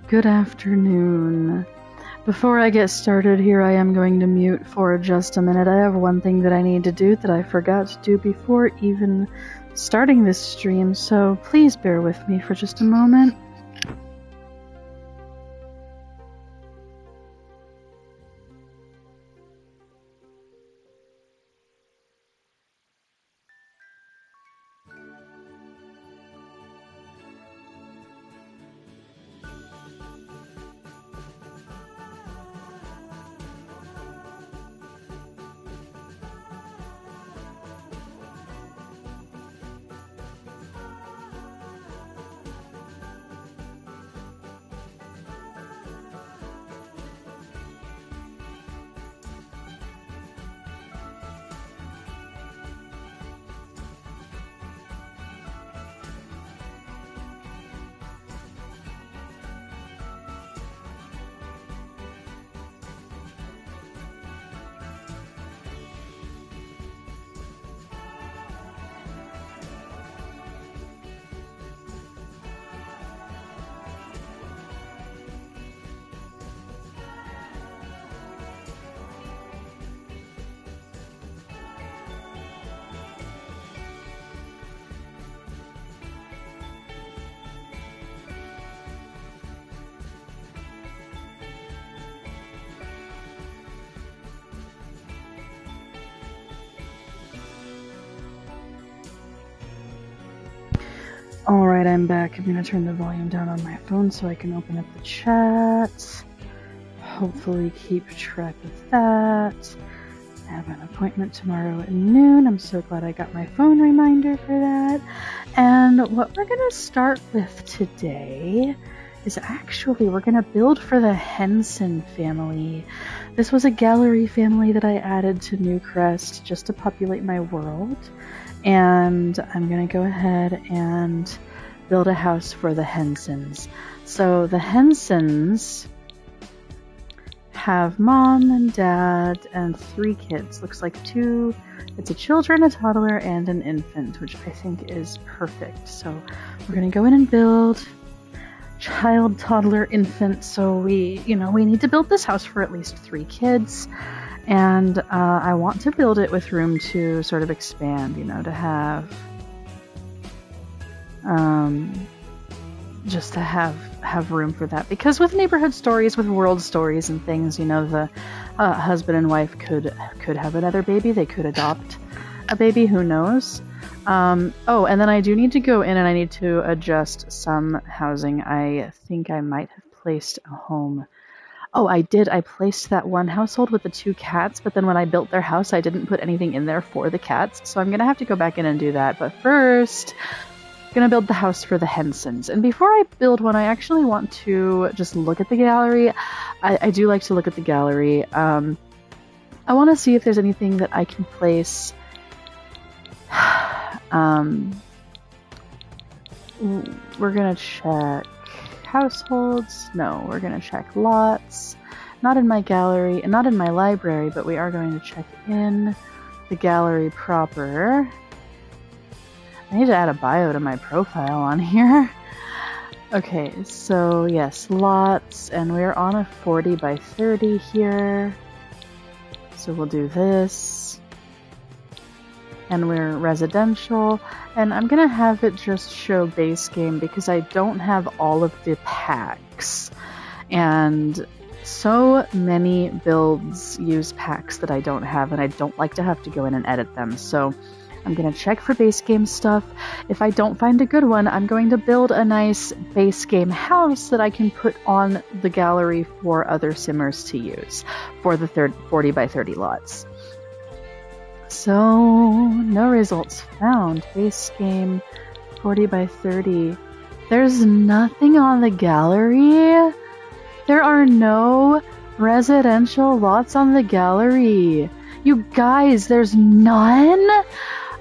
Good afternoon. Before I get started here, I am going to mute for just a minute. I have one thing that I need to do that I forgot to do before even starting this stream, so please bear with me for just a moment. Alright, I'm back. I'm going to turn the volume down on my phone so I can open up the chat. Hopefully keep track of that. I have an appointment tomorrow at noon. I'm so glad I got my phone reminder for that. And what we're going to start with today is actually we're going to build for the Henson family. This was a gallery family that I added to Newcrest just to populate my world. And I'm going to go ahead and build a house for the Hensons. So the Hensons have mom and dad and 3 kids. Looks like 2. It's a children, a toddler, and an infant, which I think is perfect. So we're going to go in and build child, toddler, infant. So we need to build this house for at least 3 kids. And I want to build it with room to sort of expand, to have, just to have room for that. Because with neighborhood stories, with world stories and things, the husband and wife could have another baby. They could adopt a baby, who knows? Oh, and then I do need to go in and I need to adjust some housing. I think I might have placed a home. Oh, I did. I placed that one household with the 2 cats, but then when I built their house, I didn't put anything in there for the cats, so I'm going to have to go back in and do that. But first, I'm going to build the house for the Hensons. And before I build one, I actually want to just look at the gallery. I do like to look at the gallery. I want to see if there's anything that I can place. We're going to check households. No, we're going to check lots. Not in my gallery, and not in my library, but we are going to check in the gallery proper. I need to add a bio to my profile on here. Okay, so yes, lots, and we're on a 40 by 30 here. So we'll do this. And we're residential, and I'm gonna have it just show base game because I don't have all of the packs, and so many builds use packs that I don't have, and I don't like to have to go in and edit them. So I'm gonna check for base game stuff. If I don't find a good one, I'm going to build a nice base game house that I can put on the gallery for other simmers to use for the 40 by 30 lots. So, no results found. Base game, 40 by 30. There's nothing on the gallery. There are no residential lots on the gallery. You guys, there's none?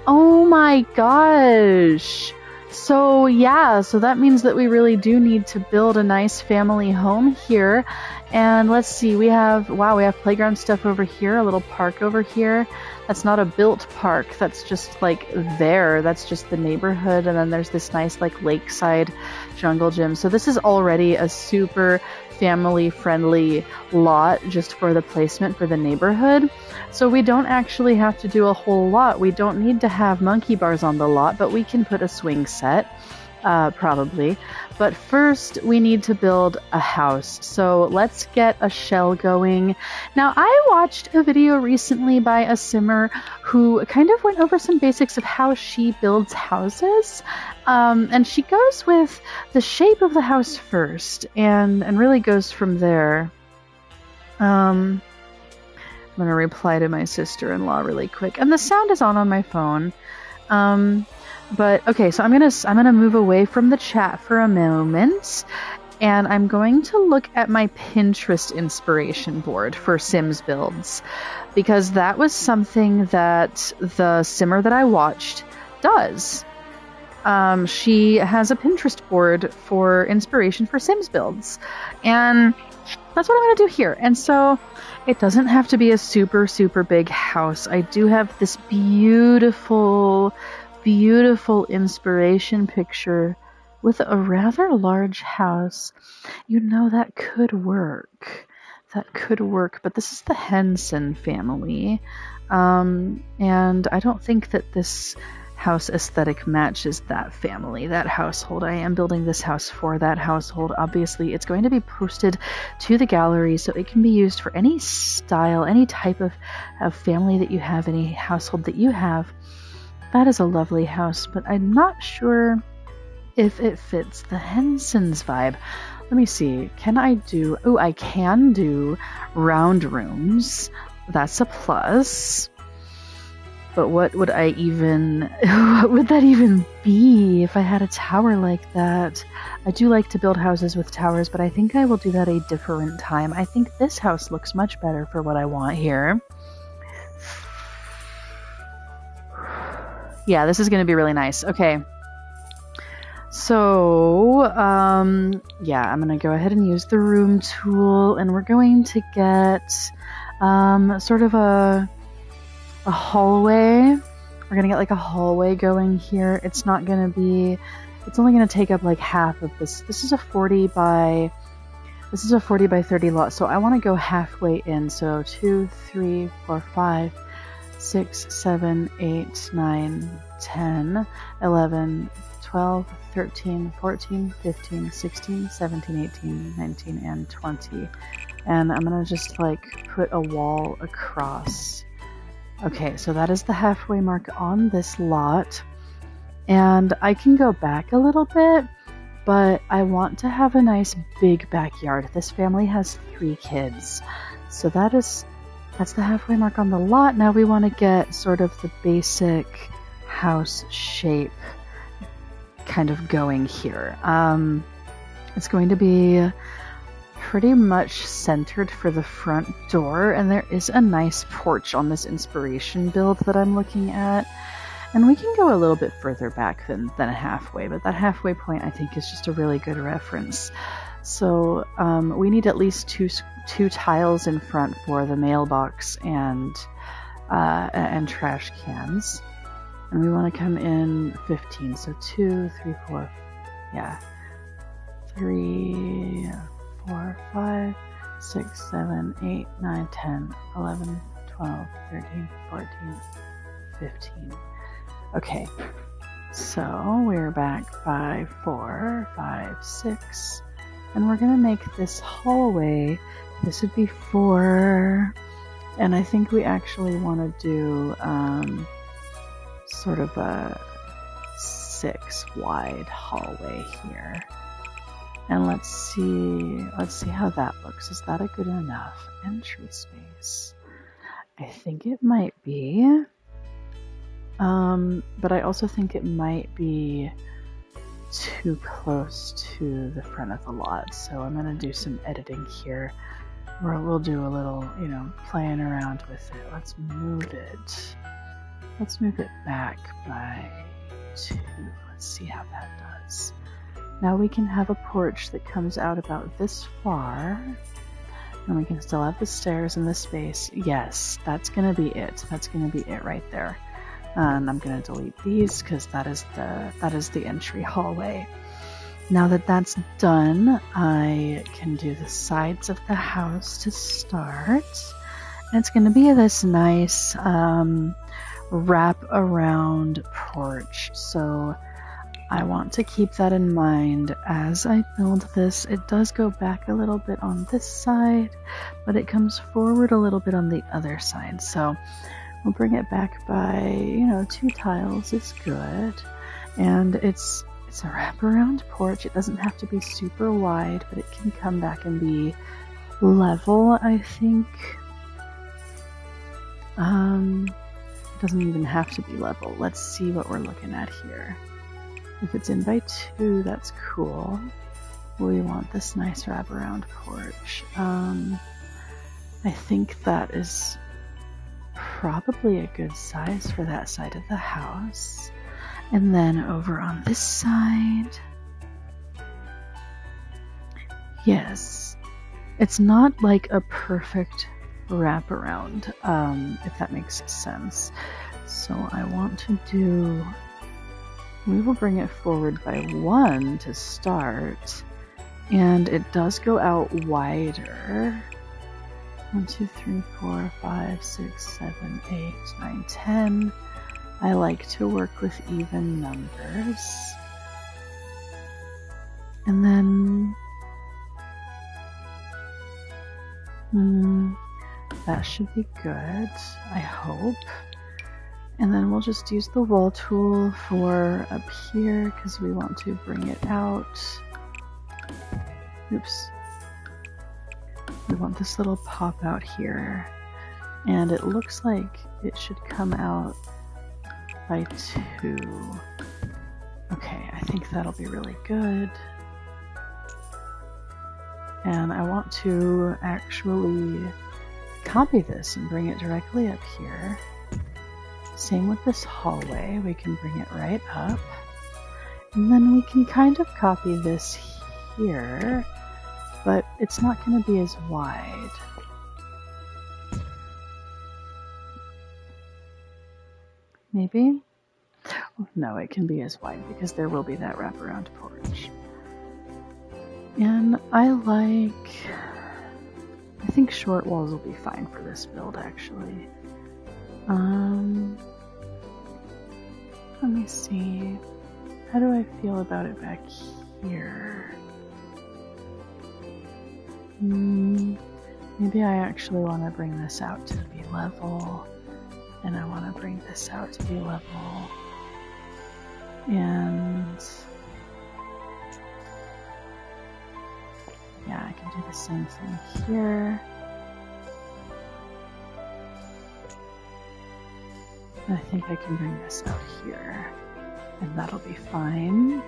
Oh my gosh. So yeah, so that means that we really do need to build a nice family home here. And let's see, we have playground stuff over here, a little park over here. That's not a built park. That's just like there. That's just the neighborhood. And then there's this nice like lakeside jungle gym. So this is already a super family friendly lot just for the placement for the neighborhood. So we don't actually have to do a whole lot. We don't need to have monkey bars on the lot, but we can put a swing set. Probably. But first we need to build a house. So let's get a shell going. Now I watched a video recently by a simmer who kind of went over some basics of how she builds houses. And she goes with the shape of the house first and really goes from there. I'm going to reply to my sister-in-law really quick. And the sound is on my phone. But okay, so I'm gonna move away from the chat for a moment, and I'm going to look at my Pinterest inspiration board for Sims builds, because that was something that the simmer that I watched does. She has a Pinterest board for inspiration for Sims builds, and that's what I'm gonna do here. And so it doesn't have to be a super, super big house. I do have this beautiful inspiration picture with a rather large house. You know, that could work. But this is the Henson family. And I don't think that this house aesthetic matches that family, that household. I am building this house for that household. Obviously, it's going to be posted to the gallery, so it can be used for any style, any type of family that you have, any household that you have. That is a lovely house, but I'm not sure if it fits the Henson's vibe. Let me see. Can I do... Oh, I can do round rooms. That's a plus. But what would I even... What would that even be if I had a tower like that? I do like to build houses with towers, but I think I will do that a different time. I think this house looks much better for what I want here. Yeah, this is going to be really nice. Okay. So, yeah, I'm going to go ahead and use the room tool, and we're going to get sort of a hallway. We're going to get like a hallway going here. It's not going to be, it's only going to take up like half of this. This is a 40 by 30 lot, so I want to go halfway in. So 2, 3, 4, 5, 6, 7, 8, 9, 10, 11, 12, 13, 14, 15, 16, 17, 18, 19, and 20. And I'm going to just like put a wall across. Okay, so that is the halfway mark on this lot. And I can go back a little bit, but I want to have a nice big backyard. This family has 3 kids. So that's the halfway mark on the lot. Now we want to get sort of the basic house shape kind of going here. It's going to be pretty much centered for the front door, and there is a nice porch on this inspiration build that I'm looking at. And we can go a little bit further back than a halfway, but that halfway point I think is just a really good reference. So we need at least two tiles in front for the mailbox and trash cans. And we want to come in 15, so 2, 3, 4, yeah, 3, 4, 5, 6, 7, 8, 9, 10, 11, 12, 13, 14, 15. Okay, so we're back 5, 4, 5, 6, and we're going to make this hallway, this would be 4, and I think we actually want to do sort of a 6 wide hallway here. And let's see how that looks. Is that a good enough entry space? I think it might be. But I also think it might be too close to the front of the lot. So I'm going to do some editing here where we'll do a little, playing around with it. Let's move it. Let's move it back by 2. Let's see how that does. Now we can have a porch that comes out about this far. And we can still have the stairs and the space. Yes, that's gonna be it. That's gonna be it right there. And I'm gonna delete these because that is the entry hallway. Now that that's done, I can do the sides of the house to start. And it's gonna be this nice wrap around porch. So I want to keep that in mind as I build this. It does go back a little bit on this side, but it comes forward a little bit on the other side. So we'll bring it back by, 2 tiles is good. And it's a wraparound porch. It doesn't have to be super wide, but it can come back and be level, I think. It doesn't even have to be level. Let's see what we're looking at here. If it's in by 2, that's cool. We want this nice wraparound porch. I think that is probably a good size for that side of the house. And then over on this side, yes, it's not like a perfect wraparound, if that makes sense. So I want to do, we will bring it forward by 1 to start, and it does go out wider. 1, 2, 3, 4, 5, 6, 7, 8, 9, 10. I like to work with even numbers. And then that should be good, I hope. And then we'll just use the wall tool for up here because we want to bring it out. Oops. We want this little pop out here. And it looks like it should come out by 2. Okay, I think that'll be really good. And I want to actually copy this and bring it directly up here. Same with this hallway, we can bring it right up. And then we can kind of copy this here, but it's not going to be as wide. Maybe? No, it can be as wide because there will be that wraparound porch. And I think short walls will be fine for this build, actually. Let me see. How do I feel about it back here? Maybe I actually want to bring this out to be level, and I want to bring this out to be level, and yeah, I can do the same thing here. I think I can bring this out here, and that'll be fine.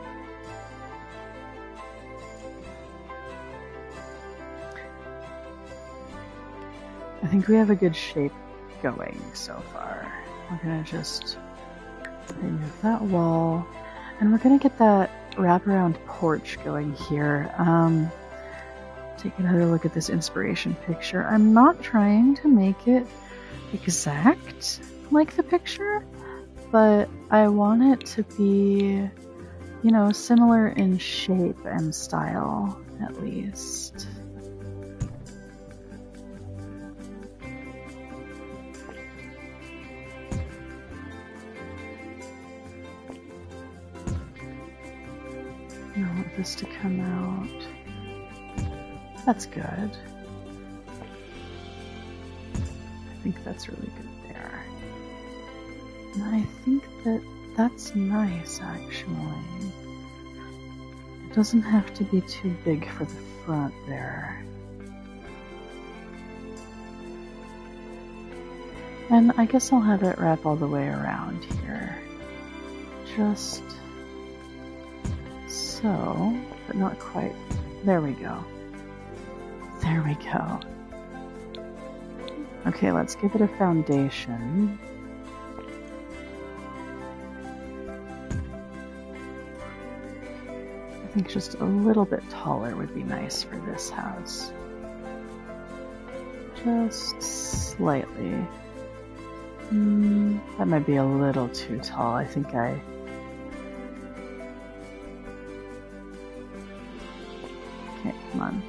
I think we have a good shape going so far. We're gonna just remove that wall, and we're gonna get that wraparound porch going here. Take another look at this inspiration picture. I'm not trying to make it exact like the picture, but I want it to be, similar in shape and style, at least. I want this to come out. That's good. I think that's really good there. And I think that's nice, actually. It doesn't have to be too big for the front there. And I guess I'll have it wrap all the way around here. Just so, but not quite. There we go. There we go. Okay, let's give it a foundation. I think just a little bit taller would be nice for this house. just slightly. That might be a little too tall. I think I... Okay, come on.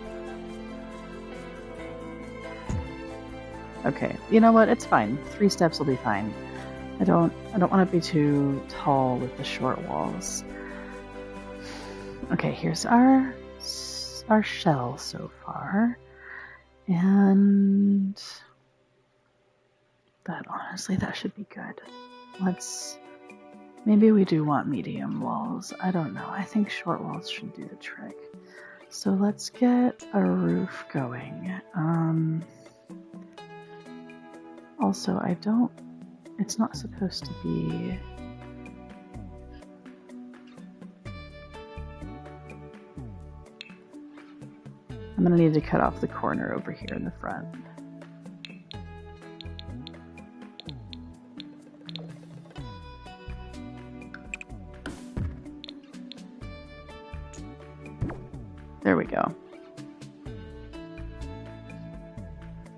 Okay, you know what? It's fine. 3 steps will be fine. I don't want to be too tall with the short walls. Okay, here's our shell so far. And that should be good. Maybe we do want medium walls. I don't know. I think short walls should do the trick. So let's get a roof going. Also, it's not supposed to be... I'm gonna need to cut off the corner over here in the front. There we go.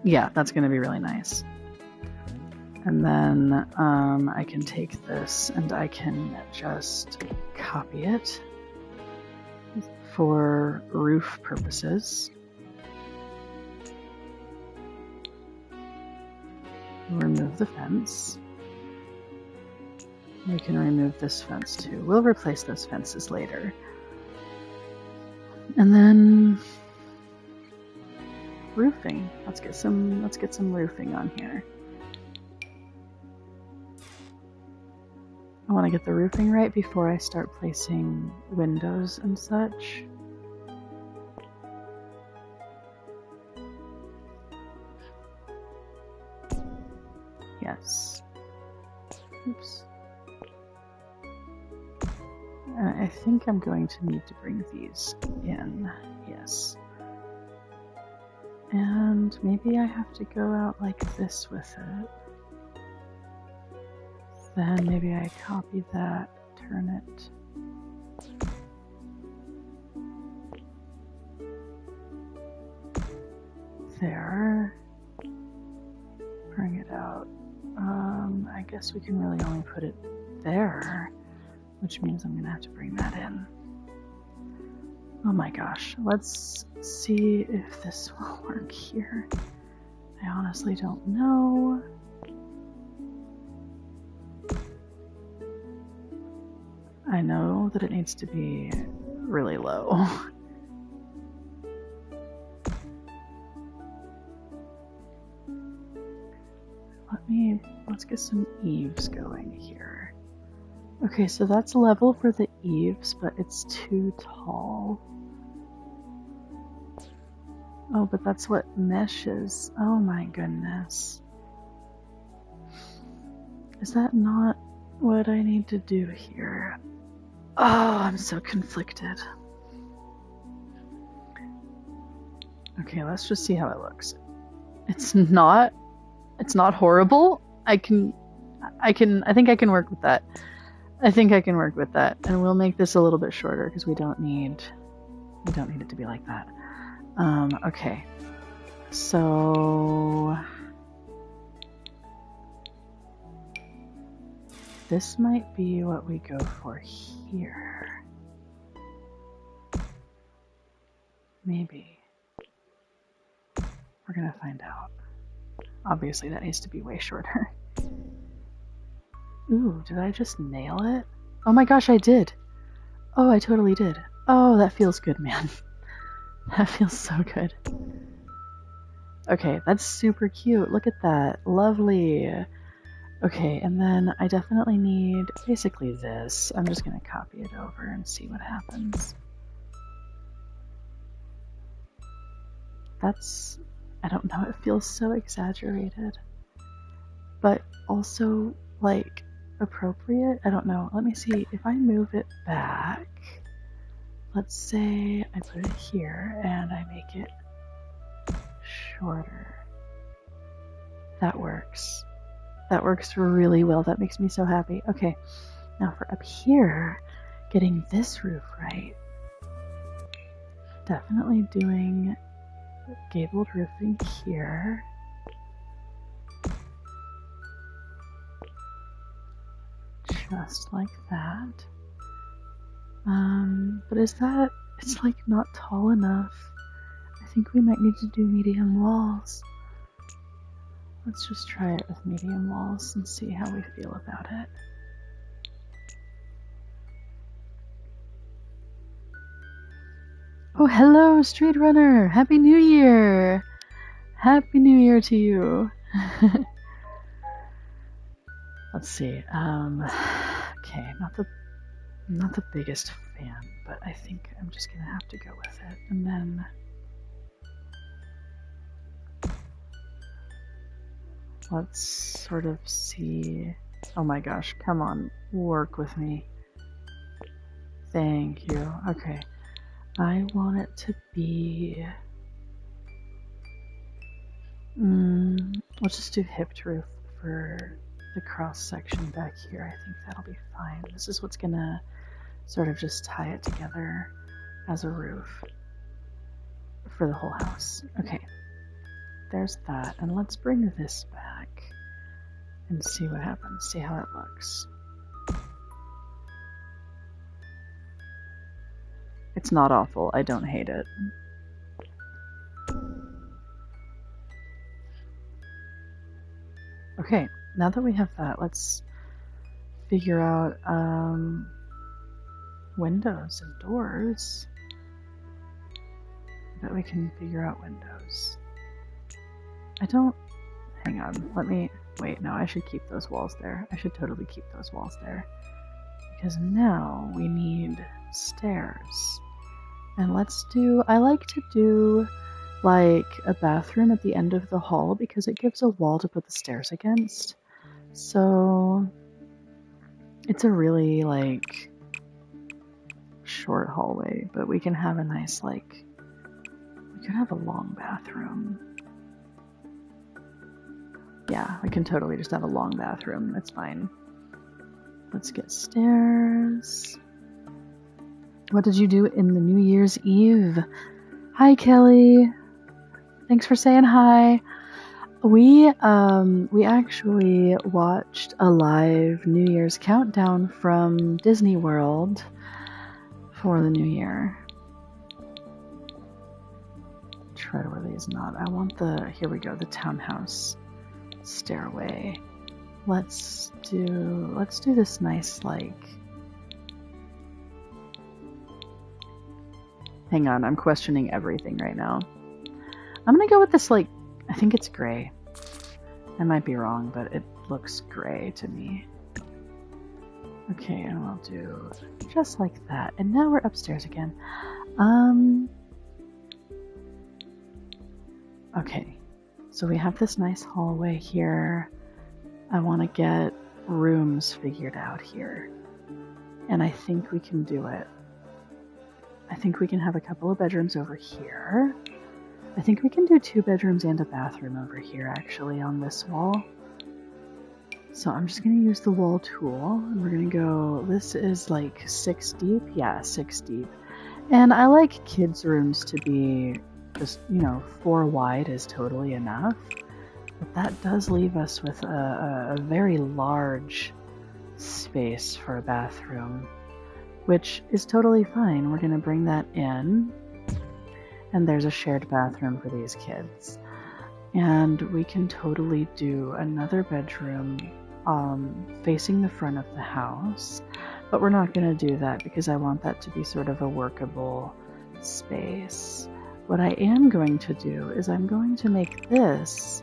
Yeah, that's gonna be really nice. And then I can take this and I can just copy it for roof purposes. Remove the fence. We can remove this fence too. We'll replace those fences later. And then roofing. Let's get some roofing on here. I want to get the roofing right before I start placing windows and such. Yes. Oops. I think I'm going to need to bring these in. Yes. And maybe I have to go out like this with it. Then maybe I copy that, turn it. There. Bring it out. I guess we can really only put it there, which means I'm gonna have to bring that in. Oh my gosh, let's see if this will work here. I honestly don't know. I know that it needs to be really low. Let's get some eaves going here. Okay, so that's level for the eaves, but it's too tall. Oh, but that's what mesh is. Oh my goodness. Is that not what I need to do here? Oh, I'm so conflicted. Okay, let's just see how it looks. It's not horrible. I think I can work with that. I think I can work with that. And we'll make this a little bit shorter because we don't need it to be like that. Okay. So this might be what we go for here. Maybe. We're gonna find out. Obviously that needs to be way shorter. Ooh, did I just nail it? Oh my gosh, I did. Oh, I totally did. Oh, that feels good, man. That feels so good. Okay, that's super cute. Look at that. Lovely. Okay, and then I definitely need basically this. I'm just gonna copy it over and see what happens. I don't know, it feels so exaggerated. But also, like, appropriate? I don't know. Let me see. If I move it back, let's say I put it here and I make it shorter. That works. That works really well. That makes me so happy. Okay, now for up here, getting this roof right. Definitely doing gabled roofing here. just like that. But is that, it's like not tall enough. I think we might need to do medium walls. Let's just try it with medium walls and see how we feel about it. Oh, hello, Street Runner! Happy New Year! Happy New Year to you! Let's see. Okay, not the biggest fan, but I think I'm just gonna have to go with it. And then let's sort of see. Oh my gosh, come on, work with me. Thank you. Okay. I want it to be. Let's just do hipped roof for the cross section back here. I think that'll be fine. This is what's gonna sort of just tie it together as a roof for the whole house. Okay, there's that. And let's bring this back and see what happens, see how it looks. It's not awful, I don't hate it. Okay, now that we have that, let's figure out windows and doors. I bet we can figure out windows. Hang on, wait, no, I should keep those walls there. I should totally keep those walls there. Because now we need stairs. And I like to do like a bathroom at the end of the hall because it gives a wall to put the stairs against. So it's a really like short hallway, but we can have a nice we could have a long bathroom. Yeah, we can totally just have a long bathroom. It's fine. Let's get stairs. What did you do in the New Year's Eve? Hi, Kelly. Thanks for saying hi. We actually watched a live New Year's countdown from Disney World for the new year. Treadworthy is not. I want here we go, the townhouse stairway. Let's do this nice hang on, I'm questioning everything right now. I'm gonna go with this I think it's gray. I might be wrong, but it looks gray to me. Okay, and we'll do just like that. And now we're upstairs again. Okay, so we have this nice hallway here. I want to get rooms figured out here. And I think we can do it. I think we can have a couple of bedrooms over here. I think we can do 2 bedrooms and a bathroom over here, actually, on this wall. So I'm just going to use the wall tool, and we're going to go, this is 6 deep? Yeah, 6 deep. And I like kids' rooms to be just, 4 wide is totally enough. But that does leave us with a very large space for a bathroom, which is totally fine. We're going to bring that in. And there's a shared bathroom for these kids. And we can totally do another bedroom facing the front of the house. But we're not going to do that because I want that to be sort of a workable space. What I am going to do is I'm going to make this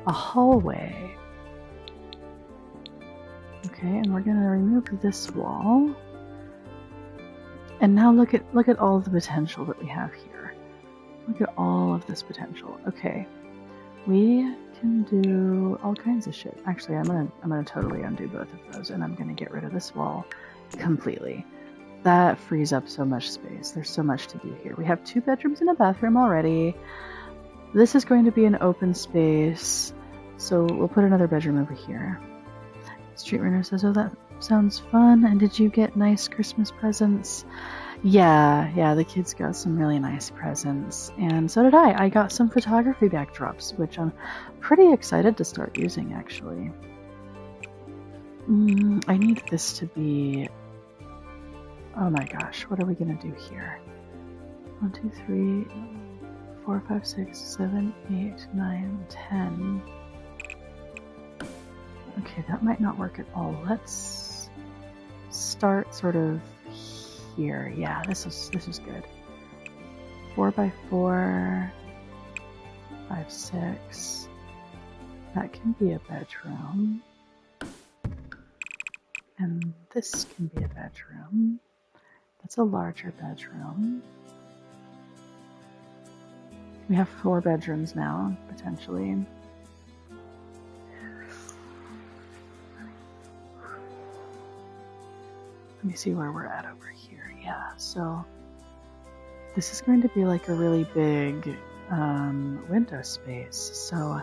a hallway. Okay, and we're going to remove this wall. And now look at all of the potential that we have here. Look at all of this potential. Okay, we can do all kinds of shit. Actually, I'm gonna totally undo both of those, and I'm gonna get rid of this wall completely. That frees up so much space. There's so much to do here. We have 2 bedrooms and a bathroom already. This is going to be an open space, so we'll put another bedroom over here. Street Runner says, "Oh, that sounds fun. And did you get nice Christmas presents?" Yeah, the kids got some really nice presents, and so did I. I got some photography backdrops, which I'm pretty excited to start using, actually. I need this to be... Oh my gosh, what are we gonna do here? 1, 2, 3, 4, 5, 6, 7, 8, 9, 10. Okay, that might not work at all. Let's start sort of here. Yeah, this is good. 4 by 4, 5, 6. That can be a bedroom. And this can be a bedroom. That's a larger bedroom. We have 4 bedrooms now, potentially. Let me see where we're at over here. Yeah, so this is going to be like a really big window space. So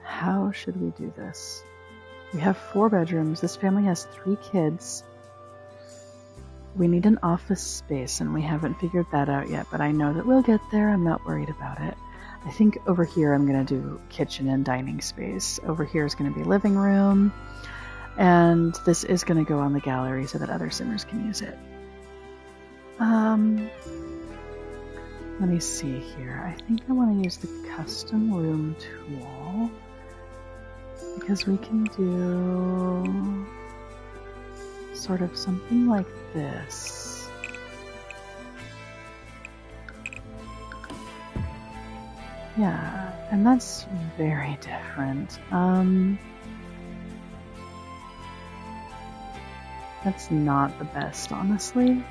how should we do this? We have 4 bedrooms. This family has 3 kids. We need an office space, and we haven't figured that out yet, but I know that we'll get there. I'm not worried about it. I think over here I'm going to do kitchen and dining space. Over here is going to be living room, and this is going to go on the gallery so that other simmers can use it. Let me see here. I think I want to use the custom room tool, because we can do sort of something like this. Yeah, and that's very different. That's not the best, honestly.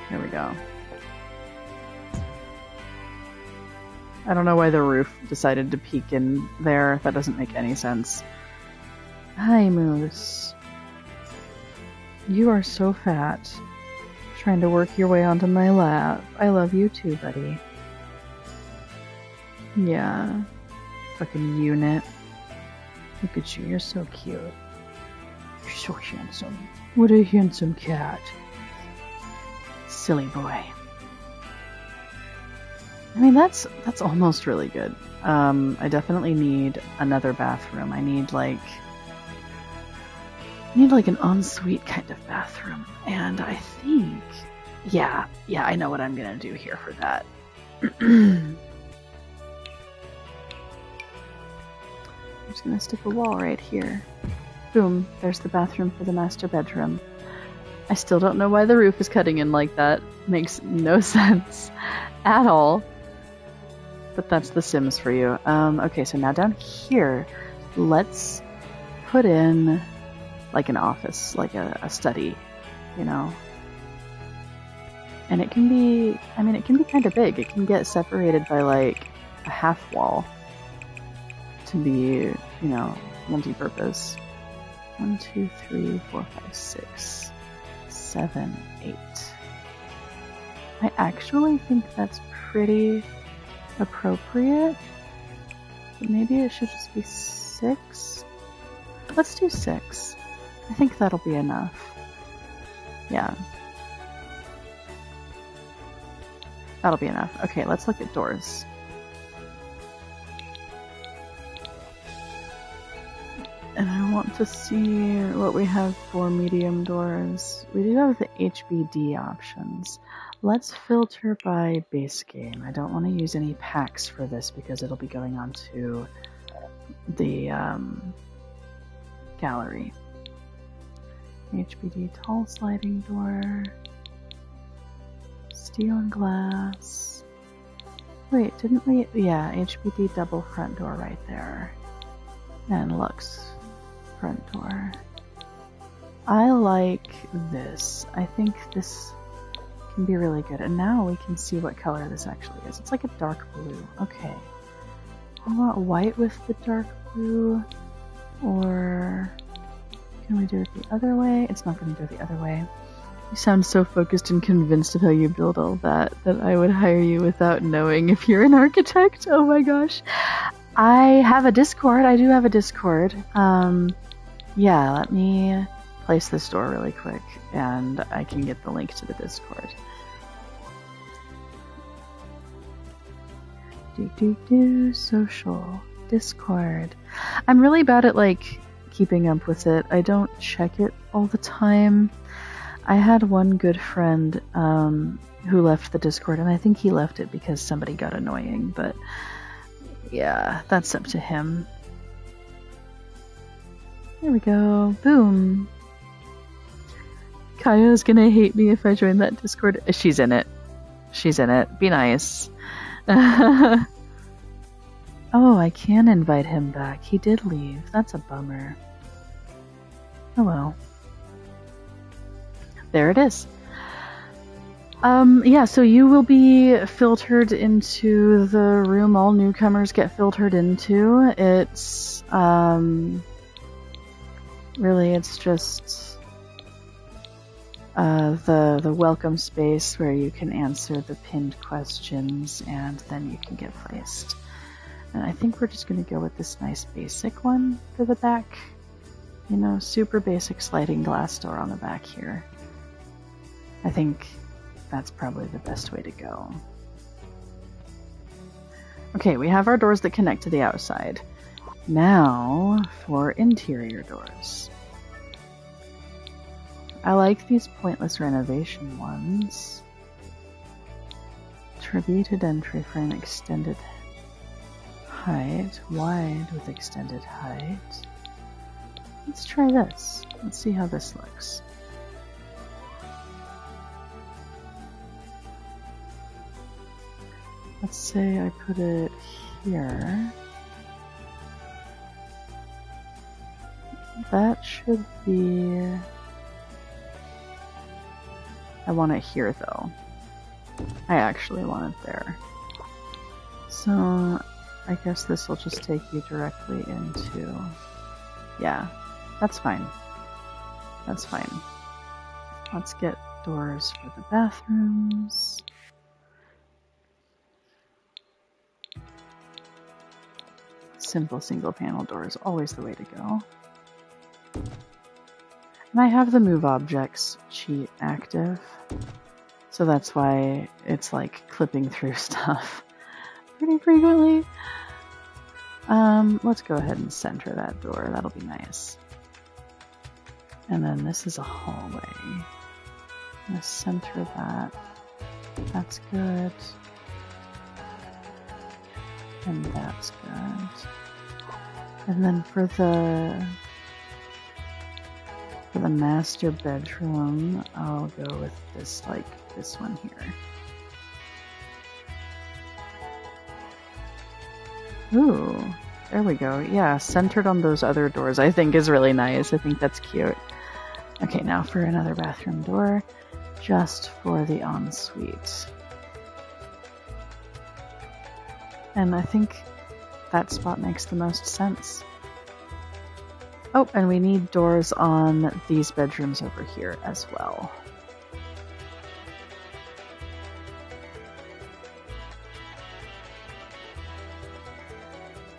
There we go. I don't know why the roof decided to peek in there. That doesn't make any sense. Hi, Moose. You are so fat. Trying to work your way onto my lap. I love you too, buddy. Yeah. Fucking unit. Look at you, you're so cute. You're so handsome. What a handsome cat. Silly boy. I mean, that's almost really good. I definitely need another bathroom. I need like an ensuite kind of bathroom. And I think, yeah, I know what I'm gonna do here for that. I'm just gonna stick a wall right here. Boom, there's the bathroom for the master bedroom. I still don't know why the roof is cutting in like that. Makes no sense at all. But that's The Sims for you. Okay, so now down here, let's put in like an office, like a study, you know. And it can be, I mean, it can be kind of big. It can get separated by like a half wall to be, you know, multi-purpose. 1, 2, 3, 4, 5, 6, 7, 8. I actually think that's pretty appropriate, but maybe it should just be 6. Let's do 6. I think that'll be enough. Yeah. That'll be enough. Okay, let's look at doors. And I want to see what we have for medium doors. We do have the HBD options. Let's filter by base game. I don't want to use any packs for this because it'll be going on to the gallery. HBD tall sliding door. Steel and glass. Wait, didn't we? Yeah, HBD double front door right there. And Lux front door. I like this. I think this can be really good. And now we can see what color this actually is. It's like a dark blue. Okay. I want white with the dark blue. Or can we do it the other way? It's not going to go the other way. You sound so focused and convinced of how you build all that I would hire you without knowing if you're an architect. Oh my gosh. I have a Discord. I do have a Discord. Yeah, let me place this door really quick and I can get the link to the Discord. Social. Discord. I'm really bad at, like, keeping up with it. I don't check it all the time. I had one good friend who left the Discord, and I think he left it because somebody got annoying, but yeah, that's up to him. There we go. Boom. Kaya's gonna hate me if I join that Discord. She's in it. She's in it. Be nice. Oh, I can invite him back. He did leave. That's a bummer. Oh well. There it is. Yeah, so you will be filtered into the room all newcomers get filtered into. It's, really, it's just the welcome space where you can answer the pinned questions and then you can get placed. And I think we're just going to go with this nice basic one for the back. You know, super basic sliding glass door on the back here. I think that's probably the best way to go. Okay, we have our doors that connect to the outside. Now for interior doors. I like these pointless renovation ones. Tributed entry for an extended height, wide with extended height. Let's try this. Let's see how this looks. Let's say I put it here. That should be... I want it here though. I actually want it there. So I guess this will just take you directly into... Yeah, that's fine. That's fine. Let's get doors for the bathrooms. Simple single panel door is always the way to go. And I have the move objects cheat active, so that's why it's like clipping through stuff pretty frequently. Let's go ahead and center that door, that'll be nice. And then this is a hallway. I'm gonna center that. That's good. And that's good. And then for the master bedroom, I'll go with this, like this one here. Ooh, there we go. Yeah, centered on those other doors I think is really nice. I think that's cute. Okay, now for another bathroom door, just for the ensuite. And I think that spot makes the most sense. Oh, and we need doors on these bedrooms over here as well.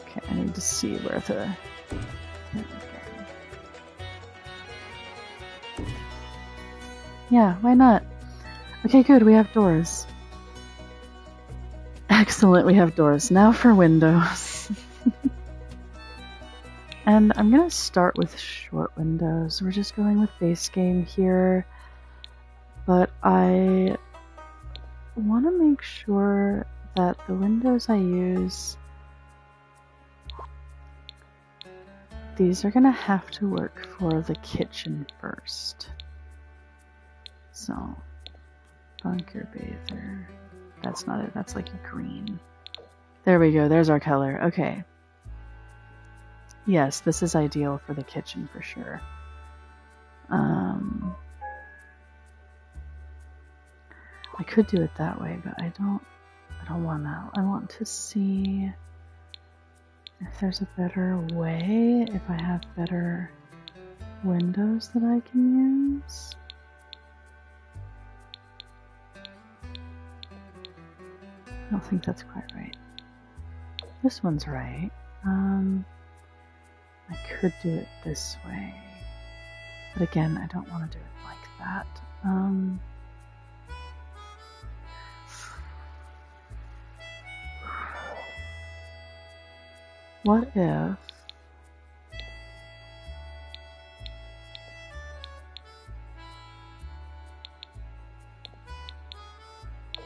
Okay, I need to see where the... Yeah, why not? Okay, good, we have doors. Excellent, we have doors. Now for windows. And I'm gonna start with short windows. We're just going with base game here. But I want to make sure that the windows I use, these are gonna have to work for the kitchen first. So, bunker bather. That's not it, that's like a green. There we go, there's our color. Okay. Yes, this is ideal for the kitchen for sure. I could do it that way, but I don't want that. I want to see if there's a better way, if I have better windows that I can use. I don't think that's quite right. This one's right. I could do it this way. But again, I don't want to do it like that. What if...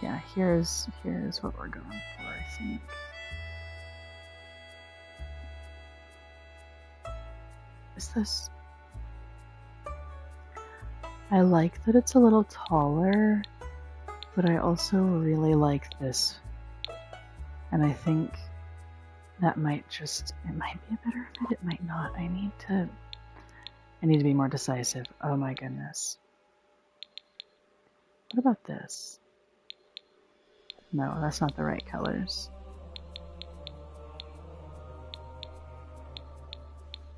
Yeah, here's what we're going for, I think. Is this... I like that it's a little taller, but I also really like this. And I think that might just... It might be a better fit, it might not. I need to be more decisive. Oh my goodness. What about this? No, that's not the right colors.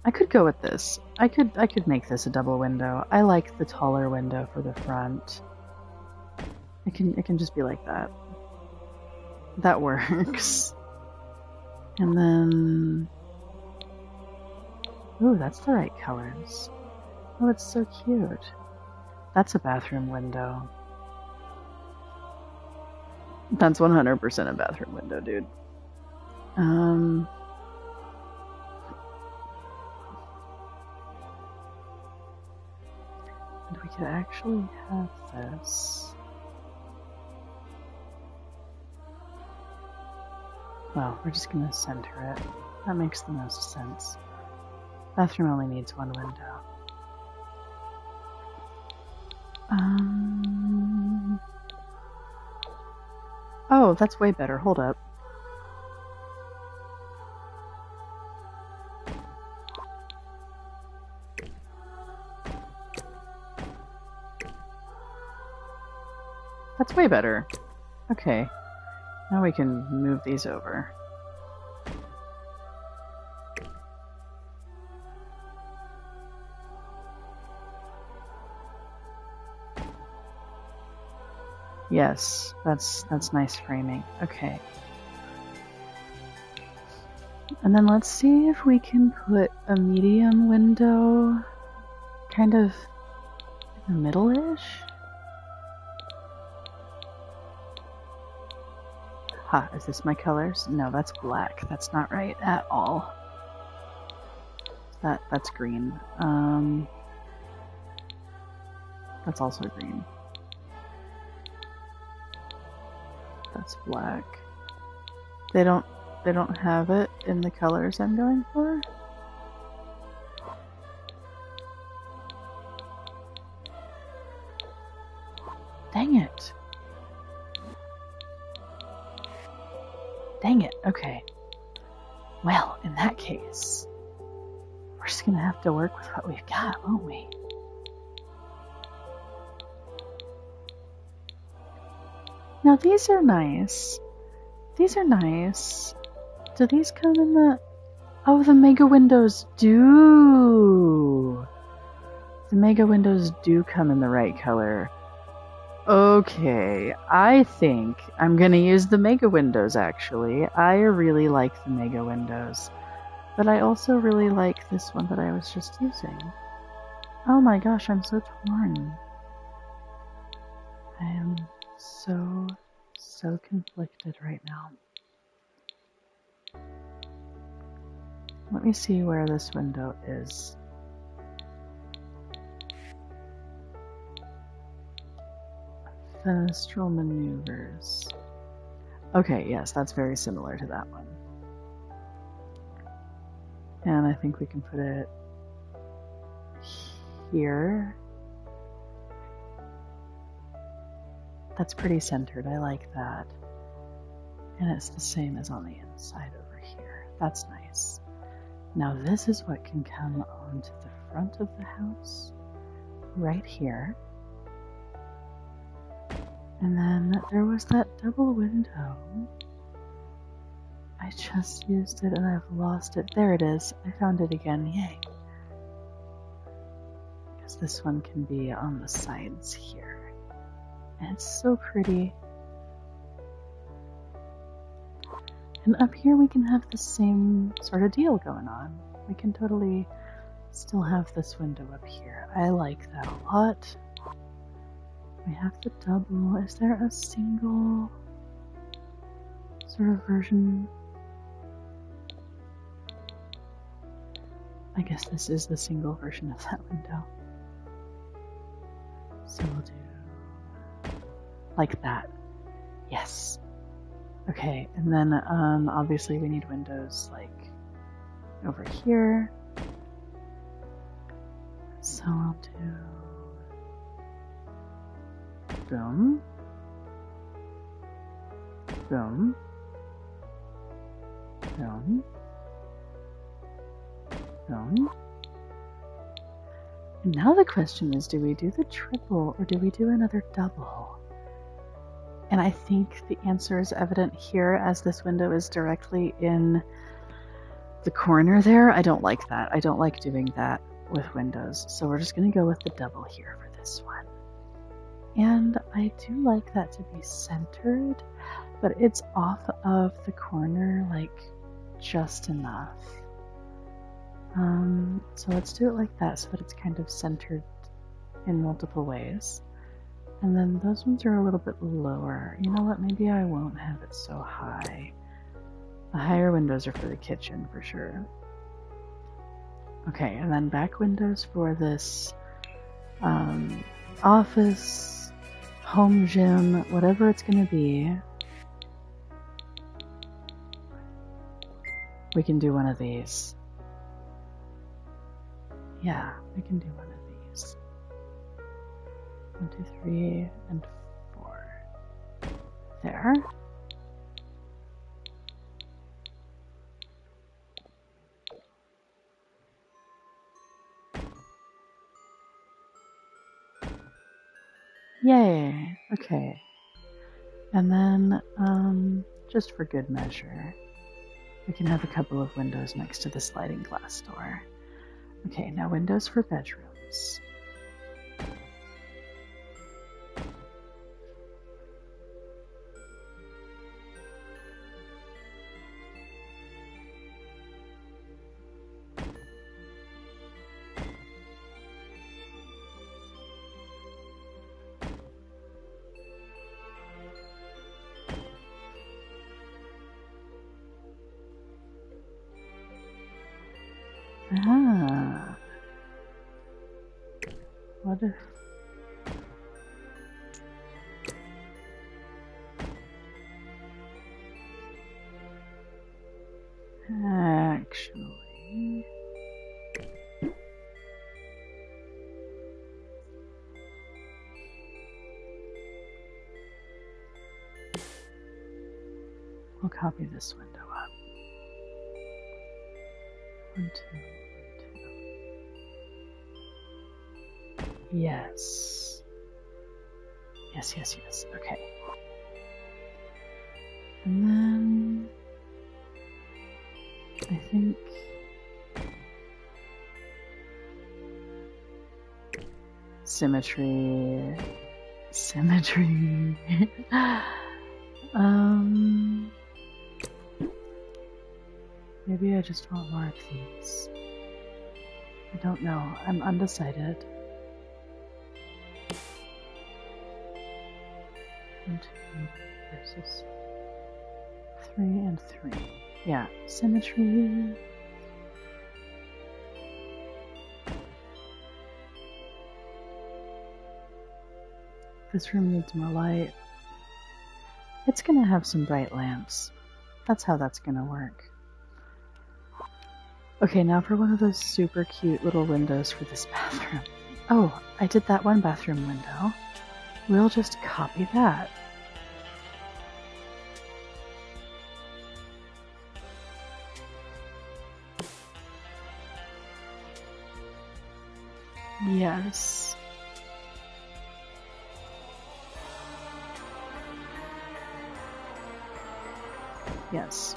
I could go with this. I could make this a double window. I like the taller window for the front. It can just be like that. That works. And then... Ooh, that's the right colors. Oh, it's so cute. That's a bathroom window. That's 100% a bathroom window, dude. And we could actually have this. Well, we're just gonna center it. That makes the most sense. Bathroom only needs one window. Oh, that's way better. Hold up. That's way better. Okay. Now we can move these over. Yes, that's nice framing. Okay. And then let's see if we can put a medium window kind of in the middle-ish. Ha, is this my colors? No, that's black. That's not right at all. That's green. That's also green. That's black. They don't have it in the colors I'm going for. Dang it. Dang it. Okay. Well, in that case, we're just gonna have to work with what we've got, won't we? Now these are nice. These are nice. Do these come in the... Oh, the mega windows do! The mega windows do come in the right color. Okay, I think I'm gonna use the mega windows, actually. I really like the mega windows. But I also really like this one that I was just using. Oh my gosh, I'm so torn. I am so conflicted right now. Let me see where this window is. Fenestral maneuvers. Okay, yes, that's very similar to that one. And I think we can put it here. That's pretty centered, I like that. And it's the same as on the inside over here. That's nice. Now this is what can come onto the front of the house, right here. And then there was that double window. I just used it and I've lost it. There it is. I found it again. Yay. Because this one can be on the sides here. And it's so pretty. And up here we can have the same sort of deal going on. We can totally still have this window up here. I like that a lot. We have the double. Is there a single sort of version? I guess this is the single version of that window. So we'll do like that. Yes. Okay, and then obviously we need windows like over here. So I'll do boom, boom, boom, boom. And now the question is, do we do the triple or do we do another double? And I think the answer is evident here as this window is directly in the corner there. I don't like that. I don't like doing that with windows. So we're just going to go with the double here for this one. And I do like that to be centered, but it's off of the corner like just enough. So let's do it like that so that it's kind of centered in multiple ways. And then those ones are a little bit lower. You know what? Maybe I won't have it so high. The higher windows are for the kitchen for sure. Okay, and then back windows for this office, home gym, whatever it's going to be. We can do one of these. Yeah, we can do one of these. 1, 2, 3, and 4. There. Yay! Okay. And then, just for good measure, we can have a couple of windows next to the sliding glass door. Okay, now windows for bedrooms. Ah. What if... Actually... We'll copy this window up. 1, 2, 1, 2. Yes. Yes, yes, yes. Okay. And then... I think... Symmetry... Symmetry... Maybe I just want more of these. I don't know. I'm undecided. 1, 2 versus 3 and 3. Yeah, symmetry. This room needs more light. It's gonna have some bright lamps. That's how that's gonna work. Okay, now for one of those super cute little windows for this bathroom. Oh, I did that one bathroom window. We'll just copy that. Yes. Yes.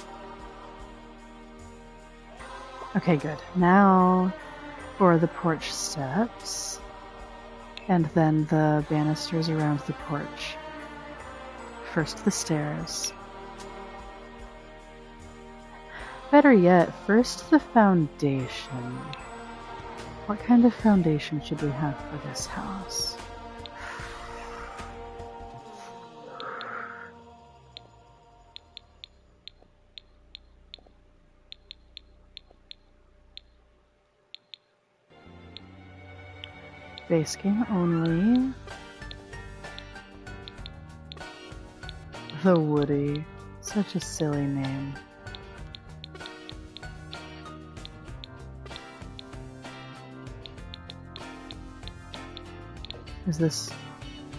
Okay, good. Now for the porch steps, and then the banisters around the porch. First the stairs. Better yet, first the foundation. What kind of foundation should we have for this house? Base game only. The Woody. Such a silly name. Is this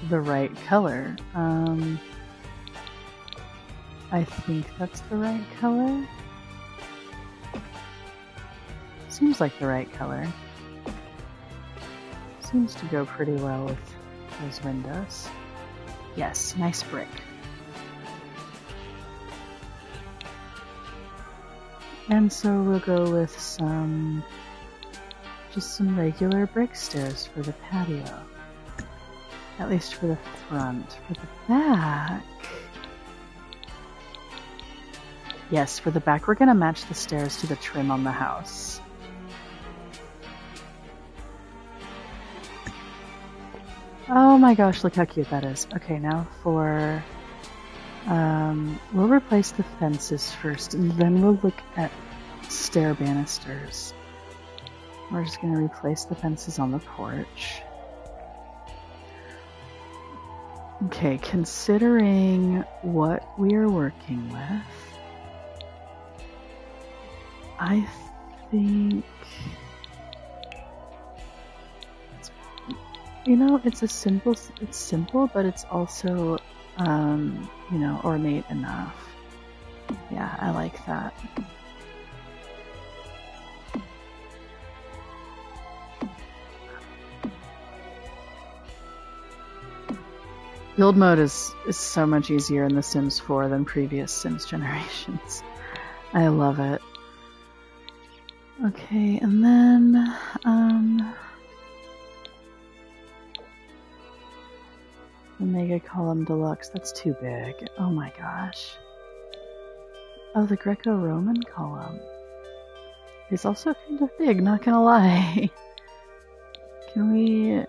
the right color? I think that's the right color. Seems like the right color. Seems to go pretty well with those windows. Yes, nice brick. And so we'll go with just some regular brick stairs for the patio. At least for the front. For the back... Yes, for the back we're gonna match the stairs to the trim on the house. Oh my gosh, look how cute that is. Okay, now for... we'll replace the fences first, and then we'll look at stair banisters. We're just gonna replace the fences on the porch. Okay, considering what we are working with, I think, it's simple, but it's also, ornate enough. Yeah, I like that. Build mode is so much easier in The Sims 4 than previous Sims generations. I love it. Okay, and then, the Mega Column Deluxe, that's too big. Oh my gosh. Oh, the Greco-Roman column is also kind of big, not gonna lie. Can we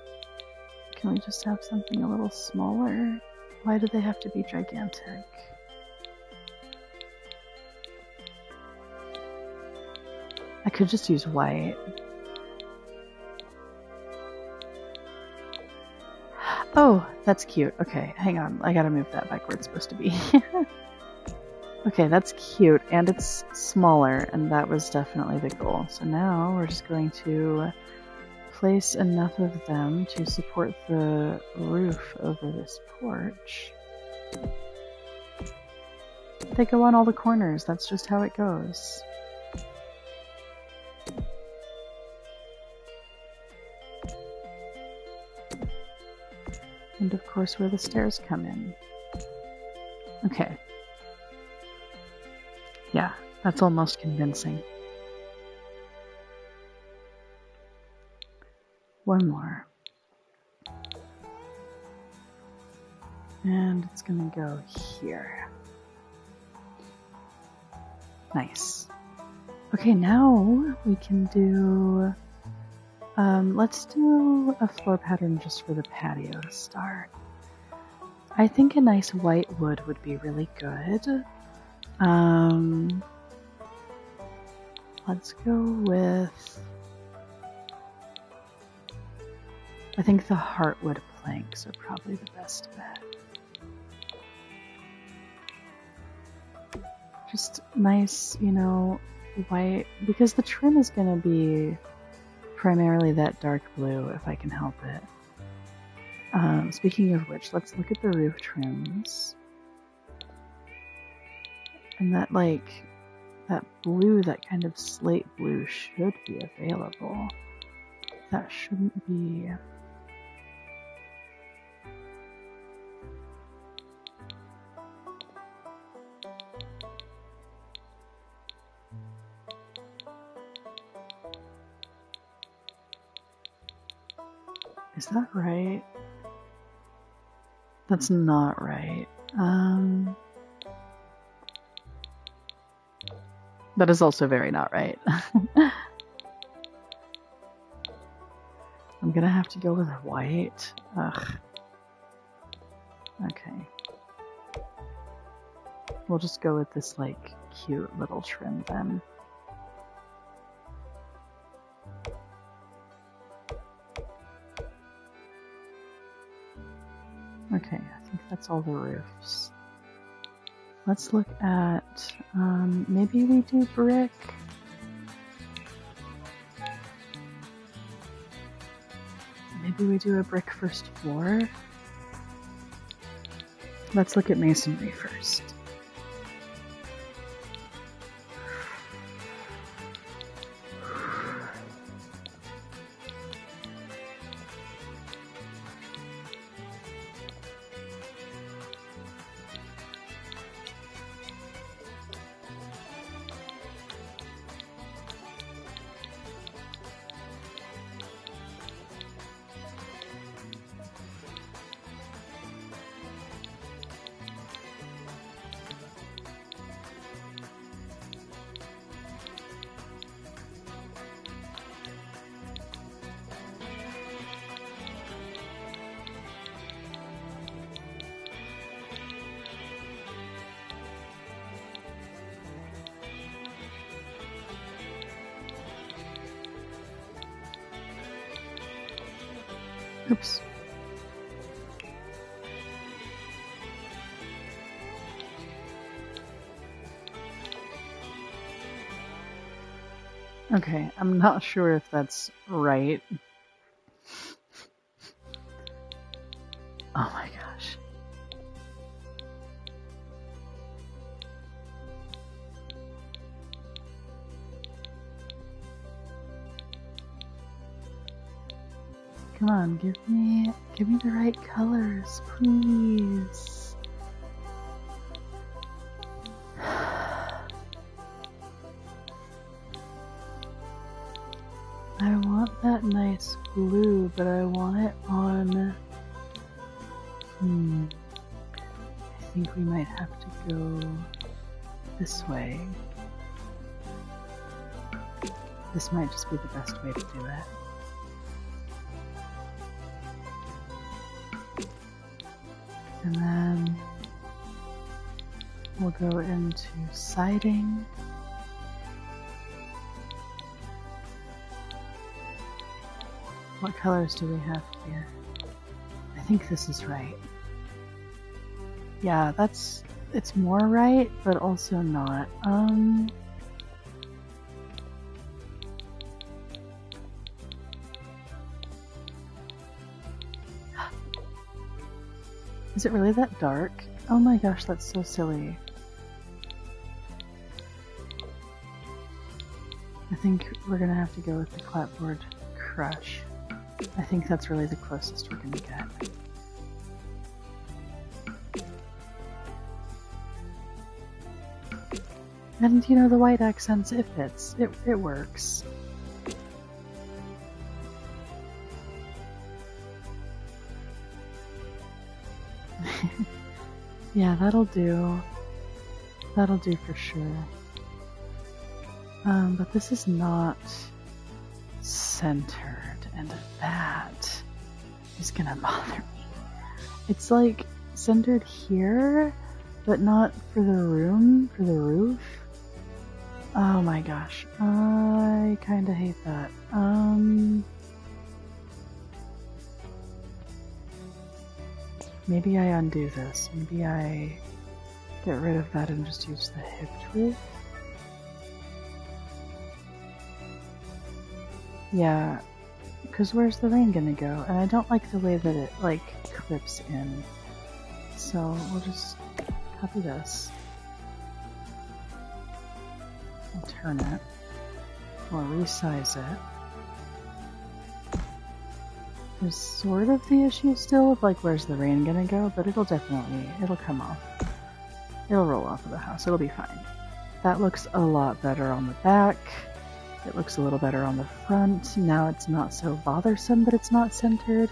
just have something a little smaller? Why do they have to be gigantic? I could just use white. Oh, that's cute. Okay, hang on. I gotta move that back where it's supposed to be. Okay, that's cute, and it's smaller, and that was definitely the goal. So now we're just going to place enough of them to support the roof over this porch. They go on all the corners. That's just how it goes. And of course where the stairs come in. Okay. Yeah, that's almost convincing. One more. And it's gonna go here. Nice. Okay, now we can do... let's do a floor pattern just for the patio to start. I think a nice white wood would be really good. Let's go with... I think the heartwood planks are probably the best bet. Just nice, white, because the trim is going to be primarily that dark blue if I can help it. Speaking of which, let's look at the roof trims. And that blue, that kind of slate blue should be available. That shouldn't be... Is that right? That's not right. That is also very not right. I'm gonna have to go with white. Ugh. Okay. We'll just go with this, cute little trim then. Okay, I think that's all the roofs. Let's look at, maybe we do brick. Maybe we do a brick first floor. Let's look at masonry first. Oops. Okay, I'm not sure if that's right. Oh my gosh. Come on, give me the right colors, please. I want that nice blue, but I want it on... I think we might have to go this way. This might just be the best way to do it. And then we'll go into siding. What colors do we have here? I think this is right. Yeah, it's more right, but also not. Is it really that dark? Oh my gosh, that's so silly. I think we're gonna have to go with the clapboard crush. I think that's really the closest we're gonna get. And you know, the white accents, it fits. It works. Yeah, that'll do. That'll do for sure. But this is not centered, and that is gonna bother me. It's like centered here, but not for the room, for the roof. Oh my gosh, I kinda hate that. Maybe I undo this. Maybe I get rid of that and just use the hipped roof. Yeah, because where's the rain gonna go? And I don't like the way that it, like, clips in. So we'll just copy this. I'll turn it. Or resize it. There's sort of the issue still of, like, where's the rain gonna go? But it'll come off. It'll roll off of the house. It'll be fine. That looks a lot better on the back. It looks a little better on the front. Now it's not so bothersome that it's not centered.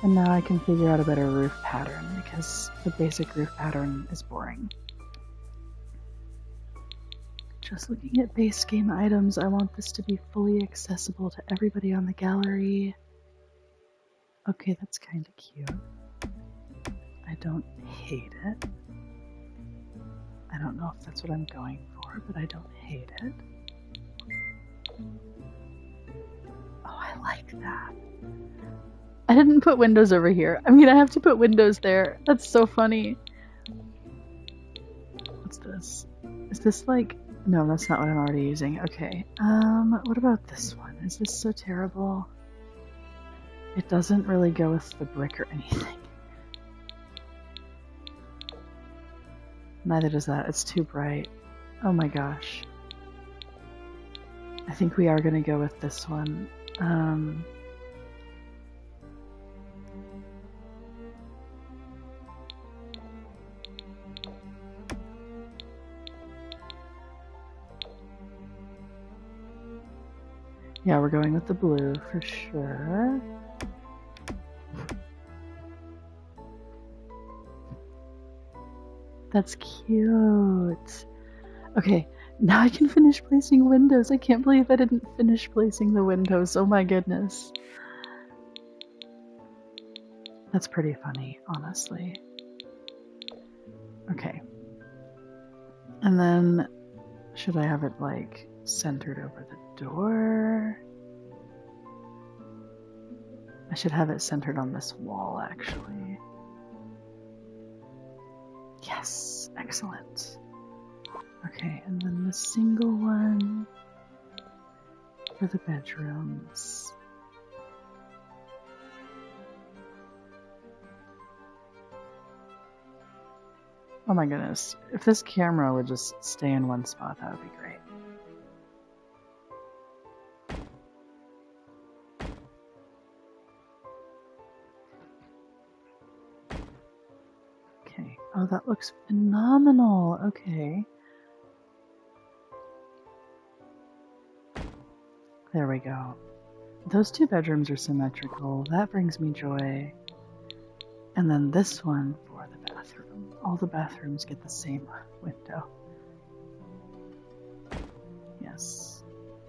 And now I can figure out a better roof pattern because the basic roof pattern is boring. Just looking at base game items, I want this to be fully accessible to everybody on the gallery. Okay, that's kind of cute. I don't hate it. I don't know if that's what I'm going for, but I don't hate it. Oh, I like that. I didn't put windows over here. I'm gonna have to put windows there. That's so funny. What's this? Is this like... No, that's not what I'm already using. Okay. What about this one? Is this so terrible? It doesn't really go with the brick or anything. Neither does that. It's too bright. Oh my gosh. I think we are gonna go with this one. Yeah, we're going with the blue for sure. That's cute. Okay, now I can finish placing windows. I can't believe I didn't finish placing the windows. Oh my goodness. That's pretty funny, honestly. Okay. And then, should I have it like centered over the door? I should have it centered on this wall, actually. Yes, excellent. Okay, and then the single one for the bedrooms. Oh my goodness, if this camera would just stay in one spot, that would be great. Okay, oh that looks phenomenal, okay. There we go. Those two bedrooms are symmetrical, that brings me joy. And then this one for the bathroom. All the bathrooms get the same window. Yes.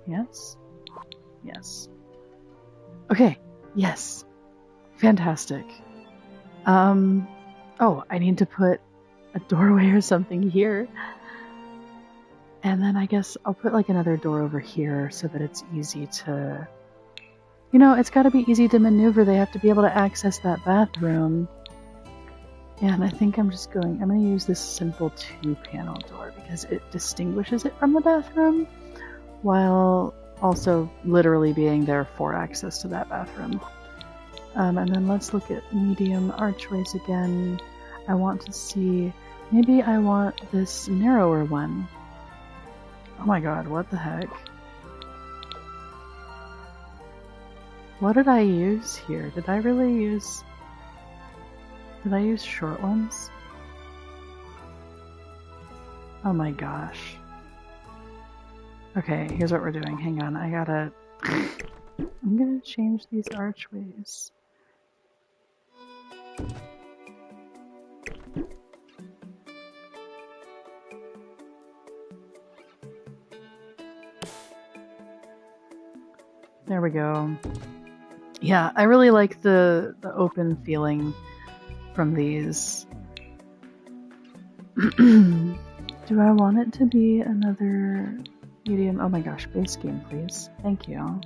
Yes. Yes. Okay. Yes. Fantastic. Oh, I need to put a doorway or something here. And then I guess I'll put like another door over here so that it's easy to... You know, it's gotta be easy to maneuver. They have to be able to access that bathroom. Yeah, and I think I'm gonna use this simple 2-panel door because it distinguishes it from the bathroom while also literally being there for access to that bathroom. And then let's look at medium archways again. I want to see, maybe I want this narrower one. Oh my god, what the heck? What did I use here? Did I use short ones? Oh my gosh. Okay, here's what we're doing. Hang on, I'm gonna change these archways. There we go. Yeah, I really like the open feeling from these. Do I want it to be another medium? Oh my gosh, base game, please. Thank you.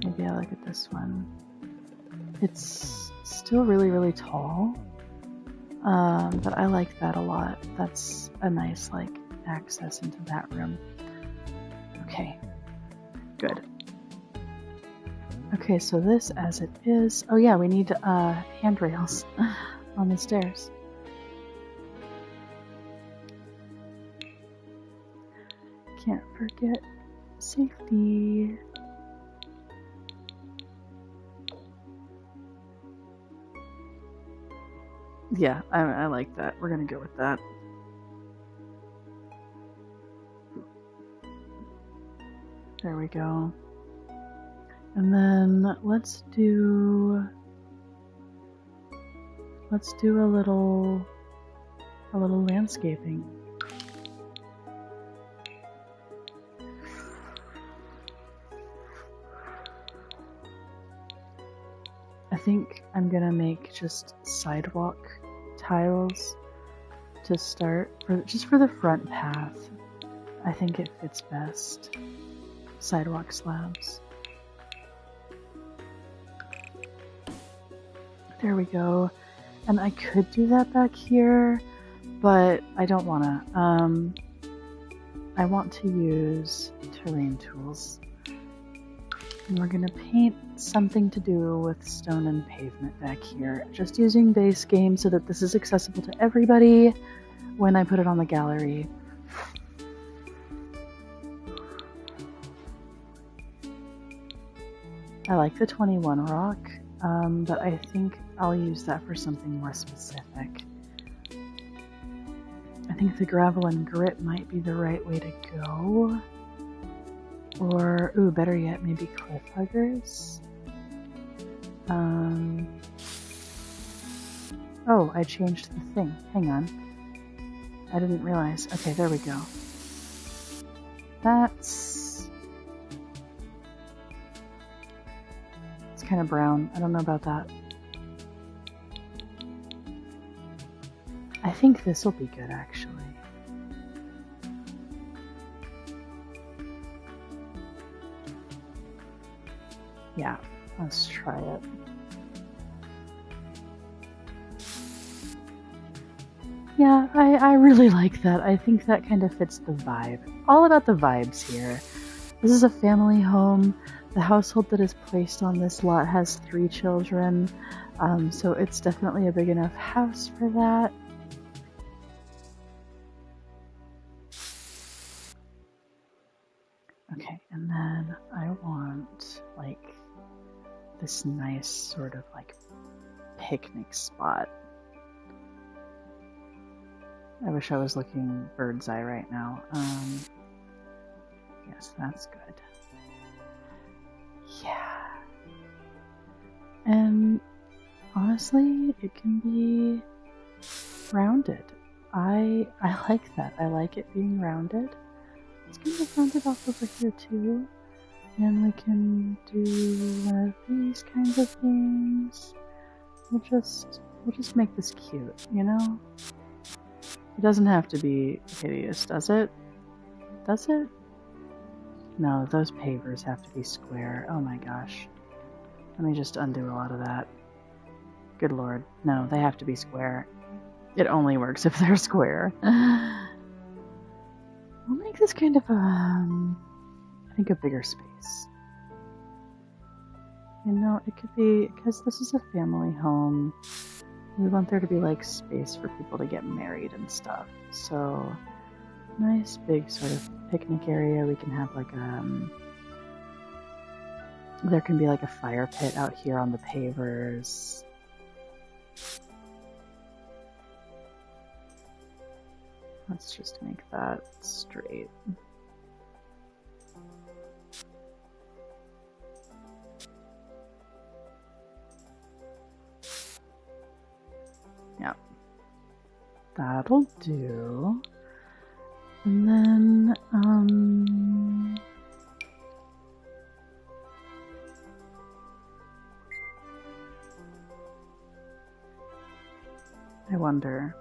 Maybe I look at this one. It's still really, really tall. But I like that a lot. That's a nice, like, access into that room. Okay. Good. Okay, so this as it is... Oh yeah, we need handrails on the stairs. Can't forget safety. Yeah, I like that. We're gonna go with that. There we go. And then let's do a little landscaping. I think I'm gonna make just sidewalk tiles to start, just for the front path. I think it fits best. Sidewalk slabs. There we go. And I could do that back here, but I don't want to. I want to use terrain tools. And we're going to paint something to do with stone and pavement back here. Just using base game so that this is accessible to everybody when I put it on the gallery. I like the 21 rock, but I think I'll use that for something more specific. I think the gravel and grit might be the right way to go. Or, ooh, better yet, maybe cliff huggers. Oh, I changed the thing. Hang on. I didn't realize. Okay, there we go. It's kind of brown. I don't know about that. I think this will be good, actually. Yeah, let's try it. Yeah, I really like that. I think that kind of fits the vibe. All about the vibes here. This is a family home. The household that is placed on this lot has 3 children, so it's definitely a big enough house for that. Okay, and then I want, like, this nice sort of, like, picnic spot. I wish I was looking bird's eye right now. Yes, that's good. Yeah. And honestly, it can be rounded. I like that. I like it being rounded. It's gonna be rounded off over here too. And we can do one of these kinds of things. We'll just make this cute, you know? It doesn't have to be hideous, does it? Does it? No, those pavers have to be square. Oh my gosh. Let me just undo a lot of that. Good lord. No, they have to be square. It only works if they're square. We'll make this kind of I think a bigger space. You know, it could be, because this is a family home, we want there to be like space for people to get married and stuff. So, nice big sort of picnic area. We can have like there can be like a fire pit out here on the pavers. Let's just make that straight. Yeah, that'll do. And then, I wonder,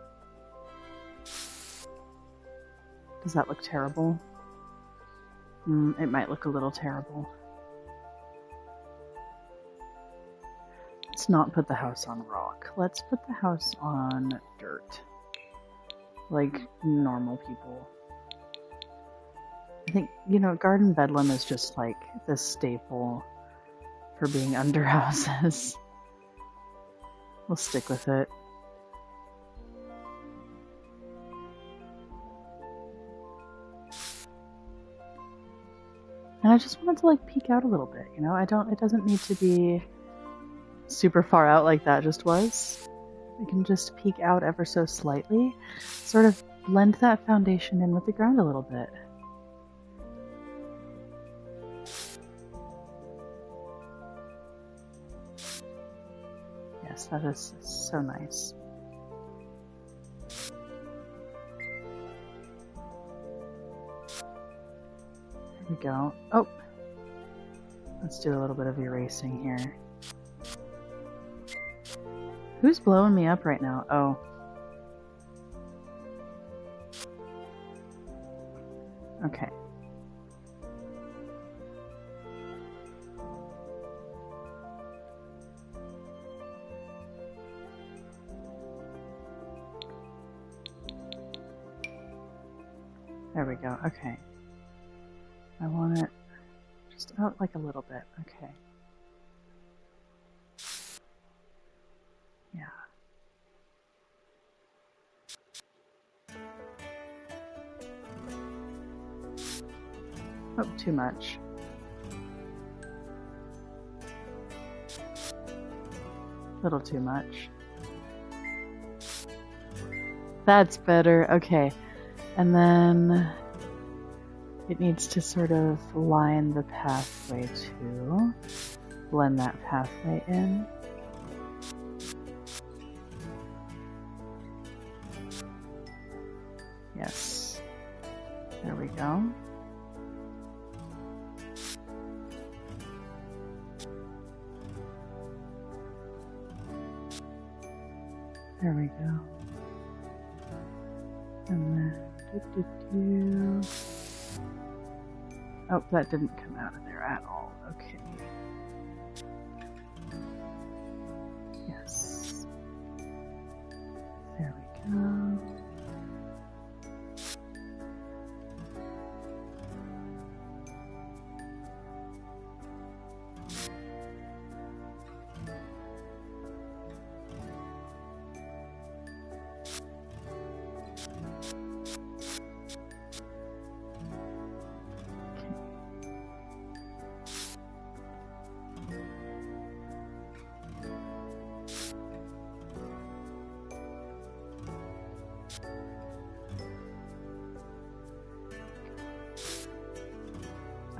does that look terrible? It might look a little terrible. Let's not put the house on rock. Let's put the house on dirt. Like normal people. I think, you know, Garden Bedlam is just like the staple for being under houses. We'll stick with it. And I just wanted to like peek out a little bit, you know? it doesn't need to be super far out like that just was. We can just peek out ever so slightly, sort of blend that foundation in with the ground a little bit. Yes, that is so nice. There we go. Oh! Let's do a little bit of erasing here. Who's blowing me up right now? Oh. Okay. There we go. Okay. I want it just out like a little bit. Okay. Yeah. Oh, too much. A little too much. That's better. Okay. And then it needs to sort of line the pathway too. Blend that pathway in. Yes. There we go. There we go. And then oh, that didn't come out of there at all. Okay. Yes. There we go.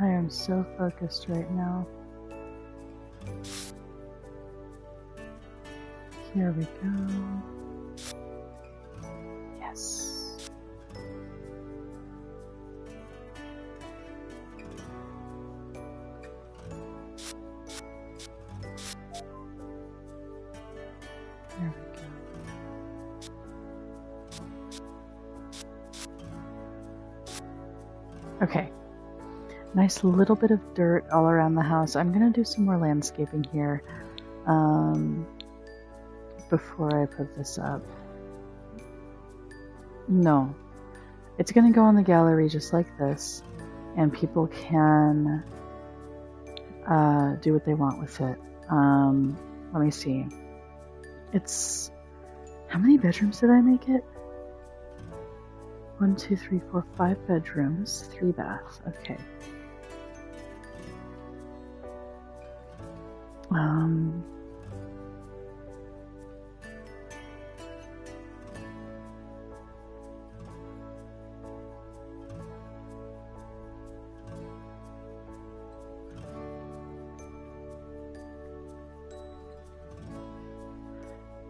I am so focused right now. Here we go. Yes. There we go. Okay. Nice little bit of dirt all around the house. I'm gonna do some more landscaping here before I put this up. No, it's gonna go on the gallery just like this, and people can do what they want with it. Let me see. It's, how many bedrooms did I make it? 1, 2, 3, 4, 5 bedrooms, 3 baths. Okay.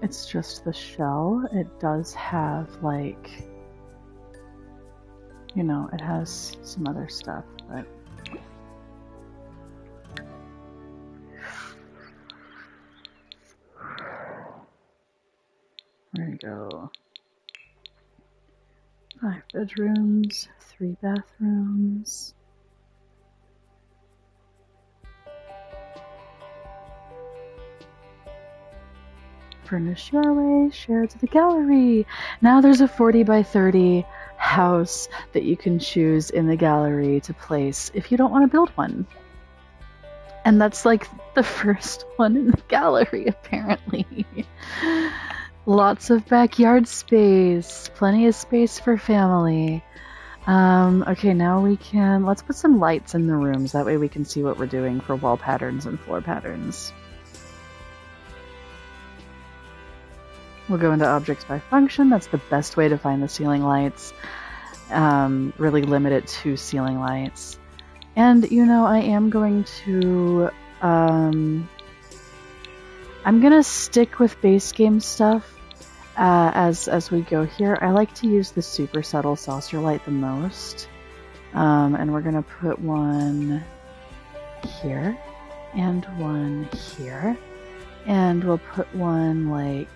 It's just the shell. It does have, like, you know, it has some other stuff, but there we go. 5 bedrooms, 3 bathrooms. Furnish your way, share to the gallery. Now there's a 40 by 30 house that you can choose in the gallery to place if you don't want to build one. And that's like the first one in the gallery, apparently. Lots of backyard space, plenty of space for family. Okay, now we can, let's put some lights in the rooms, that way we can see what we're doing for wall patterns and floor patterns. We'll go into objects by function. That's the best way to find the ceiling lights. Really limit it to ceiling lights. And, you know, I am going to... I'm gonna stick with base game stuff as we go here. I like to use the super subtle saucer light the most. And we're gonna put one here and one here. And we'll put one, like...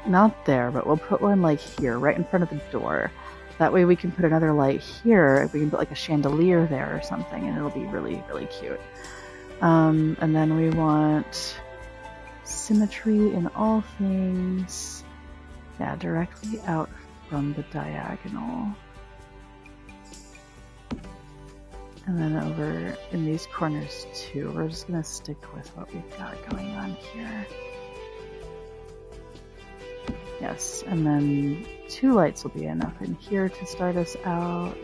not there, but we'll put one like here, right in front of the door. That way we can put another light here. We can put like a chandelier there or something, and it'll be really, really cute. And then we want symmetry in all things. Yeah, directly out from the diagonal. And then over in these corners too, we're just gonna stick with what we've got going on here. Yes, and then 2 lights will be enough in here to start us out.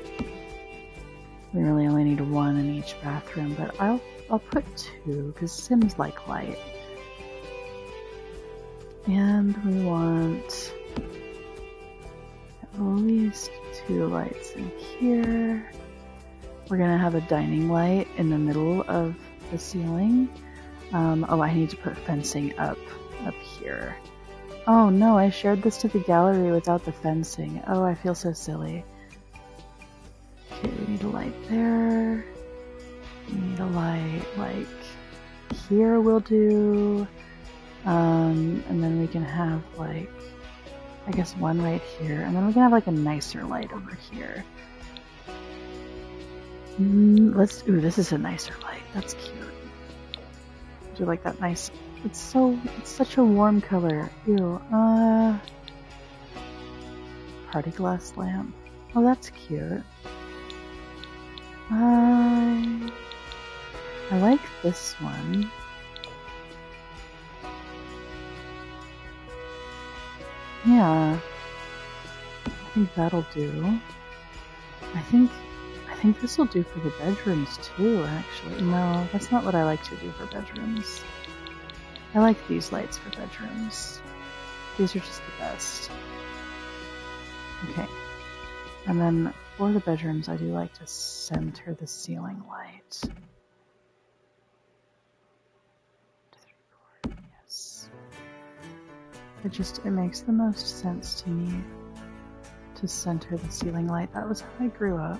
We really only need 1 in each bathroom, but I'll put 2 because Sims like light. And we want at least 2 lights in here. We're gonna have a dining light in the middle of the ceiling. Oh, I need to put fencing up here. Oh no, I shared this to the gallery without the fencing. Oh, I feel so silly. Okay, we need a light there. We need a light like here will do. And then we can have like, I guess 1 right here. And then we can have like a nicer light over here. Ooh, this is a nicer light. That's cute. Do you like that nice? It's such a warm color. Ew. Party glass lamp. Oh, that's cute. I like this one. Yeah. I think that'll do. I think this will do for the bedrooms too, actually. No, that's not what I like to do for bedrooms. I like these lights for bedrooms. These are just the best. Okay. And then for the bedrooms, I do like to center the ceiling light. Yes. It makes the most sense to me to center the ceiling light. That was how I grew up.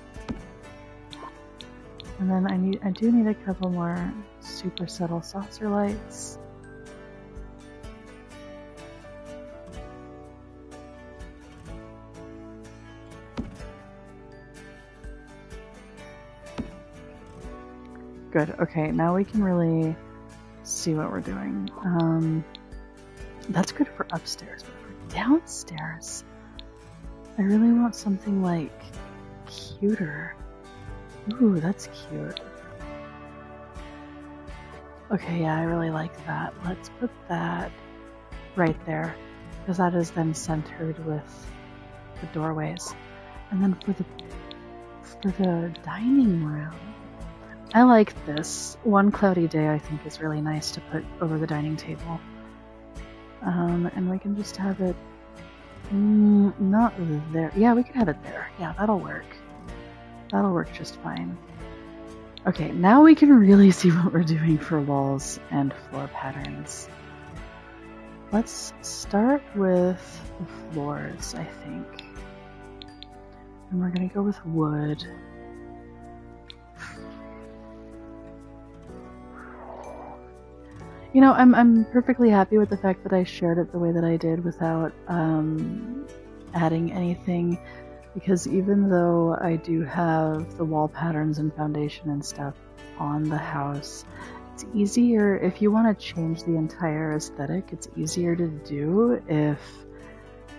And then I do need a couple more super subtle saucer lights. Good. Okay, now we can really see what we're doing. That's good for upstairs, but for downstairs, I really want something like cuter. Ooh, that's cute. Okay, yeah, I really like that. Let's put that right there, because that is then centered with the doorways. And then for the dining room, I like this. One cloudy day I think is really nice to put over the dining table. And we can just have it not there. Yeah, we can have it there. Yeah, that'll work. That'll work just fine. Okay, now we can really see what we're doing for walls and floor patterns. Let's start with the floors, I think. And we're gonna go with wood. You know, I'm perfectly happy with the fact that I shared it the way that I did without adding anything, because even though I do have the wall patterns and foundation and stuff on the house, it's easier if you want to change the entire aesthetic. It's easier to do if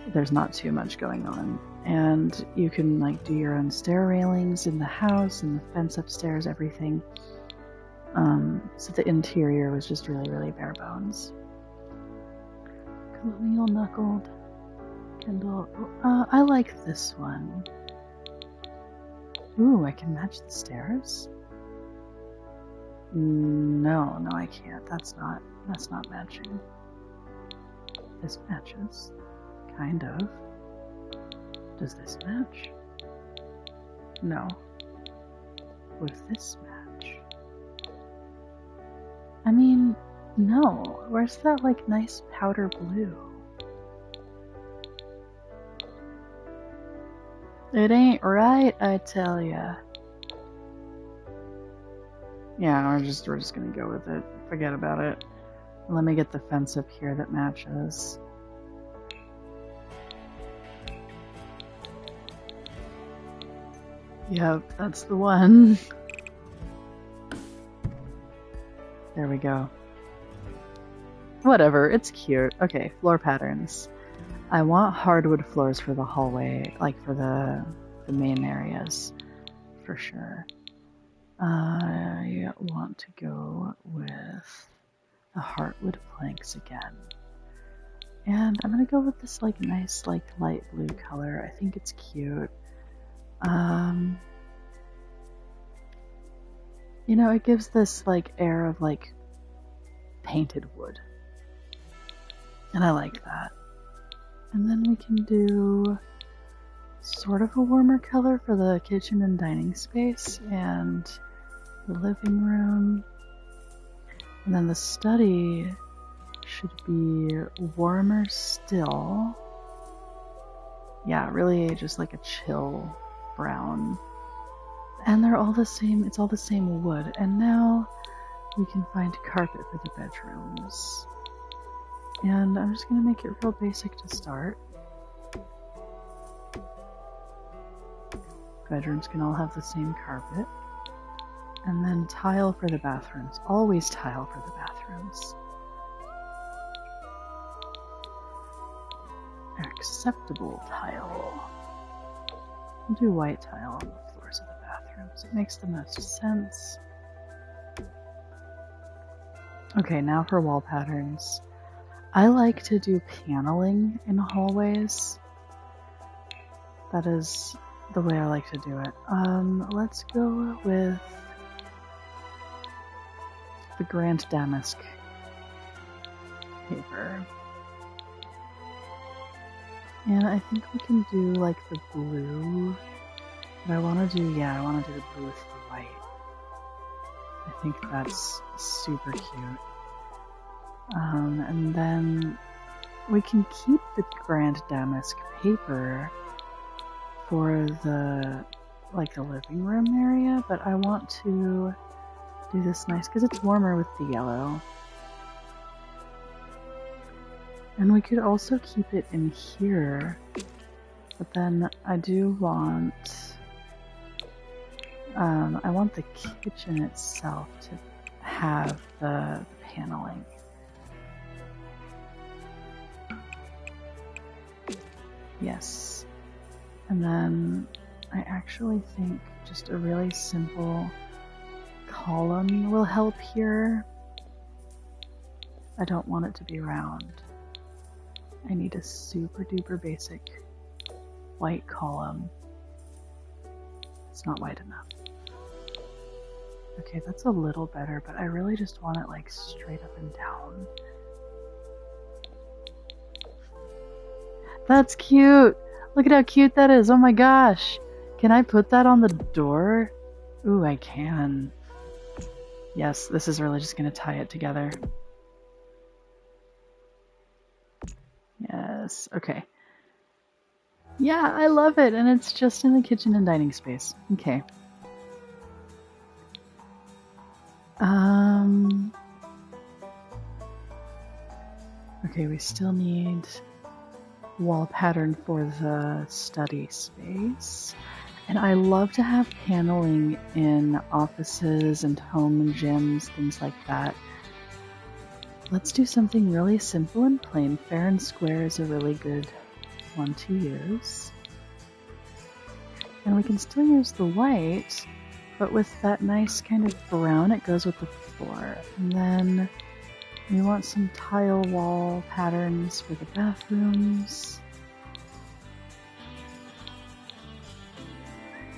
there's not too much going on, and you can like do your own stair railings in the house and the fence upstairs, everything. So the interior was just really, really bare bones. Colonial knuckled Kindle. I like this one. Ooh, I can match the stairs? No, I can't. That's not matching. This matches. Kind of. Does this match? No. Would this match? I mean, no. Where's that, like, nice powder blue? It ain't right, I tell ya. Yeah, we're just gonna go with it. Forget about it. Let me get the fence up here that matches. Yep, that's the one. There we go. Whatever, it's cute. Okay, floor patterns. I want hardwood floors for the hallway, like for the main areas, for sure. I want to go with the heartwood planks again. And I'm gonna go with this like nice like light blue color. I think it's cute. You know, it gives this like air of like painted wood. And I like that. And then we can do sort of a warmer color for the kitchen and dining space and the living room. And then the study should be warmer still. Yeah, really just like a chill brown. And they're all the same, it's all the same wood. And now we can find carpet for the bedrooms. And I'm just gonna make it real basic to start. Bedrooms can all have the same carpet. And then tile for the bathrooms. Always tile for the bathrooms. Acceptable tile. We'll do white tile on the floors of the bathrooms. It makes the most sense. Okay, now for wall patterns. I like to do paneling in hallways. That is the way I like to do it. Let's go with the Grand Damask paper. And I think we can do like the blue. But I want to do, yeah, I want to do the blue with the white. I think that's super cute. And then we can keep the Grand Damask paper for the, like the living room area, but I want to do this nice, because it's warmer with the yellow. And we could also keep it in here, but then I do want, I want the kitchen itself to have the paneling. Yes. And then I actually think just a really simple column will help here. I don't want it to be round. I need a super duper basic white column. It's not wide enough. Okay, that's a little better, but I really just want it like straight up and down. That's cute! Look at how cute that is! Oh my gosh! Can I put that on the door? Ooh, I can. Yes, this is really just gonna tie it together. Yes, okay. Yeah, I love it, and it's just in the kitchen and dining space. Okay. Okay, we still need wall pattern for the study space. And I love to have paneling in offices and home gyms, things like that. Let's do something really simple and plain. Fair and square is a really good one to use. And we can still use the white, but with that nice kind of brown, it goes with the floor. And then we want some tile wall patterns for the bathrooms.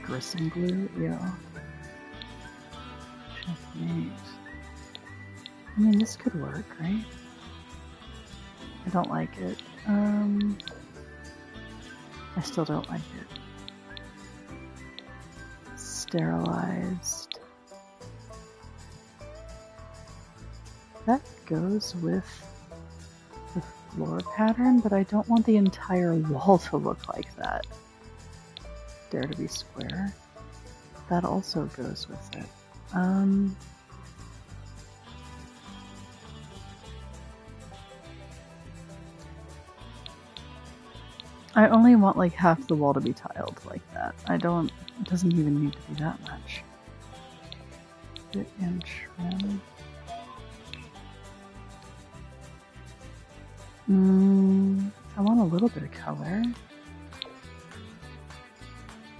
Grissom glue, yeah. Checkmate. I mean, this could work, right? I don't like it. I still don't like it. Sterilized. That goes with the floor pattern, but I don't want the entire wall to look like that. Dare to be square. That also goes with it. I only want like half the wall to be tiled like that. It doesn't even need to be that much. Fit and trim. I want want a little bit of color.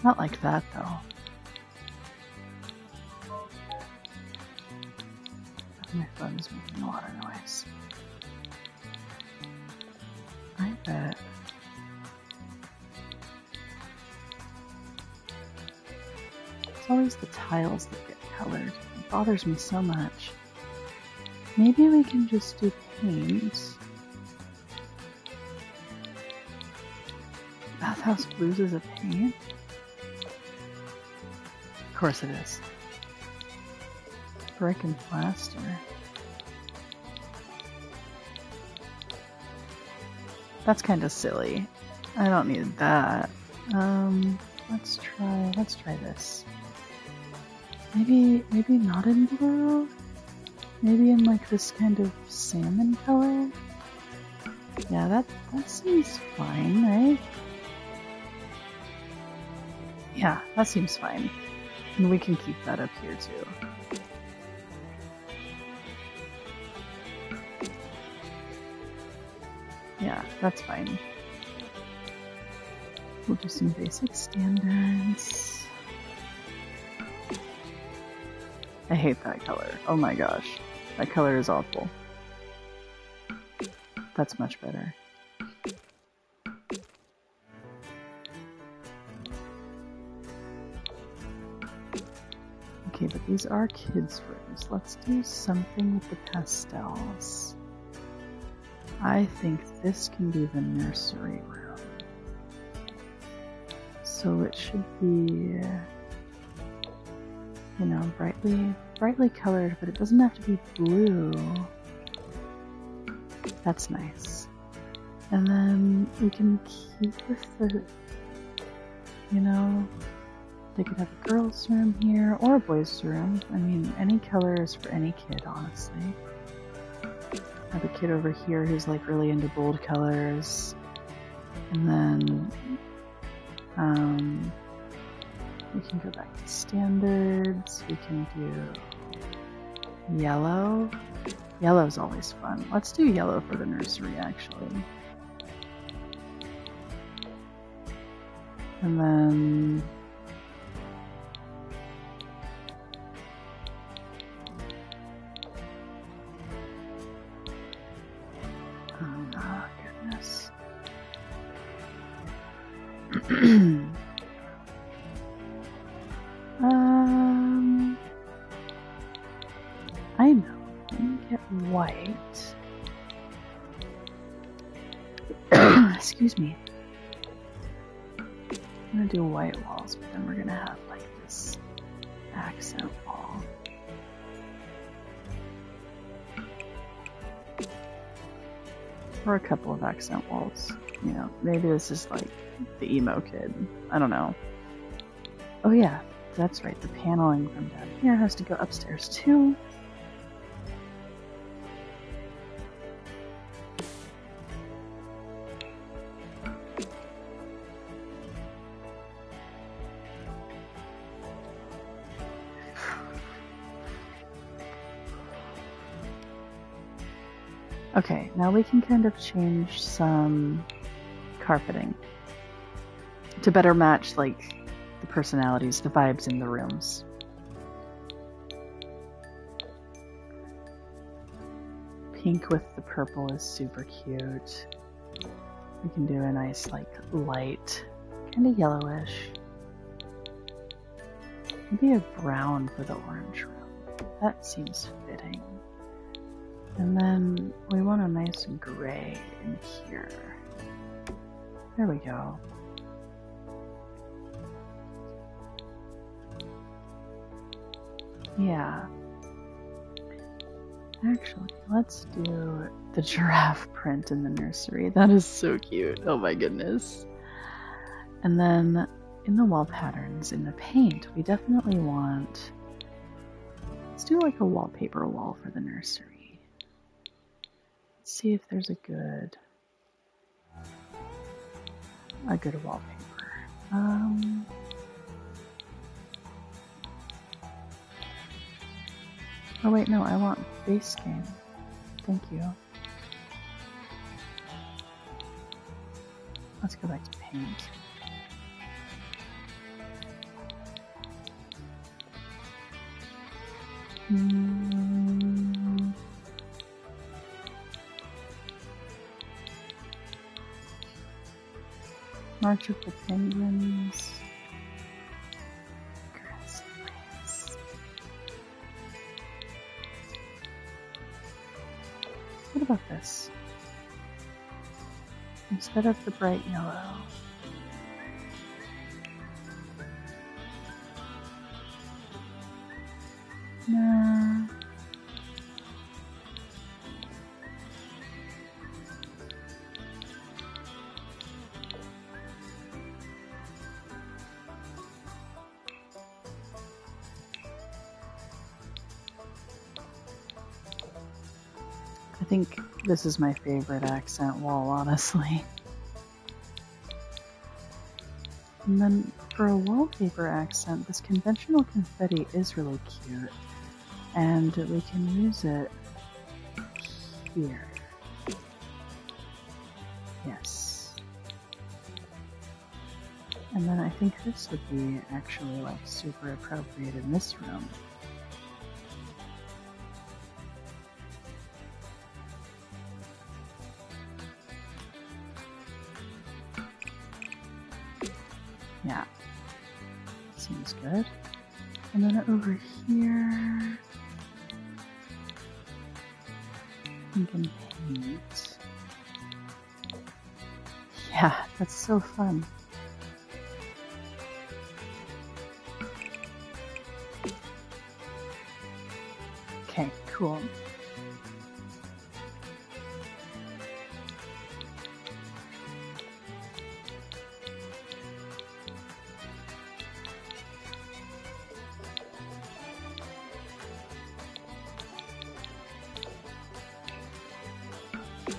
Not like that, though. My phone is making a lot of noise. I bet. It's always the tiles that get colored. It bothers me so much. Maybe we can just do paint. Bathhouse Blues is a paint? Of course it is. Brick and plaster. That's kind of silly. I don't need that. Let's try this. Maybe not in blue? Maybe in like this kind of salmon color? Yeah, that seems fine, right? Yeah, that seems fine. And we can keep that up here too. Yeah, that's fine. We'll do some basic standards. I hate that color. Oh my gosh. That color is awful. That's much better. Okay, but these are kids' rooms. Let's do something with the pastels. I think this can be the nursery room. So it should be, you know, brightly colored, but it doesn't have to be blue. That's nice. And then we can keep with the, you know, they could have a girls' room here or a boys' room. I mean, any colors for any kid, honestly. I have a kid over here who's like really into bold colors. And then we can go back to standards. We can do yellow. Yellow's always fun. Let's do yellow for the nursery, actually. And then oh goodness. I know. Let me get white. Excuse me. I'm gonna do white walls, but then we're gonna have like this accent wall. Or a couple of accent walls. You know, maybe this is like the emo kid. I don't know. Oh yeah, that's right. The paneling from down here has to go upstairs too. Okay, now we can kind of change some carpeting to better match like the personalities, the vibes in the rooms. Pink with the purple is super cute. We can do a nice like light, kind of yellowish. Maybe a brown for the orange room. That seems fitting. And then we want a nice gray in here. There we go. Yeah. Actually, let's do the giraffe print in the nursery. That is so cute. Oh my goodness. And then in the wall patterns, in the paint, we definitely want... Let's do like a wallpaper wall for the nursery. See if there's a good wallpaper. Oh wait, no, I want base game. Thank you. Let's go back to paint. March of the Penguins. What about this? Instead of the bright yellow. No. I think this is my favorite accent wall, honestly. And then for a wallpaper accent, this conventional confetti is really cute. And we can use it here. Yes. And then I think this would be actually like super appropriate in this room. Yeah. Seems good. And then over here, we can paint. Yeah, that's so fun. Okay, cool.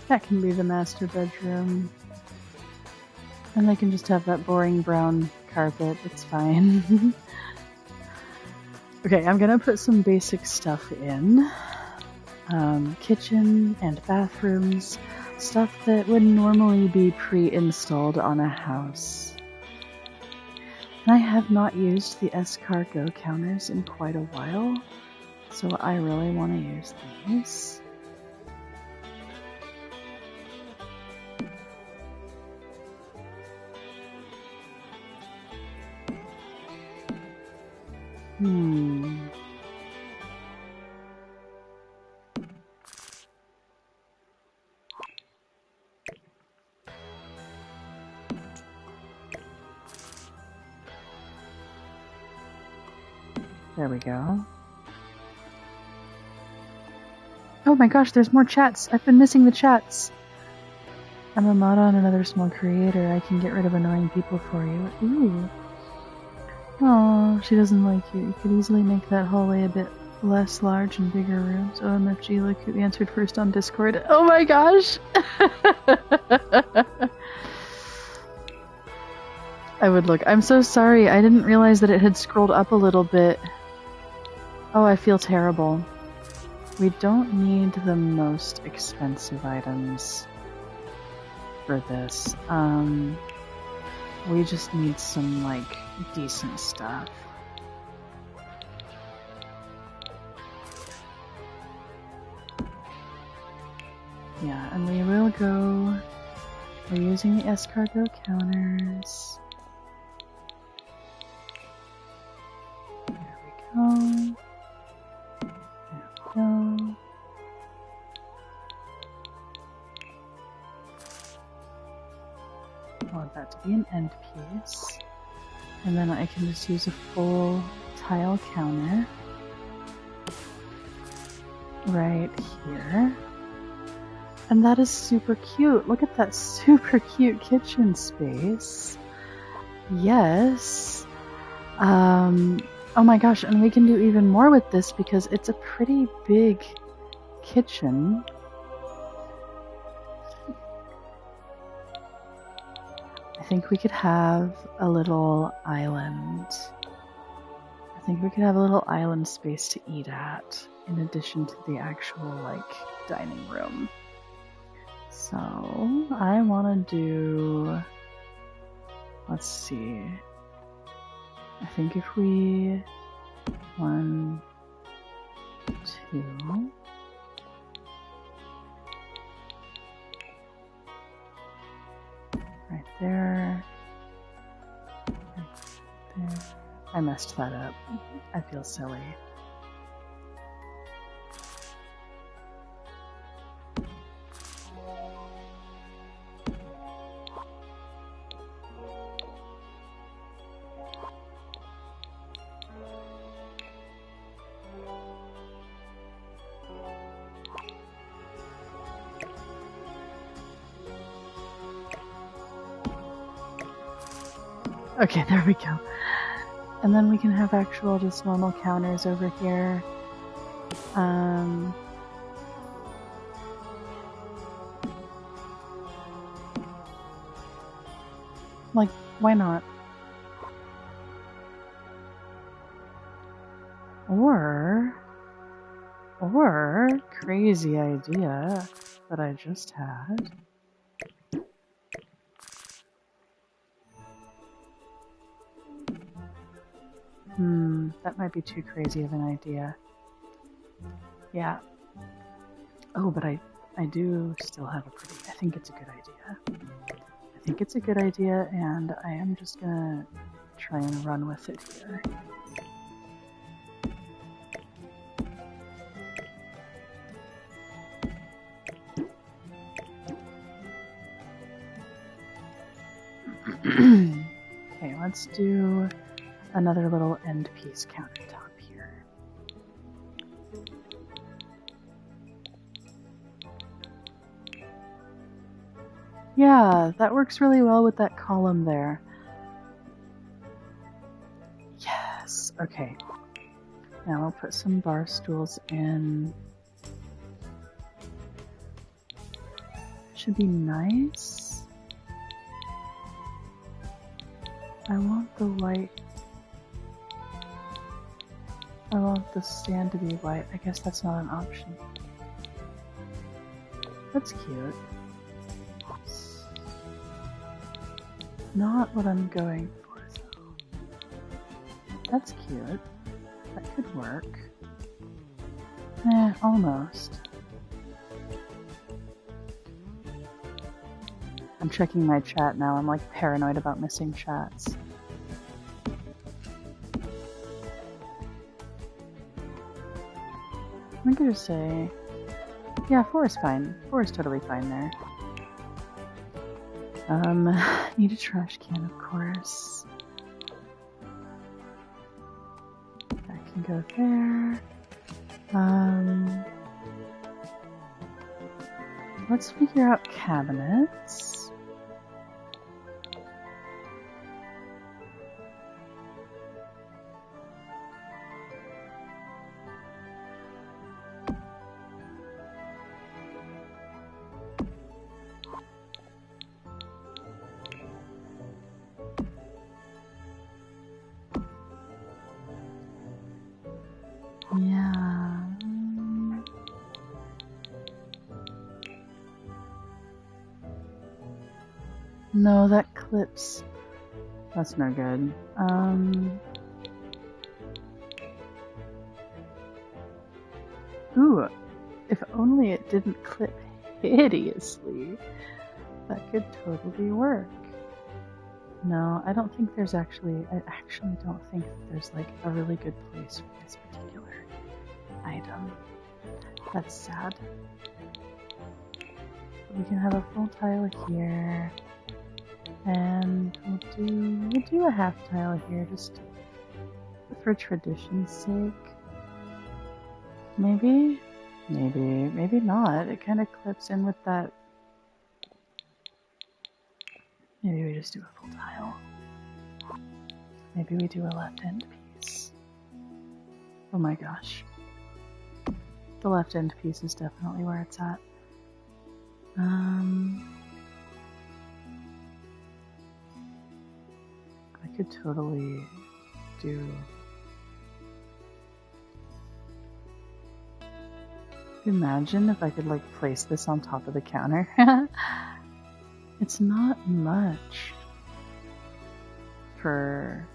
That can be the master bedroom. And they can just have that boring brown carpet, it's fine. Okay, I'm gonna put some basic stuff in. Kitchen and bathrooms, stuff that would normally be pre-installed on a house. And I have not used the escargot counters in quite a while, so I really want to use these. There we go. Oh my gosh, there's more chats. I've been missing the chats. I'm a mod on another small creator. I can get rid of annoying people for you. Ooh. Oh, she doesn't like you. You could easily make that hallway a bit less large and bigger rooms. OMFG, look who answered first on Discord. Oh my gosh! I would look. I'm so sorry. I didn't realize that it had scrolled up a little bit. Oh, I feel terrible. We don't need the most expensive items for this. We just need some, like, decent stuff. Yeah, and we will go... We're using the escargot counters. There we go. There we go. I want that to be an end piece. And then I can just use a full tile counter right here. And that is super cute. Look at that super cute kitchen space. Yes. Oh my gosh, and we can do even more with this because it's a pretty big kitchen. I think we could have a little island. I think we could have a little island space to eat at, in addition to the actual, like, dining room. So, I want to do let's see. I think if we 1, 2. Right there. Right there. I messed that up. I feel silly. Okay, there we go. And then we can have actual just normal counters over here. Like, why not? Or, crazy idea that I just had. That might be too crazy of an idea. Yeah. Oh, but I do still have a pretty... I think it's a good idea. I think it's a good idea, and I am just gonna try and run with it here. Okay, let's do another little end piece countertop here. Yeah, that works really well with that column there. Yes, okay. Now we'll put some bar stools in. Should be nice. I want the white. I want the stand to be white. I guess that's not an option. That's cute. Not what I'm going for, though. That's cute. That could work. Almost. I'm checking my chat now. I'm like paranoid about missing chats. I'm gonna say, yeah, 4 is fine. 4 is totally fine there. Need a trash can, of course. That can go there. Let's figure out cabinets. Yeah. No, that clips. That's no good. Ooh, if only it didn't clip hideously. That could totally work. No, I don't think there's actually... I actually don't think that there's like a really good place for this particular item. That's sad. We can have a full tile here. And we'll do a half tile here just for tradition's sake. Maybe not. It kind of clips in with that. Maybe we just do a full tile. Maybe we do a left end piece. Oh my gosh. The left end piece is definitely where it's at. I could totally do... Imagine if I could like place this on top of the counter. It's not much. for,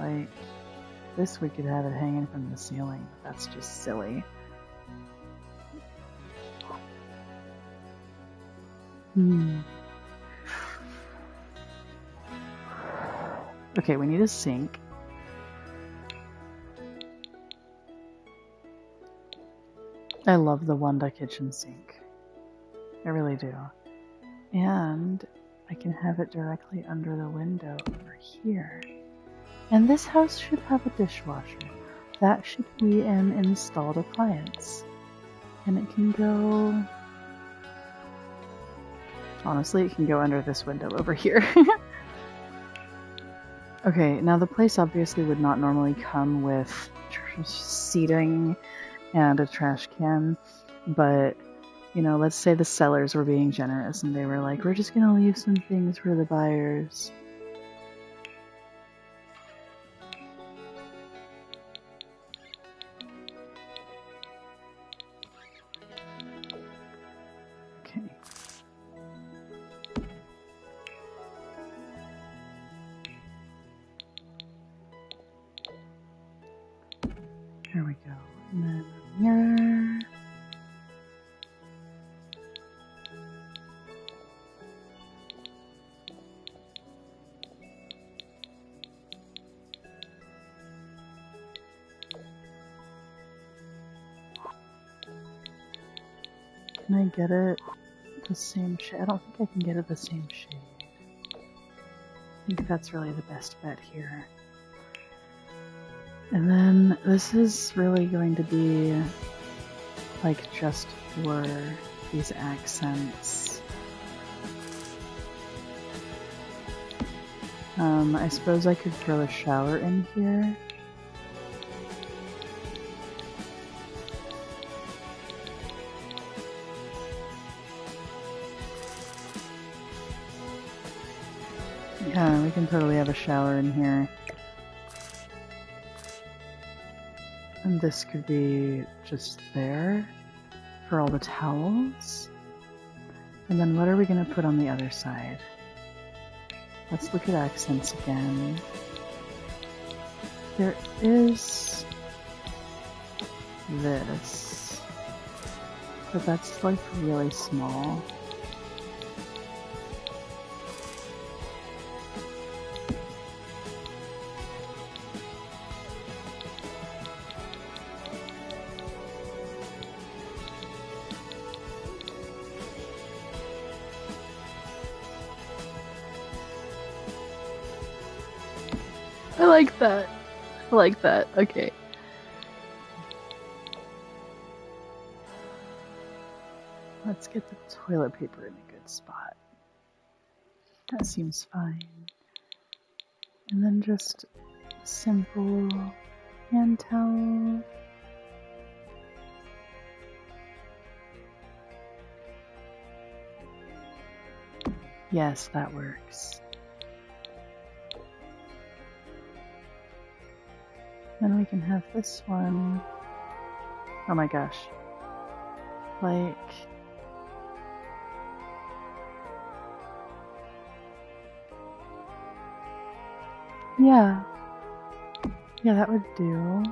like, this we could have it hanging from the ceiling, but that's just silly. Okay, we need a sink. I love the Wanda kitchen sink. I really do. And I can have it directly under the window over here. And this house should have a dishwasher. That should be an installed appliance. And it can go... Honestly, it can go under this window over here. Okay, now the place obviously would not normally come with seating and a trash can, but, you know, let's say the sellers were being generous and they were like, we're just gonna leave some things for the buyers. Okay. There we go. And then a mirror. Can I get it the same shade? I don't think I can get it the same shade. I think that's really the best bet here. And then this is really going to be like just for these accents. I suppose I could throw a shower in here. Yeah, we can totally have a shower in here. And this could be just there for all the towels. And then what are we going to put on the other side? Let's look at accents again. There is this, but that's like really small. I like that. I like that. Okay. Let's get the toilet paper in a good spot. That seems fine. And then just simple hand towel. Yes, that works. Then we can have this one. Oh my gosh. Like... Yeah. Yeah, that would do.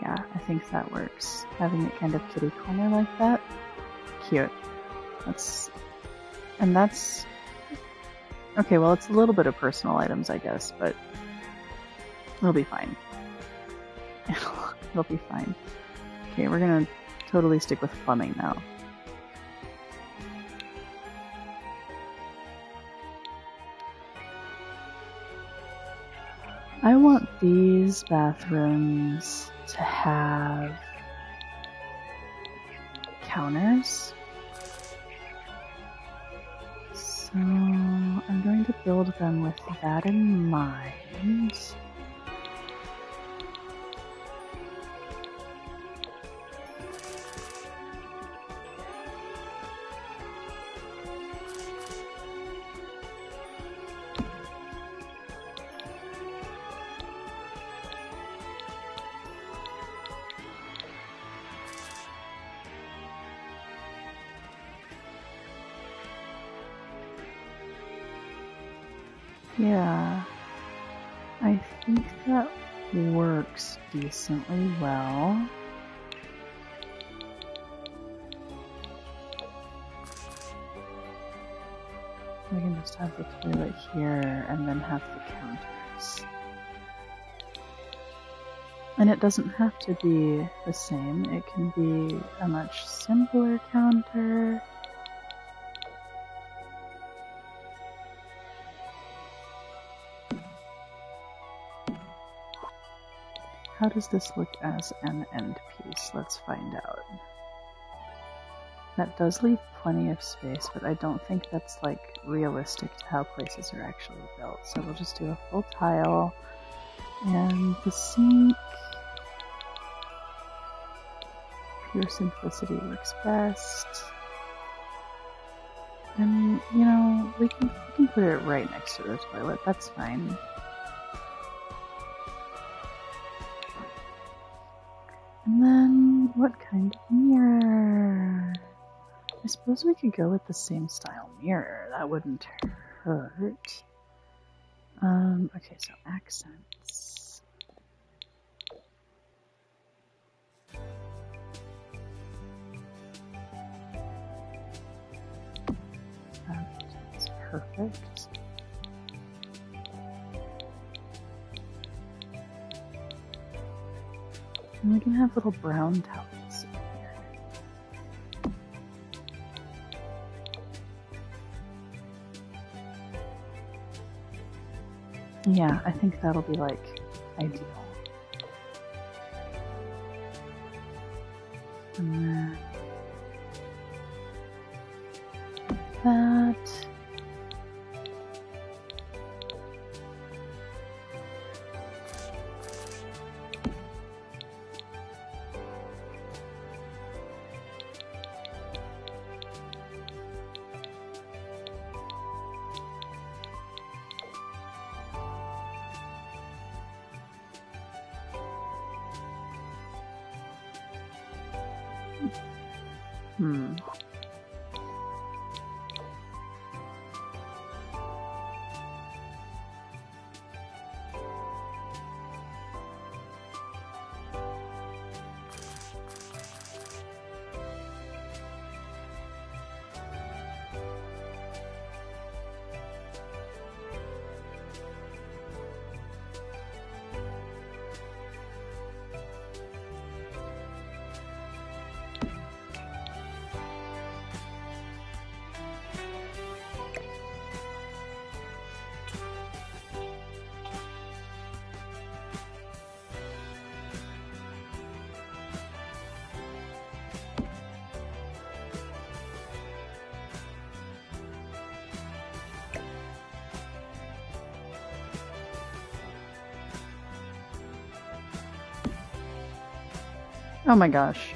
Yeah, I think that works. Having it kind of kitty corner like that. Cute. And that's... Okay, well, it's a little bit of personal items, I guess, but it'll be fine. It'll be fine. Okay, we're gonna totally stick with plumbing now. I want these bathrooms to have counters. So I'm going to build them with that in mind. Yeah, I think that works decently well. We can just have the toilet here and then have the counters. And it doesn't have to be the same, it can be a much simpler counter. How does this look as an end piece? Let's find out. That does leave plenty of space, but I don't think that's like realistic to how places are actually built. So we'll just do a full tile and the sink. Pure simplicity works best. And you know, we can put it right next to the toilet, that's fine. And then what kind of mirror? I suppose we could go with the same style mirror, that wouldn't hurt. Okay, so accents. That's perfect. And we can have little brown towels in here. Yeah, I think that'll be like ideal. And then that. Oh my gosh.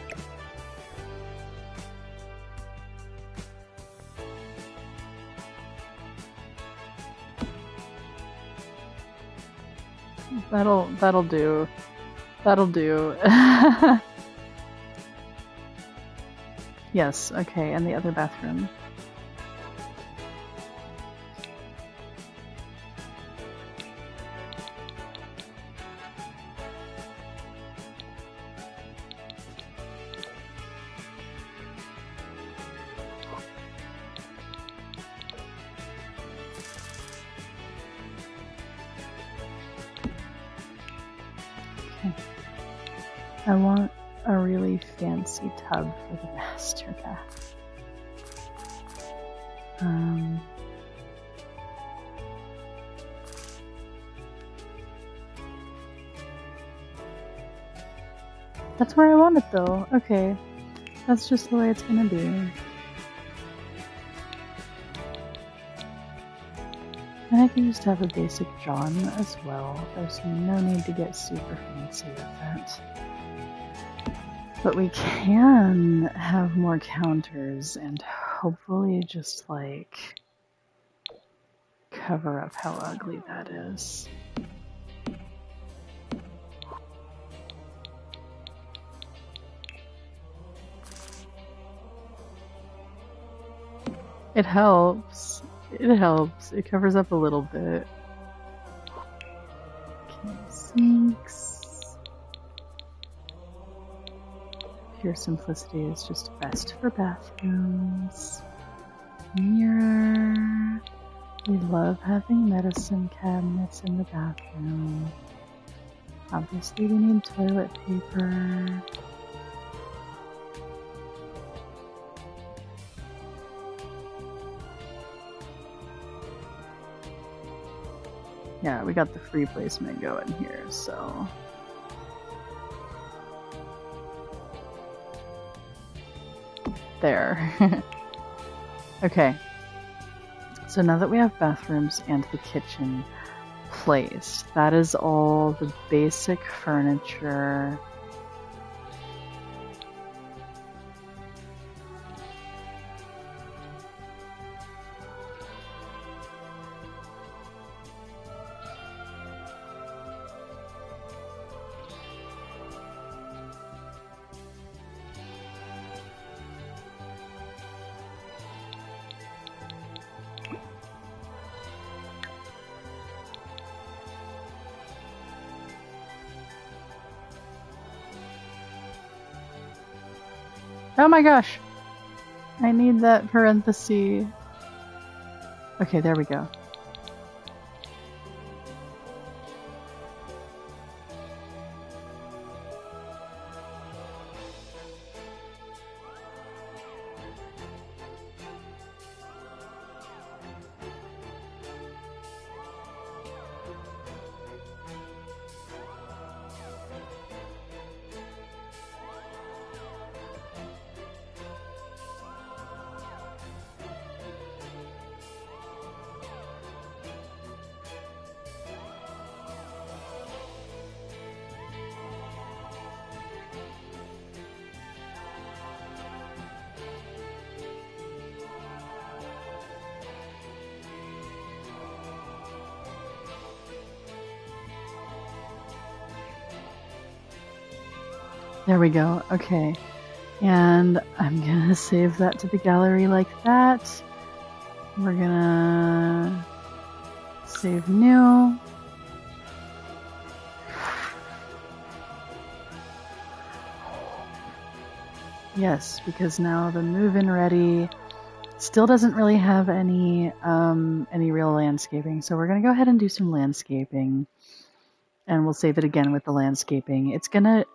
That'll do. That'll do. Yes, okay, and the other bathroom. I want a really fancy tub for the master bath. That's where I want it though. Okay. That's just the way it's gonna be. And I can just have a basic John as well. There's no need to get super fancy with that. But we can have more counters and hopefully just like cover up how ugly that is. It helps. It helps. It covers up a little bit. pure simplicity is just best for bathrooms. Mirror. We love having medicine cabinets in the bathroom. Obviously we need toilet paper. Yeah, we got the free placement going here, so... There. Okay. So now that we have bathrooms and the kitchen placed, that is all the basic furniture. Oh my gosh! I need that parenthesis. Okay, there we go. There we go, okay. And I'm gonna save that to the gallery like that. We're gonna save new. Yes, because now the move-in ready still doesn't really have any real landscaping. So we're gonna go ahead and do some landscaping. And we'll save it again with the landscaping. It's gonna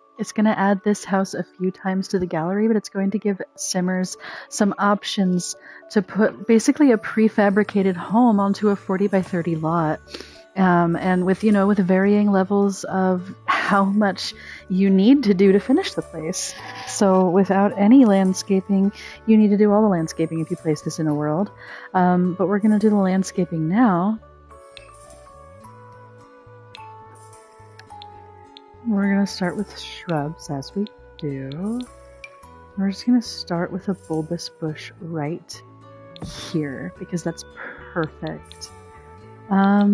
add this house a few times to the gallery, but it's going to give Simmers some options to put basically a prefabricated home onto a 40 by 30 lot. And with varying levels of how much you need to do to finish the place. So without any landscaping, you need to do all the landscaping if you place this in a world. But we're going to do the landscaping now. We're going to start with shrubs as we do. We're just going to start with a bulbous bush right here because that's perfect. We're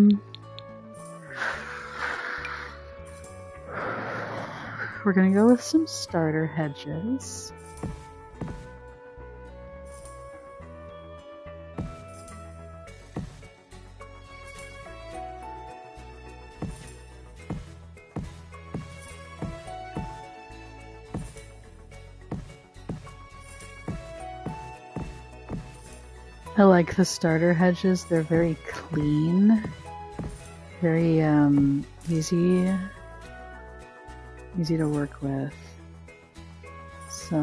going to go with some starter hedges. I like the starter hedges. They're very clean, very easy to work with. So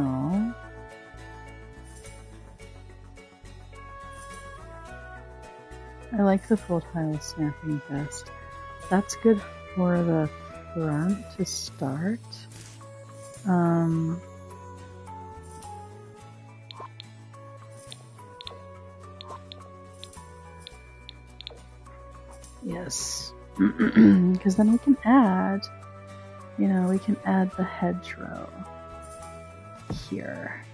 I like the full tile snapping best. That's good for the front to start. Yes, because then we can add, we can add the hedgerow here.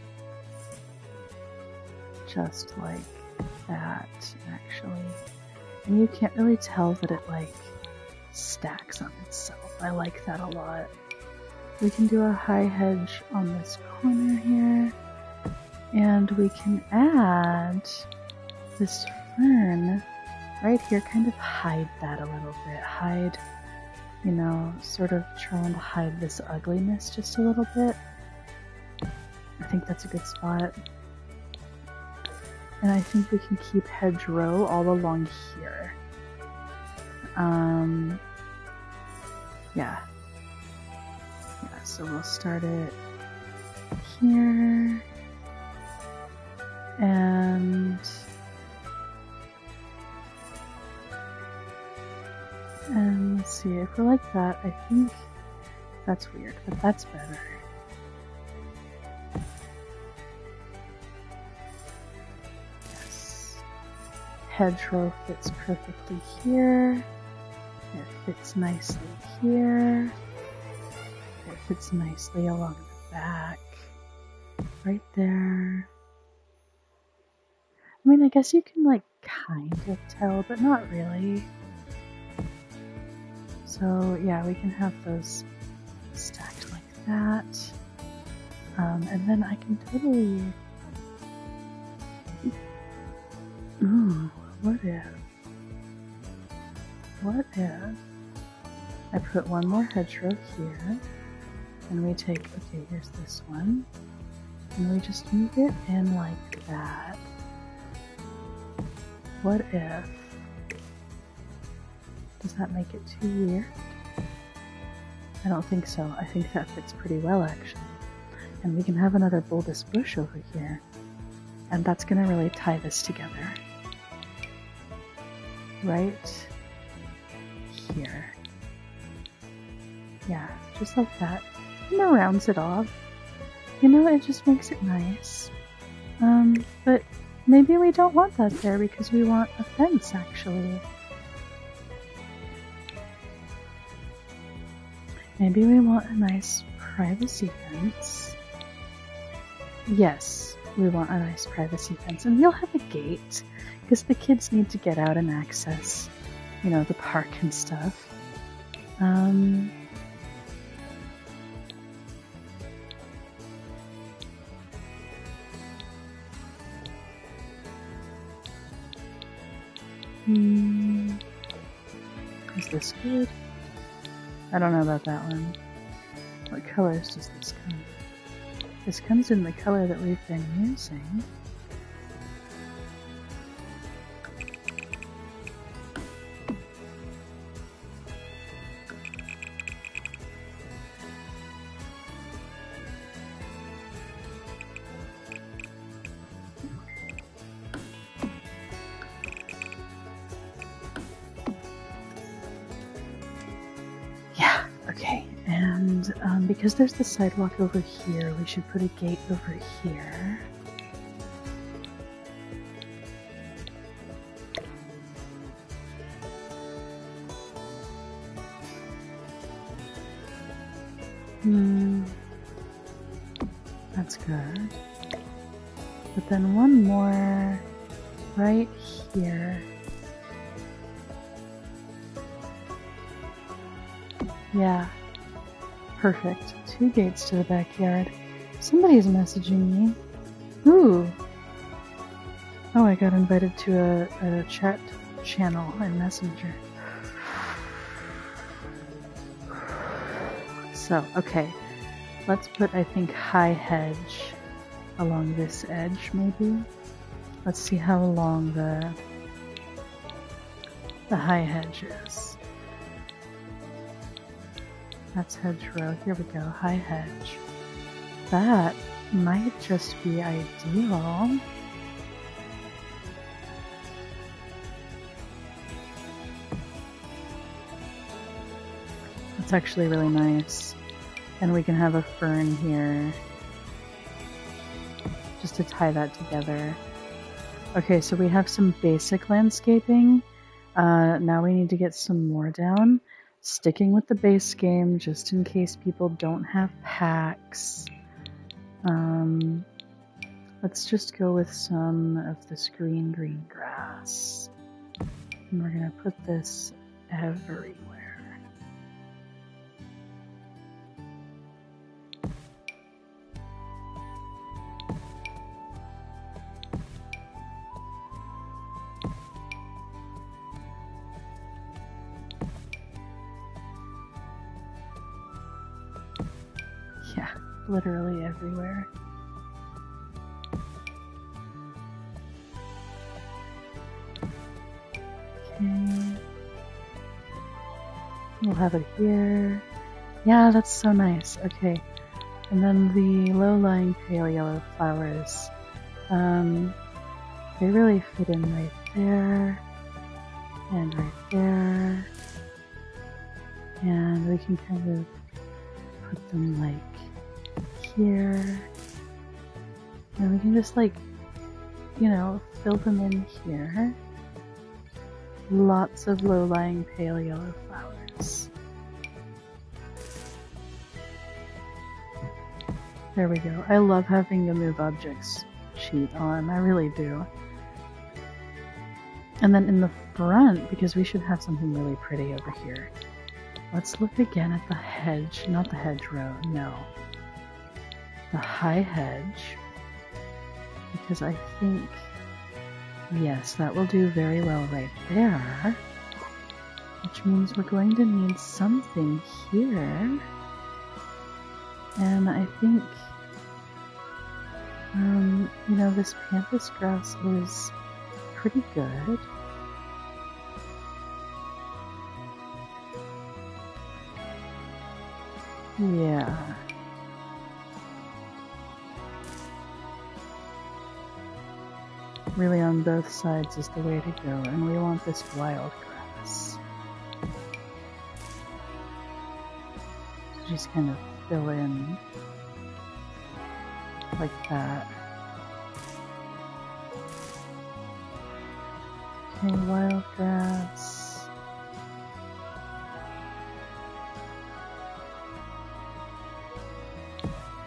Just like that, actually. And you can't really tell that it, stacks on itself. I like that a lot. We can do a high hedge on this corner here. And we can add this fern right here, kind of hide that a little bit. Hide, sort of trying to hide this ugliness just a little bit. I think that's a good spot. And I think we can keep hedgerow all along here. Yeah. Yeah, so we'll start it here. And let's see, if we're like that, I think that's weird, but that's better. Yes. Hedgerow fits perfectly here. It fits nicely here. It fits nicely along the back. Right there. I mean, I guess you can, like, kind of tell, but not really. So, yeah, we can have those stacked like that. And then I can totally... Ooh, what if I put one more hedgerow here, and we take, okay, here's this one, and we just move it in like that. What if... Does that make it too weird? I don't think so. I think that fits pretty well, actually. And we can have another bulbous bush over here. And that's gonna really tie this together. Right here. Yeah, just like that. And it rounds it off. You know, it just makes it nice. But maybe we don't want that there because we want a fence, actually. Maybe we want a nice privacy fence. Yes, we want a nice privacy fence. And we'll have a gate, because the kids need to get out and access, you know, the park and stuff. Is this good? I don't know about that one. What colors does this come in? This comes in the color that we've been using. Because there's the sidewalk over here, we should put a gate over here. That's good. But then one more right here. Yeah. Perfect. 2 gates to the backyard. Somebody's messaging me. Ooh. Oh, I got invited to a chat channel in Messenger. So, okay. Let's put, I think, high hedge along this edge, maybe. Let's see how long the high hedge is. That's hedgerow. Here we go. High hedge. That might just be ideal. That's actually really nice. And we can have a fern here. Just to tie that together. Okay, so we have some basic landscaping. Now we need to get some more down. Sticking with the base game, just in case people don't have packs. Let's just go with some of this green grass. And we're gonna put this everywhere. Yeah, literally everywhere. Okay. We'll have it here. Yeah, that's so nice. Okay. And then the low-lying pale yellow flowers. They really fit in right there. And right there. And we can kind of put them like here. And we can just like, you know, fill them in here. Lots of low-lying pale yellow flowers. There we go. I love having the move objects sheet on. I really do. And then in the front, because we should have something really pretty over here. Let's look again at the hedge. Not the hedgerow, no. The high hedge. Because I think, yes, that will do very well right there. Which means we're going to need something here. And I think, you know, this pampas grass is pretty good. Yeah. Really on both sides is the way to go, and we want this wild grass. So just kind of fill in like that. Okay, wild grass.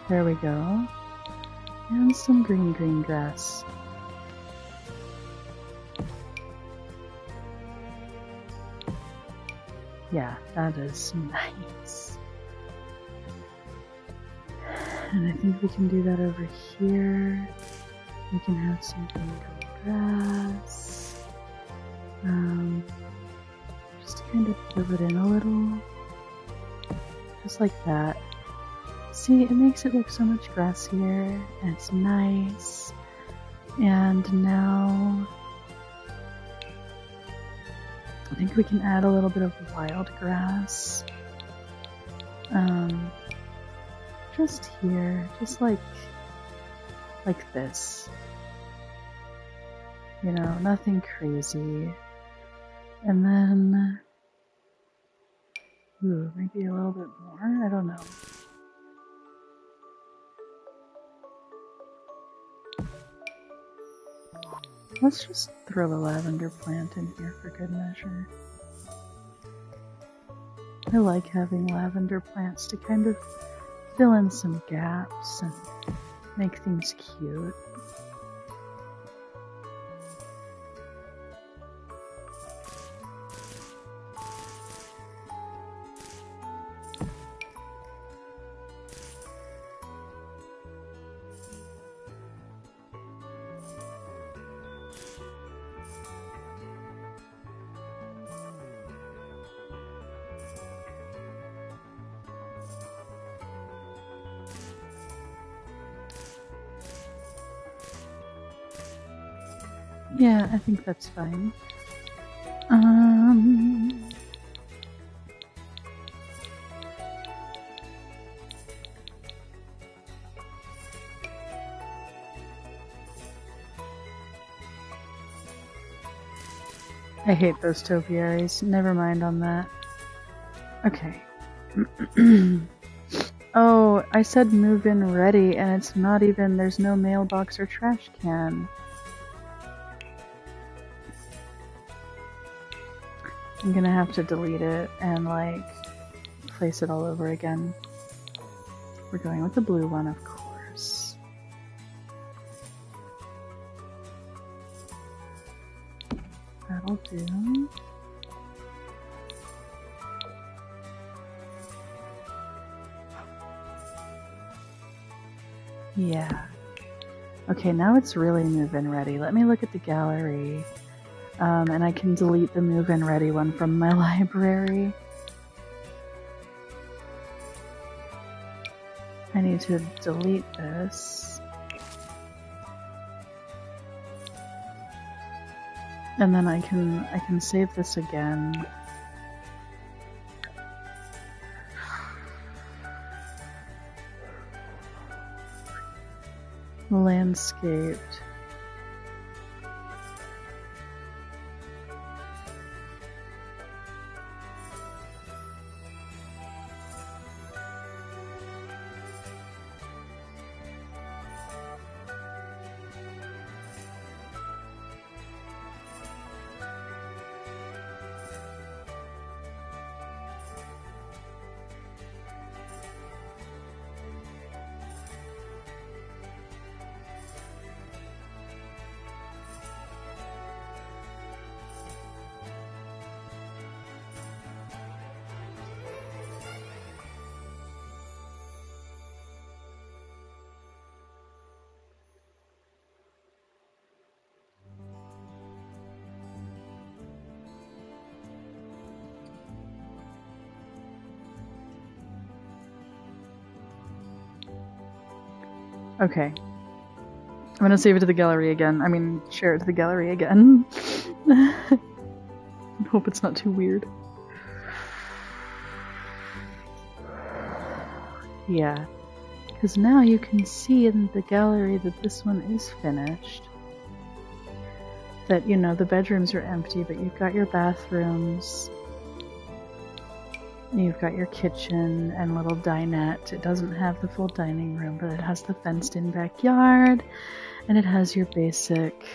There we go. And some green grass. Yeah, that is nice. And I think we can do that over here. We can have some green grass. Just kind of fill it in a little. Just like that. See, it makes it look so much grassier, and it's nice. And now I think we can add a little bit of wild grass. Just here, just like this. You know, nothing crazy. And then, ooh, maybe a little bit more? I don't know. Let's just throw a lavender plant in here for good measure. I like having lavender plants to kind of fill in some gaps and make things cute. Yeah, I think that's fine. I hate those topiaries. Never mind on that. Okay. Oh, I said move in ready, and it's not even, there's no mailbox or trash can. I'm gonna have to delete it and, like, place it all over again. We're going with the blue one, of course. That'll do. Yeah. Okay, now it's really move-in ready. Let me look at the gallery. And I can delete the move-in ready one from my library. I need to delete this. And then I can save this again. Landscaped. Okay. I'm gonna save it to the gallery again. I mean, share it to the gallery again. I hope it's not too weird. Yeah. Because now you can see in the gallery that this one is finished. That, you know, the bedrooms are empty, but you've got your bathrooms. You've got your kitchen and little dinette. It doesn't have the full dining room, but it has the fenced-in backyard, and it has your basic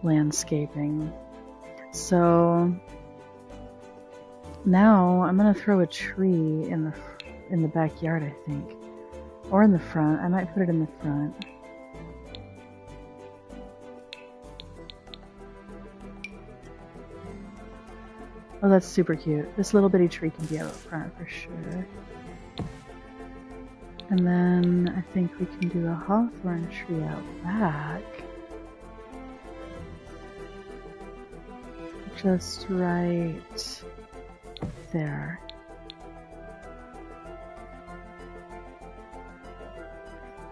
landscaping. So now I'm gonna throw a tree in the backyard, I think, or in the front. I might put it in the front. Oh, that's super cute. This little bitty tree can be out front for sure. And then I think we can do a hawthorn tree out back. Just right there.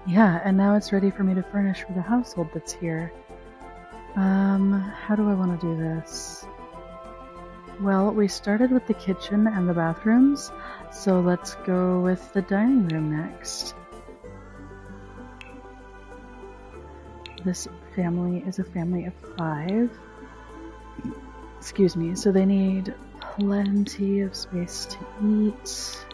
Yeah, and now it's ready for me to furnish for the household that's here. How do I want to do this? Well, we started with the kitchen and the bathrooms, so let's go with the dining room next. This family is a family of 5. Excuse me, so they need plenty of space to eat.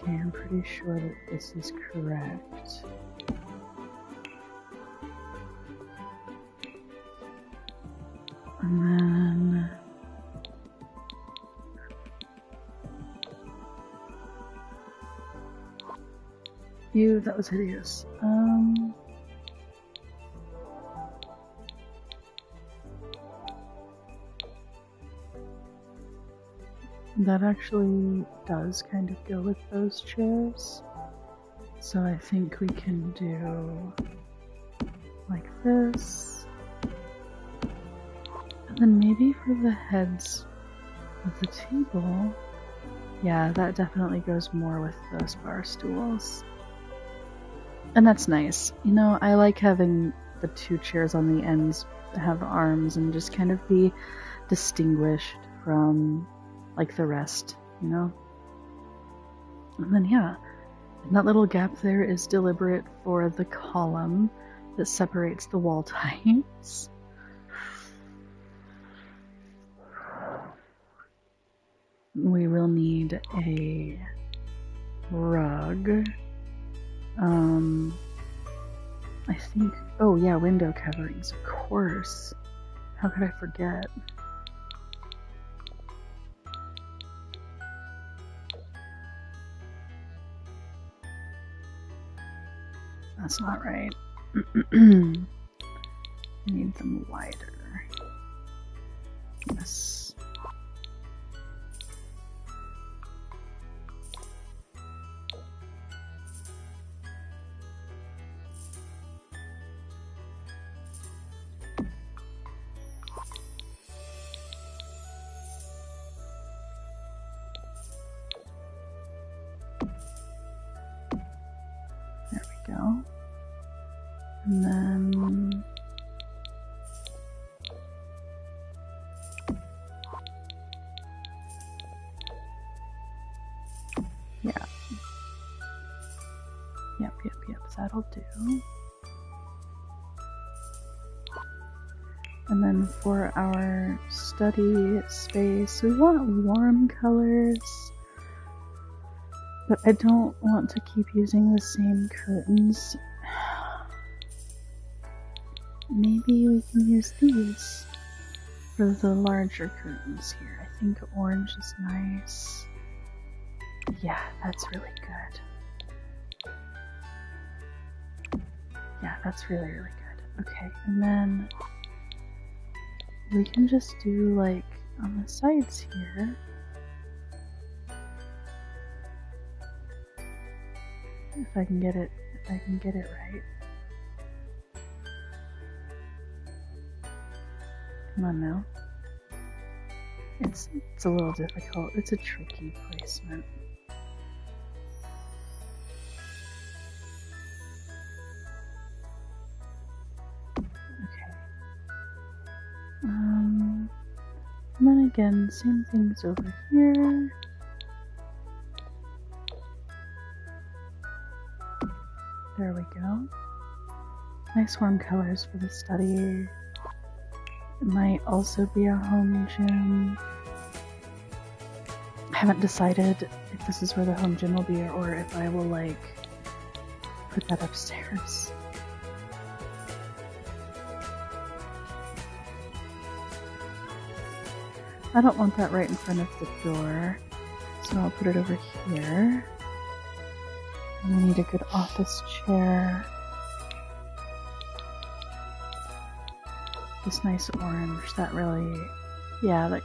Okay, I'm pretty sure that this is correct. And then ew, that was hideous. That actually does kind of go with those chairs. So I think we can do like this. And then maybe for the heads of the table, yeah, that definitely goes more with those bar stools. And that's nice. You know, I like having the 2 chairs on the ends have arms and just kind of be distinguished from like the rest, you know? And then yeah, and that little gap there is deliberate for the column that separates the wall types. We will need a rug. I think, oh yeah, window coverings, of course. How could I forget? That's not right. I need them wider. Yes. And then yeah. Yep, that'll do. And then for our study space, we want warm colors, but I don't want to keep using the same curtains. Maybe we can use these for the larger curtains here. I think orange is nice. Yeah, that's really good. Yeah, that's really, really good. Okay, and then we can just do like on the sides here. If I can get it right. Come on now. It's a little difficult. It's a tricky placement. Okay. And then again, same things over here. There we go. Nice warm colors for the study. It might also be a home gym. I haven't decided if this is where the home gym will be or if I will like put that upstairs. I don't want that right in front of the door, so I'll put it over here. And we need a good office chair. This nice orange, that really, yeah, that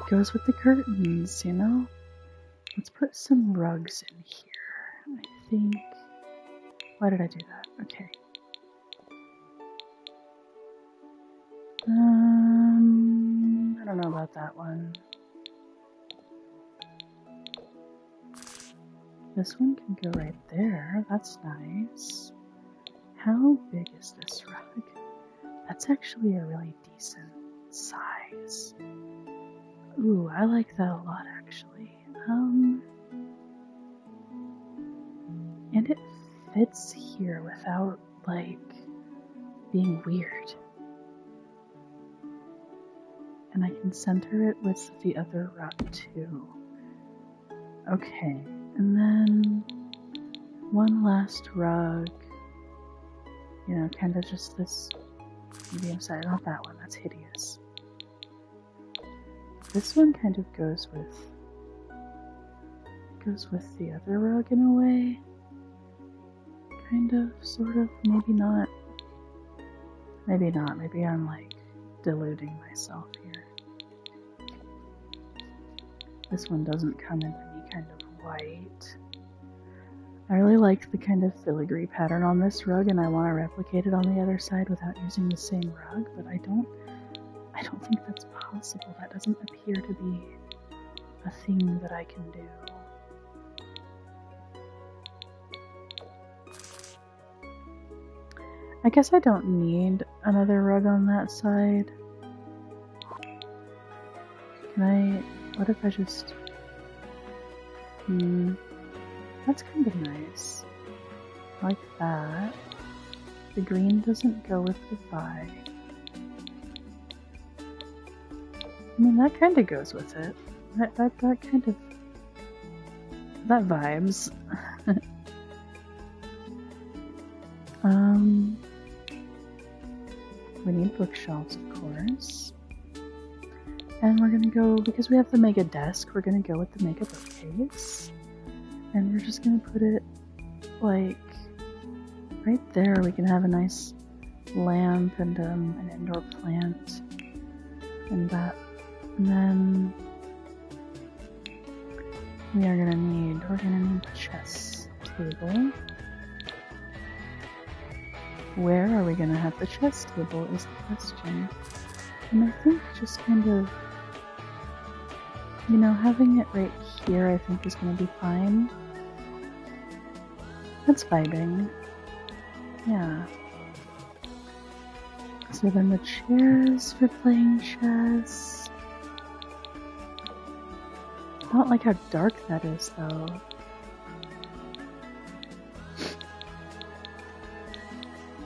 goes with the curtains, you know? Let's put some rugs in here, I think. Why did I do that? Okay. I don't know about that one. This one can go right there. That's nice. How big is this rug? That's actually a really decent size. Ooh, I like that a lot actually. And it fits here without like being weird. And I can center it with the other rug too. Okay, and then one last rug. You know, kind of just this medium size. Not that one, that's hideous. This one kind of goes with the other rug in a way. Kind of, sort of, maybe not. Maybe not, maybe I'm like deluding myself here. This one doesn't come in any kind of white. I really like the kind of filigree pattern on this rug and I want to replicate it on the other side without using the same rug, but I don't think that's possible. That doesn't appear to be a thing that I can do. I guess I don't need another rug on that side. What if I just... That's kind of nice. I like that. The green doesn't go with the vibe. I mean, that kind of goes with it. That kind of... That vibes. We need bookshelves, of course. And we're gonna go, because we have the mega desk, we're gonna go with the mega bookcase. And we're just gonna put it, like, right there. We can have a nice lamp and an indoor plant. And that. And then we're gonna need a chess table. Where are we gonna have the chess table is the question. And I think just kind of, you know, having it right here I think is gonna be fine. That's vibing. Yeah. So then the chairs for playing chess. I don't like how dark that is, though.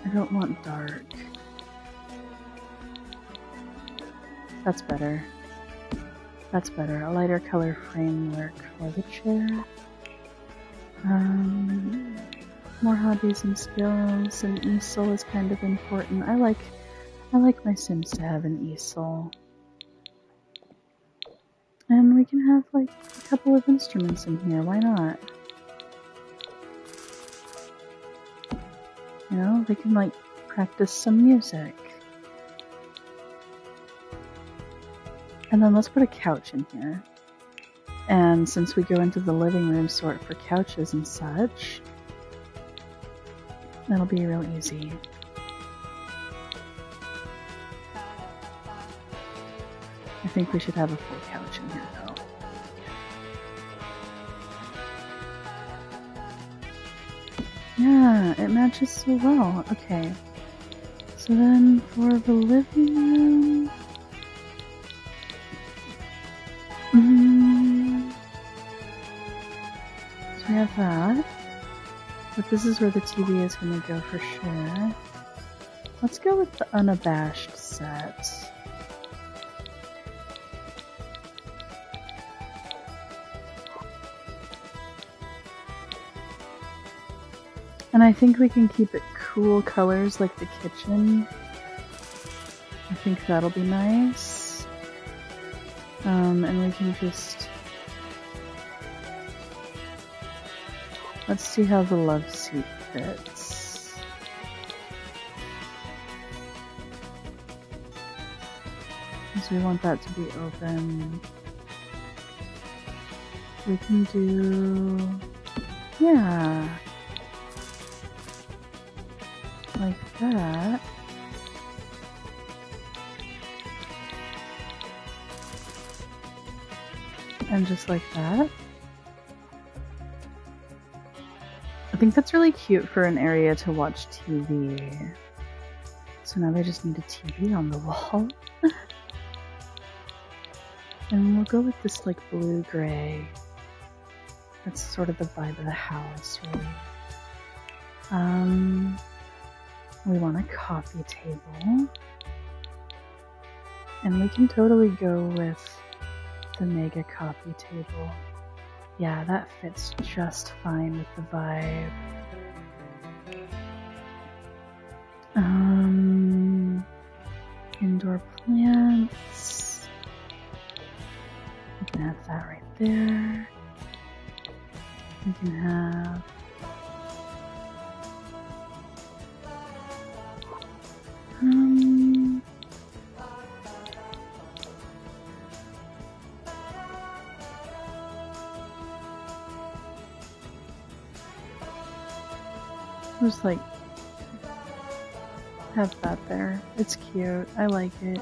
I don't want dark. That's better. That's better. A lighter color framework for the chair. More hobbies and skills. An easel is kind of important. I like my Sims to have an easel. And we can have like a couple of instruments in here. Why not? You know, they can like practice some music. And then let's put a couch in here. And since we go into the living room sort for couches and such, that'll be real easy. I think we should have a full couch in here though. Yeah, it matches so well. Okay. So then for the living room... So we have that. But this is where the TV is going to go for sure. Let's go with the unabashed set. And I think we can keep it cool colors like the kitchen. I think that'll be nice. And we can just... Let's see how the love seat fits. Because we want that to be open. We can do... Yeah. Like that. And just like that. I think that's really cute for an area to watch TV. So now they just need a TV on the wall. And we'll go with this like blue-gray. That's sort of the vibe of the house, really. We want a coffee table. And we can totally go with the mega coffee table. Yeah, that fits just fine with the vibe. Indoor plants. We can have that right there. We can have... Just like have that there. It's cute. I like it.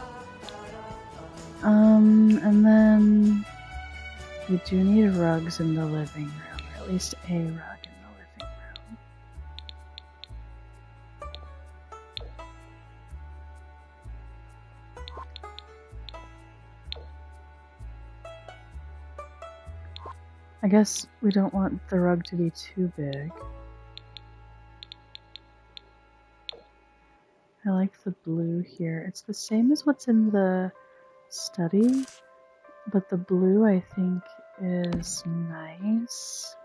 And then we do need rugs in the living room, or at least a rug in the living room. I guess we don't want the rug to be too big. I like the blue here. It's the same as what's in the study, but the blue I think is nice.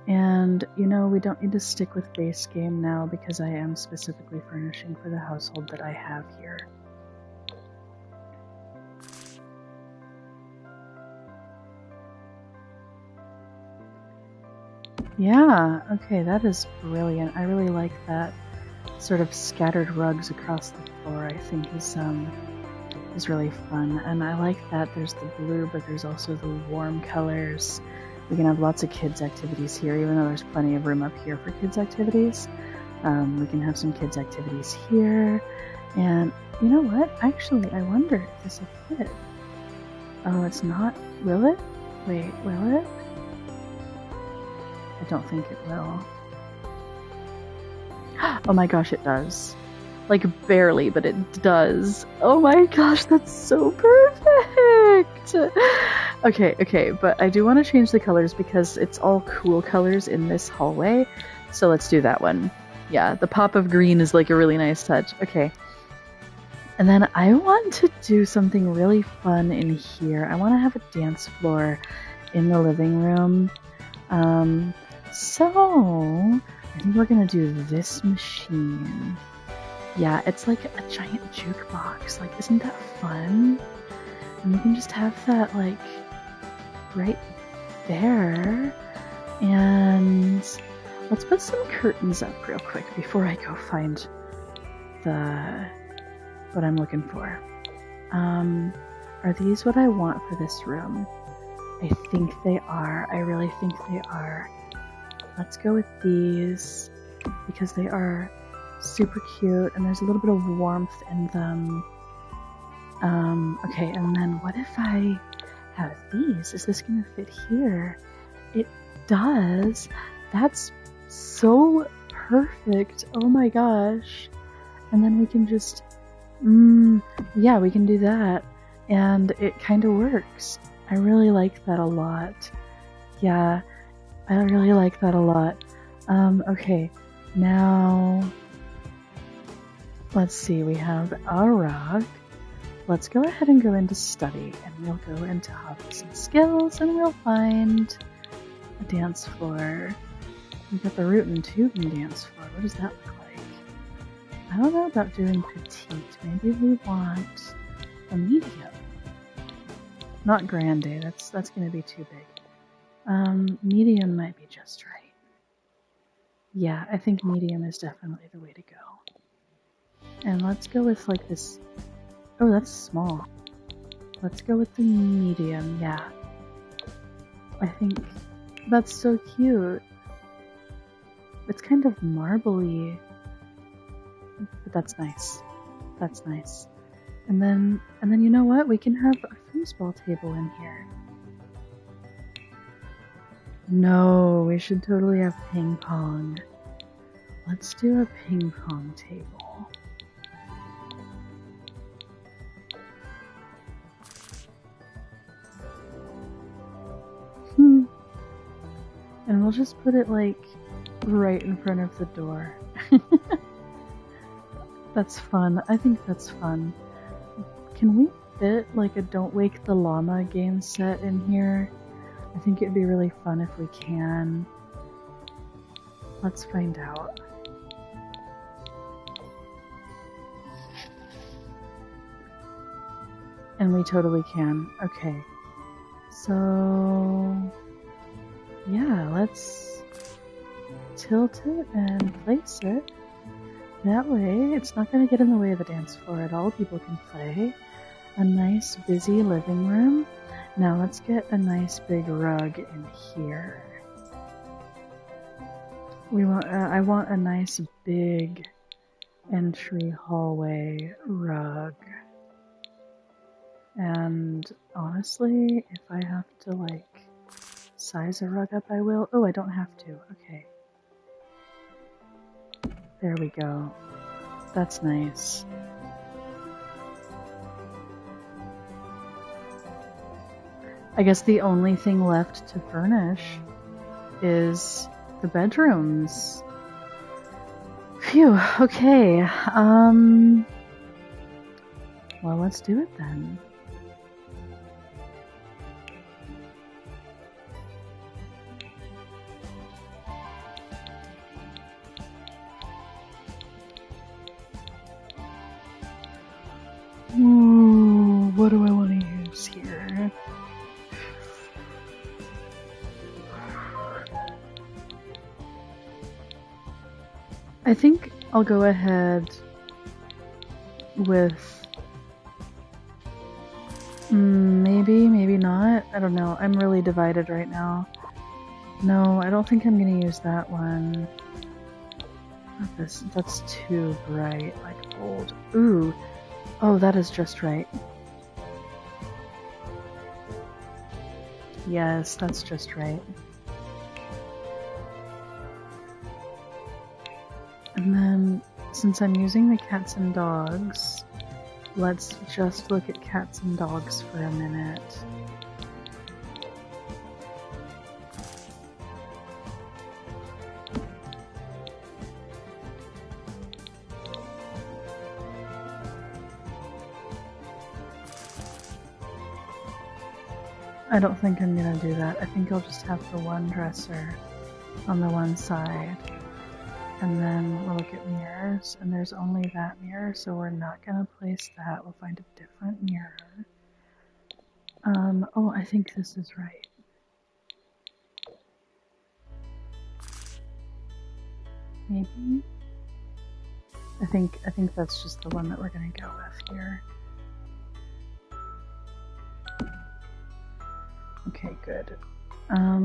And, you know, we don't need to stick with base game now because I am specifically furnishing for the household that I have here. Yeah, okay, that is brilliant. I really like that sort of scattered rugs across the floor. I think is really fun. And I like that there's the blue, but there's also the warm colors. We can have lots of kids' activities here, even though there's plenty of room up here for kids' activities. We can have some kids' activities here. And you know what? Actually, I wonder if this will fit. Oh, it's not? Will it? Wait, will it? I don't think it will. Oh my gosh, it does. Like, barely, but it does. Oh my gosh, that's so perfect! Okay, but I do want to change the colors because it's all cool colors in this hallway. So let's do that one. Yeah, the pop of green is like a really nice touch. Okay. And then I want to do something really fun in here. I want to have a dance floor in the living room. So I think we're gonna do this machine. Yeah, it's like a giant jukebox. Like, isn't that fun? And we can just have that, like, right there. And let's put some curtains up real quick before I go find what I'm looking for. Are these what I want for this room? I think they are. I really think they are. Let's go with these because they are super cute and there's a little bit of warmth in them. Okay, and then what if I have these? Is this gonna fit here? It does. That's so perfect. Oh my gosh. And then we can just, yeah, we can do that. And it kind of works. I really like that a lot. Yeah, I really like that a lot. Okay, now, let's see, we have a rug. Let's go ahead and go into study, and we'll go into hobbies and skills, and we'll find a dance floor. We've got the root and tubing dance floor. What does that look like? I don't know about doing petite. Maybe we want a medium. Not grande, that's gonna be too big. Medium might be just right. Yeah, I think medium is definitely the way to go. And let's go with like this. Oh, that's small. Let's go with the medium, yeah. I think that's so cute. It's kind of marbly, but that's nice. That's nice. And then you know what? We can have a foosball table in here. No, we should totally have ping pong. Let's do a ping pong table. And we'll just put it like right in front of the door. That's fun. I think that's fun. Can we fit like a Don't Wake the Llama game set in here? I think it'd be really fun if we can. Let's find out. And we totally can. Okay. So yeah, let's tilt it and place it. That way, it's not going to get in the way of the dance floor at all. People can play. A nice, busy living room. Now let's get a nice big rug in here. I want a nice big entry hallway rug. And honestly, if I have to like size a rug up, I will. Oh, I don't have to. Okay. There we go. That's nice. I guess the only thing left to furnish is the bedrooms. Phew, okay. Well, let's do it then. Ooh, what do I want to use here? I think I'll go ahead with maybe not. I don't know. I'm really divided right now. No, I don't think I'm gonna use that one. Not this. That's too bright, like gold. Ooh. Oh, that is just right. Yes, that's just right. And then, since I'm using the cats and dogs, let's just look at cats and dogs for a minute. I don't think I'm gonna do that. I think I'll just have the one dresser on the one side. And then we'll look at mirrors, and there's only that mirror, so we're not gonna place that. We'll find a different mirror. Oh, I think this is right. Maybe? I think that's just the one that we're gonna go with here. Okay, good.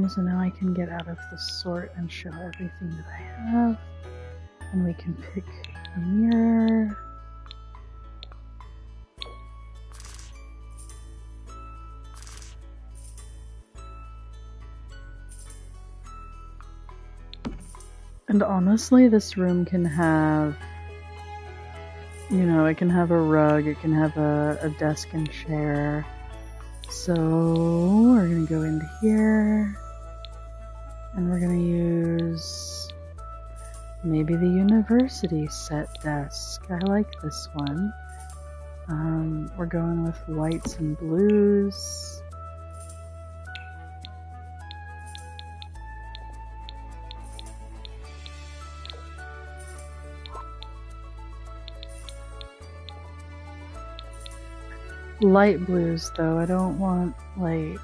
So now I can get out of the sort and show everything that I have. And we can pick a mirror. And honestly, this room can have, you know, it can have a rug, it can have a desk and chair. So we're gonna go into here, and we're gonna use maybe the university set desk. I like this one. We're going with whites and blues. Light blues though, I don't want like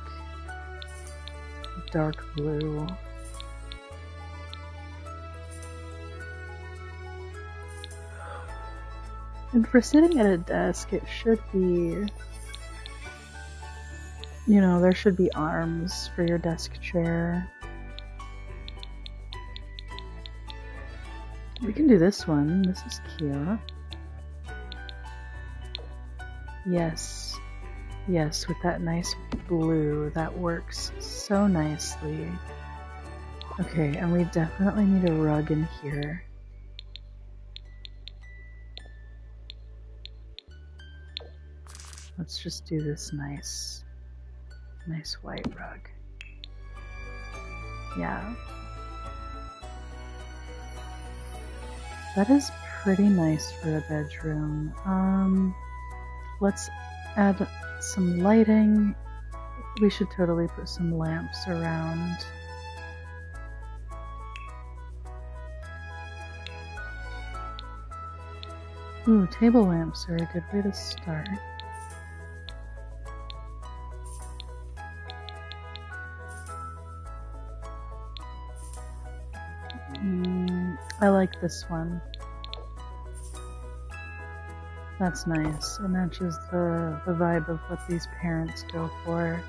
dark blue. And for sitting at a desk, it should be, you know, there should be arms for your desk chair. We can do this one. This is cute. Yes. Yes, with that nice blue. That works so nicely. Okay, and we definitely need a rug in here. Let's just do this nice white rug. Yeah. That is pretty nice for a bedroom. Let's add some lighting. We should totally put some lamps around. Ooh, table lamps are a good way to start. I like this one. That's nice. It matches the vibe of what these parents go for.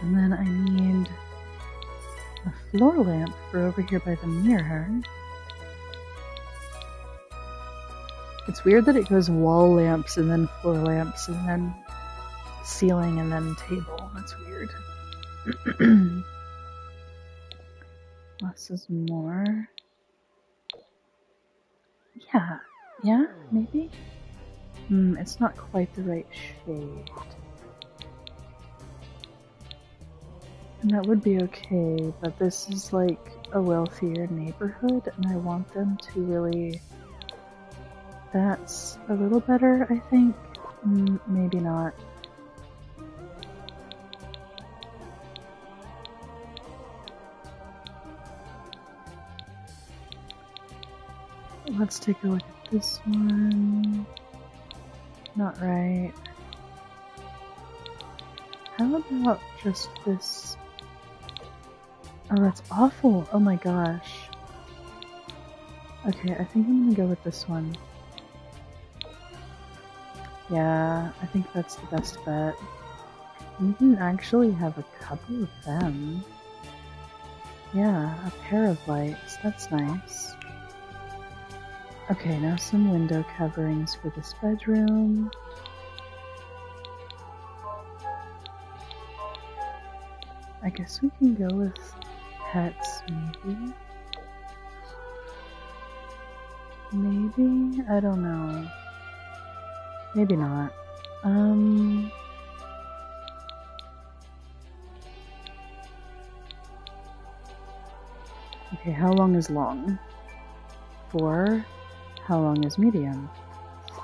And then I need a floor lamp for over here by the mirror. It's weird that it goes wall lamps and then floor lamps and then ceiling and then table. That's weird. Less is more. Yeah, maybe? It's not quite the right shade. And that would be okay, but this is like a wealthier neighborhood, and I want them to really... That's a little better, I think. Maybe not. Let's take a look at this one. Not right. How about just this? Oh, that's awful. Oh my gosh. Okay, I think I'm gonna go with this one. Yeah, I think that's the best bet. You can actually have a couple of them. Yeah, a pair of lights. That's nice. Okay, now some window coverings for this bedroom. I guess we can go with pets, maybe. Maybe? I don't know. Maybe not. Okay, how long is long? 4. How long is medium?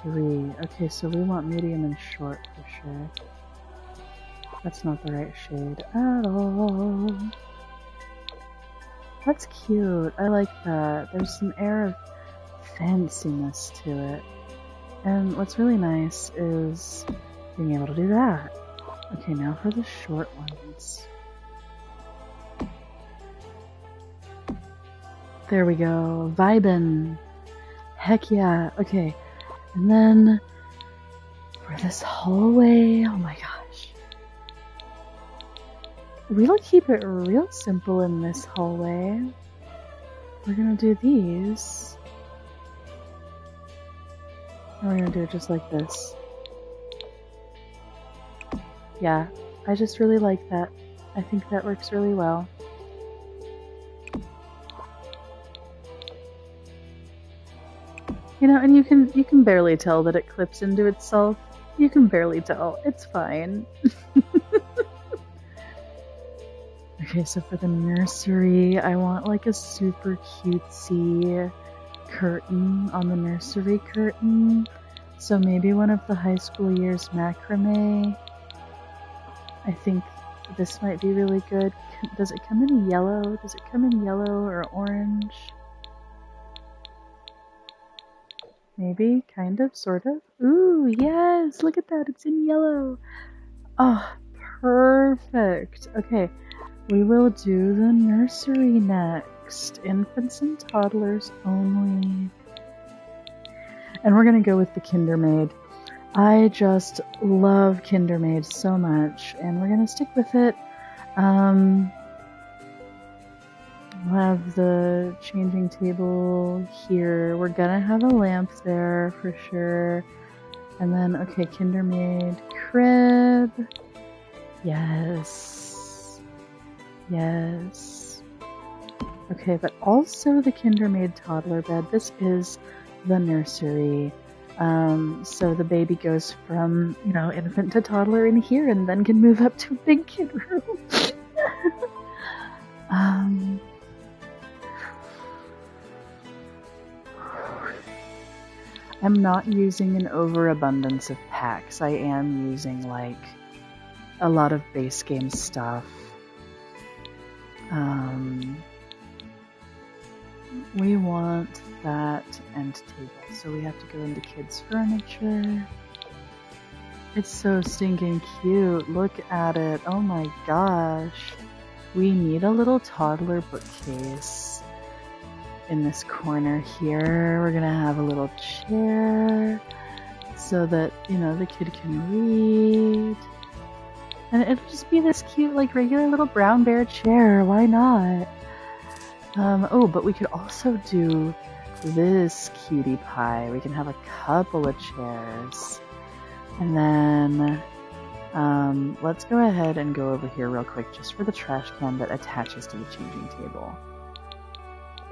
3. Okay, so we want medium and short for sure. That's not the right shade at all. That's cute. I like that. There's some air of fanciness to it. And what's really nice is being able to do that. Okay, now for the short ones. There we go. Vibin'. Heck yeah. Okay. And then for this hallway, oh my gosh. We'll keep it real simple in this hallway. We're gonna do these. And we're gonna do it just like this. Yeah, I just really like that. I think that works really well. You know, and you can barely tell that it clips into itself. You can barely tell. It's fine. Okay, so for the nursery, I want like a super cutesy curtain on the nursery curtain. So maybe one of the high school years macrame. I think this might be really good. Does it come in yellow? Does it come in yellow or orange? Maybe, kind of, sort of. Ooh, yes, look at that, it's in yellow. Oh, perfect. Okay, we will do the nursery next. Infants and toddlers only. And we're gonna go with the Kindermaid. I just love Kindermaid so much, and we're gonna stick with it. We'll have the changing table here. We're gonna have a lamp there for sure. And then, okay, Kindermaid crib. Yes. Yes. Okay, but also the Kindermaid toddler bed. This is the nursery. So the baby goes from, you know, infant to toddler in here and then can move up to a big kid room. I'm not using an overabundance of packs. I am using like a lot of base game stuff. We want that end table, so we have to go into kids' furniture. It's so stinking cute. Look at it. Oh my gosh. We need a little toddler bookcase in this corner here. We're gonna have a little chair so that, you know, the kid can read. And it'll just be this cute, like, regular little brown bear chair. Why not? Oh, but we could also do this cutie pie. We can have a couple of chairs. And then, let's go ahead and go over here real quick just for the trash can that attaches to the changing table.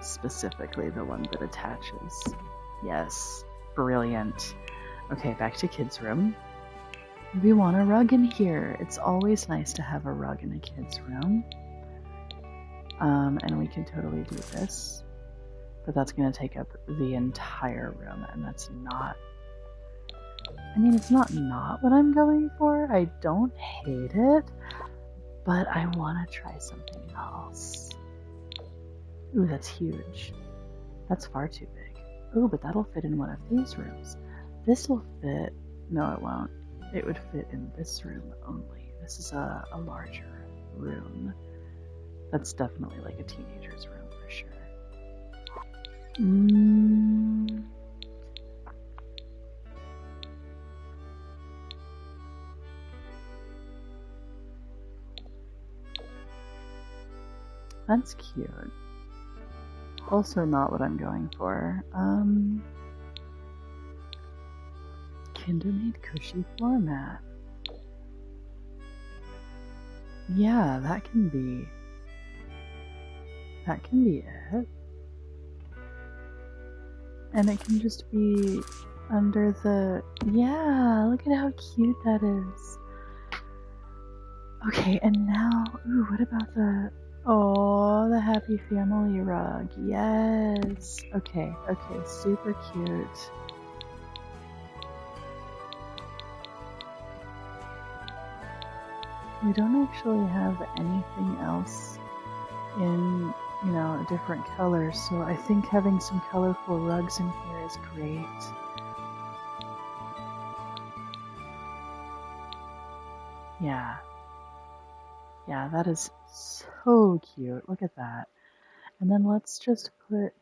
Specifically the one that attaches. Yes, brilliant. Okay, back to kids' room. We want a rug in here. It's always nice to have a rug in a kid's room. And we can totally do this. But that's going to take up the entire room, and that's not... I mean, it's not what I'm going for. I don't hate it, but I want to try something else. Ooh, that's huge. That's far too big. Ooh, but that'll fit in one of these rooms. This'll fit... No, it won't. It would fit in this room only. This is a larger room. That's definitely like a teenager's room for sure. That's cute. Also not what I'm going for. Kindermaid cushy floor mat. Yeah, that can be it. And it can just be under the... Yeah, look at how cute that is. Okay, and now... Ooh, what about the... Oh, the happy family rug. Yes. Okay, super cute. We don't actually have anything else in, you know, different colors, so I think having some colorful rugs in here is great. Yeah. Yeah, that is so cute. Look at that. And then let's just put,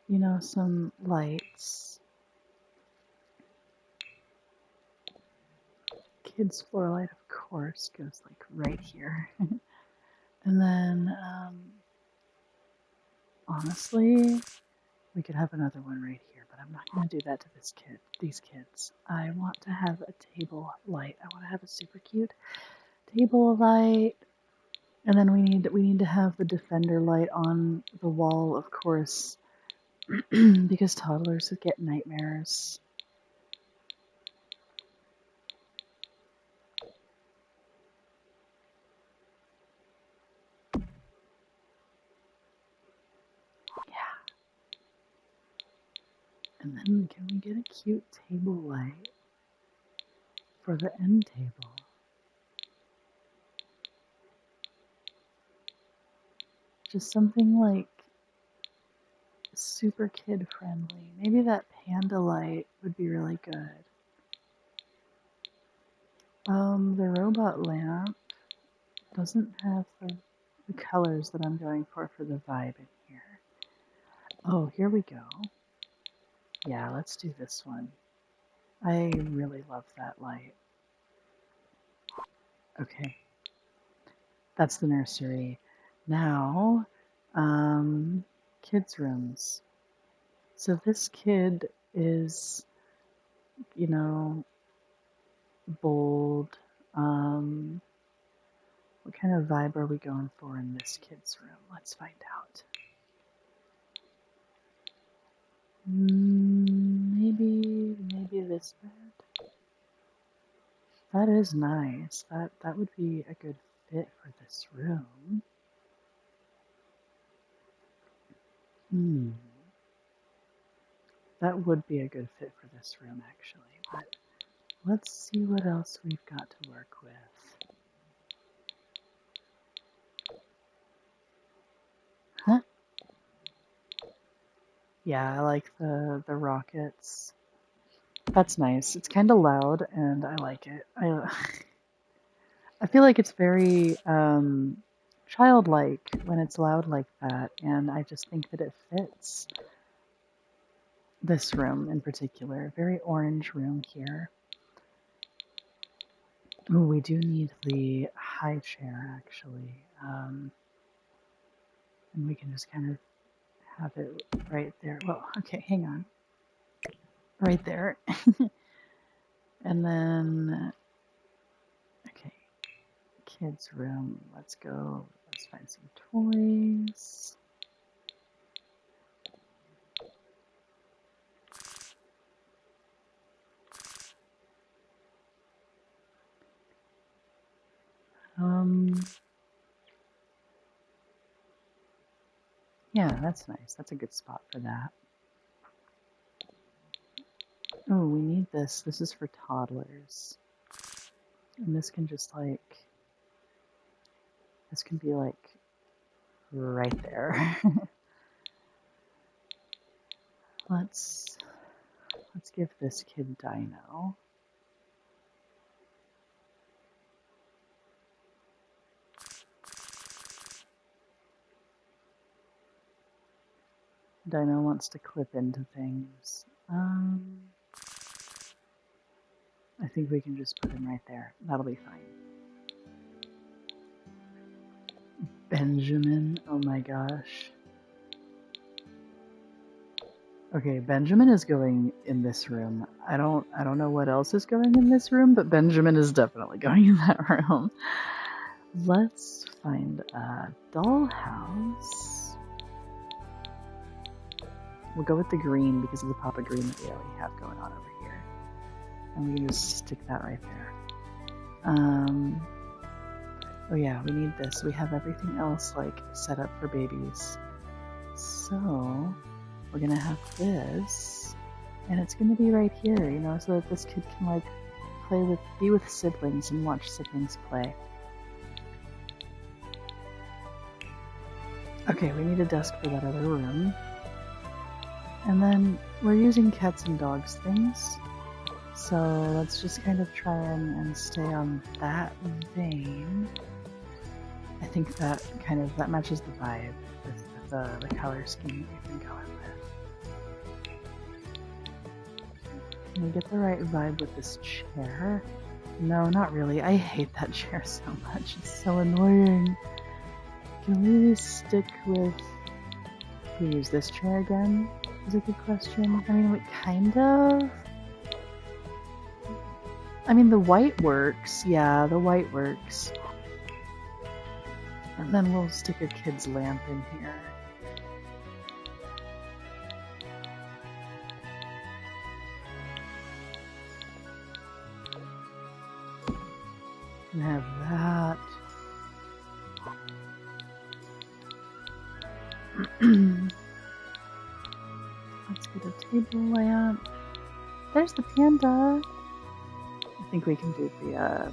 you know, some lights. Kids floor light, of course, goes like right here. And then, honestly, we could have another one right here, but I'm not going to do that to these kids. I want to have a table light. I want to have a super cute table light. And then we need to have the defender light on the wall, of course, because toddlers get nightmares. Yeah. And then can we get a cute table light for the end table? Just something like super kid friendly. Maybe that panda light would be really good. The robot lamp doesn't have the colors that I'm going for the vibe in here. Oh, here we go. Yeah, let's do this one. I really love that light. Okay. That's the nursery. Now, kids' rooms. So this kid is, you know, bold. What kind of vibe are we going for in this kid's room? Let's find out. Maybe this bed. That is nice. That would be a good fit for this room. That would be a good fit for this room, actually. But let's see what else we've got to work with. Huh? Yeah, I like the rockets. That's nice. It's kind of loud, and I like it. I feel like it's very childlike when it's loud like that, and I just think that it fits this room in particular. Very orange room here. Oh, we do need the high chair, actually. And we can just kind of have it right there. Well, okay, hang on. Right there. And then, okay, kids' room. Let's go. Let's find some toys. Yeah, that's nice. That's a good spot for that. Oh, we need this. This is for toddlers. And this can just like, this can be like right there. Let's give this kid Dino. Dino wants to clip into things. I think we can just put him right there. That'll be fine. Benjamin, oh my gosh. Okay, Benjamin is going in this room. I don't know what else is going in this room, but Benjamin is definitely going in that room. Let's find a dollhouse. We'll go with the green because of the pop of green that we already have going on over here. And we can just stick that right there. Oh yeah, we need this. We have everything else like set up for babies. So we're gonna have this, and it's gonna be right here, you know, so that this kid can like be with siblings and watch siblings play. Okay, we need a desk for that other room. And then we're using cats and dogs things. So let's just kind of try and stay on that vein. I think that matches the vibe with the color scheme that we've been going with. Can we get the right vibe with this chair? No, not really. I hate that chair so much. It's so annoying. Can we stick with... Can we use this chair again? Is a good question. I mean, kind of. I mean, the white works. Yeah, the white works. And then we'll stick a kid's lamp in here. And have that. Let's get a table lamp. There's the panda. I think we can do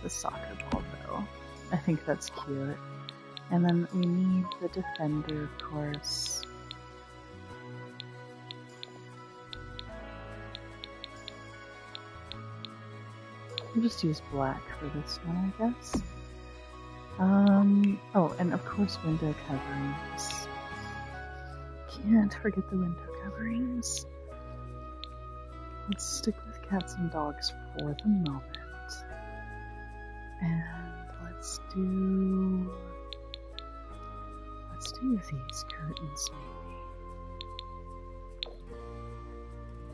the soccer ball though. I think that's cute. And then we need the defender, of course. We'll just use black for this one, I guess. Oh, and of course window coverings. Can't forget the window coverings. Let's stick with cats and dogs for the moment. And let's do these curtains maybe.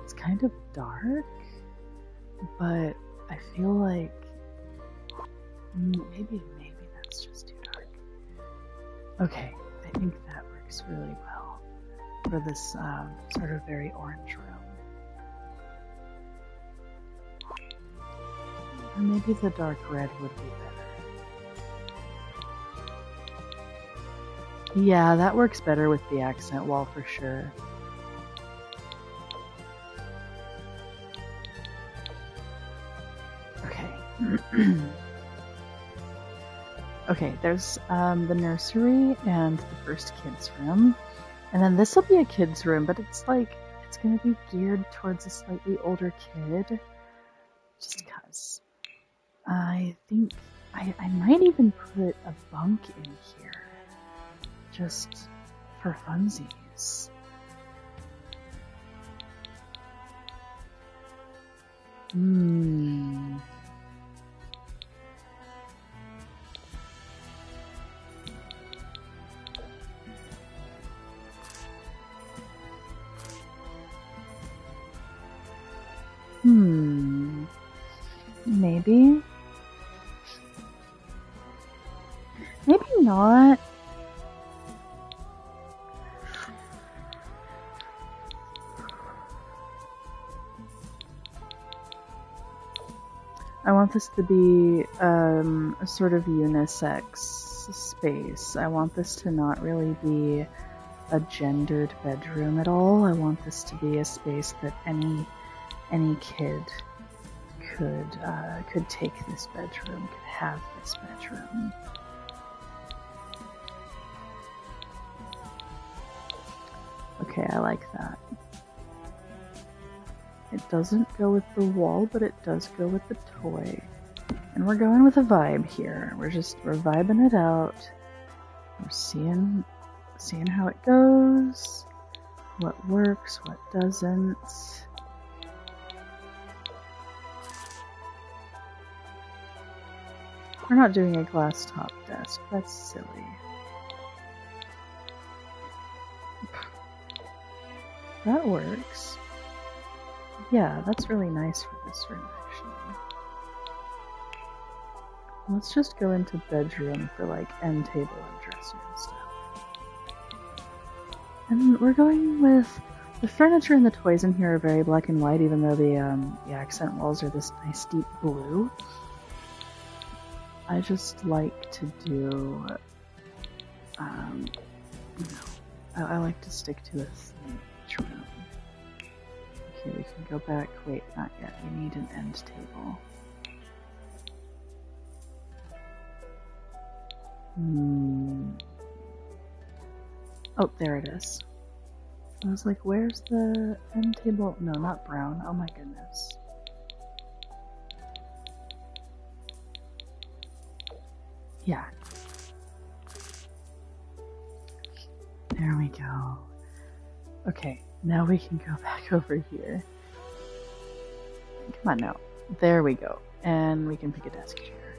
It's kind of dark, but I feel like maybe that's just too dark. Okay, I think that works really well for this sort of very orange room. Or maybe the dark red would be better. Yeah, that works better with the accent wall for sure. Okay. Okay, there's the nursery and the first kids room. And then this will be a kids room, but it's like, it's going to be geared towards a slightly older kid. Just because. I think I might even put a bunk in here. Just for funsies. Maybe. Maybe not. I want this to be a sort of unisex space. I want this to not really be a gendered bedroom at all. I want this to be a space that any kid could take this bedroom, could have this bedroom. Okay, I like that. It doesn't go with the wall, but it does go with the toy. And we're going with a vibe here. We're vibing it out. We're seeing how it goes, what works, what doesn't. We're not doing a glass top desk. That's silly. That works. Yeah, that's really nice for this room, actually. Let's just go into bedroom for like end table and dresser and stuff. And we're going with The furniture and the toys in here are very black and white, even though the accent walls are this nice deep blue. I just like to do, I like to stick to a theme each room. Okay, we can go back. Wait, not yet. We need an end table. Oh, there it is. I was like, where's the end table? No, not brown. Oh my goodness. Yeah. There we go. Okay, now we can go back over here. Come on now. There we go. And we can pick a desk chair.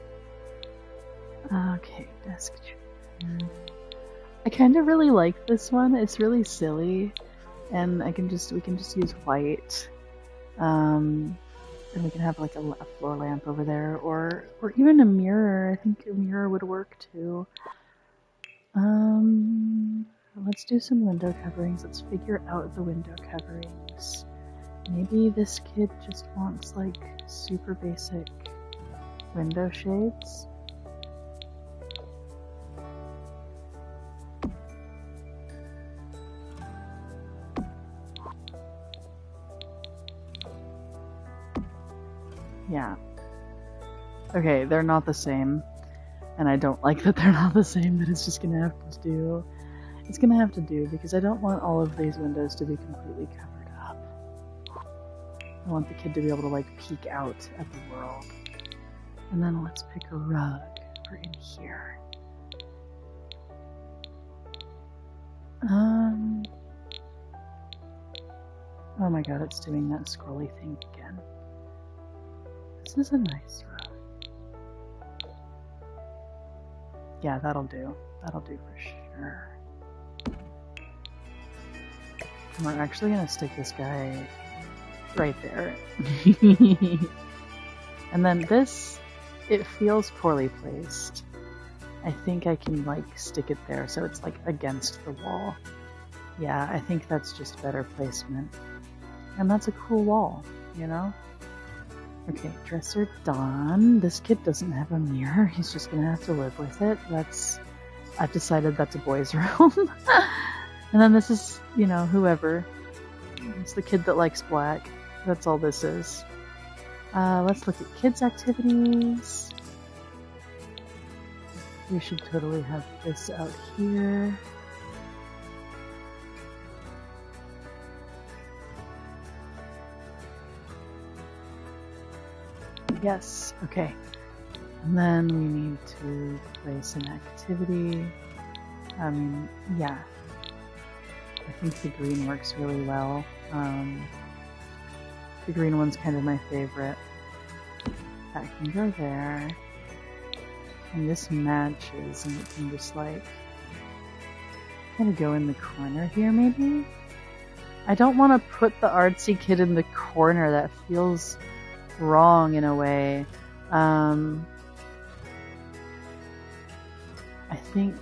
Okay, desk chair. I kind of really like this one. It's really silly. And we can just use white. And we can have like a floor lamp over there, or even a mirror. I think a mirror would work too. Let's do some window coverings. Let's figure out the window coverings. Maybe this kid just wants like super basic window shades. Yeah. Okay, they're not the same. And I don't like that they're not the same, but it's just gonna have to do. It's gonna have to do, because I don't want all of these windows to be completely covered up. I want the kid to be able to like peek out at the world. And then let's pick a rug for in here. Oh my god, it's doing that scrolly thing again. This is a nice rug. Yeah, that'll do. That'll do for sure. And we're actually gonna stick this guy right there. And then this, it feels poorly placed. I think I can like stick it there so it's like against the wall. Yeah, I think that's just better placement. And that's a cool wall, you know? Okay, dresser done. This kid doesn't have a mirror. He's just gonna have to live with it. I've decided that's a boy's room. And then this is, you know, whoever. It's the kid that likes black. That's all this is. Let's look at kids' activities. We should totally have this out here. Yes, okay. And then we need to place an activity. Yeah. I think the green works really well. The green one's kind of my favorite. That can go there. And this matches, and it can just like kind of go in the corner here, maybe? I don't want to put the artsy kid in the corner. That feels wrong in a way. I think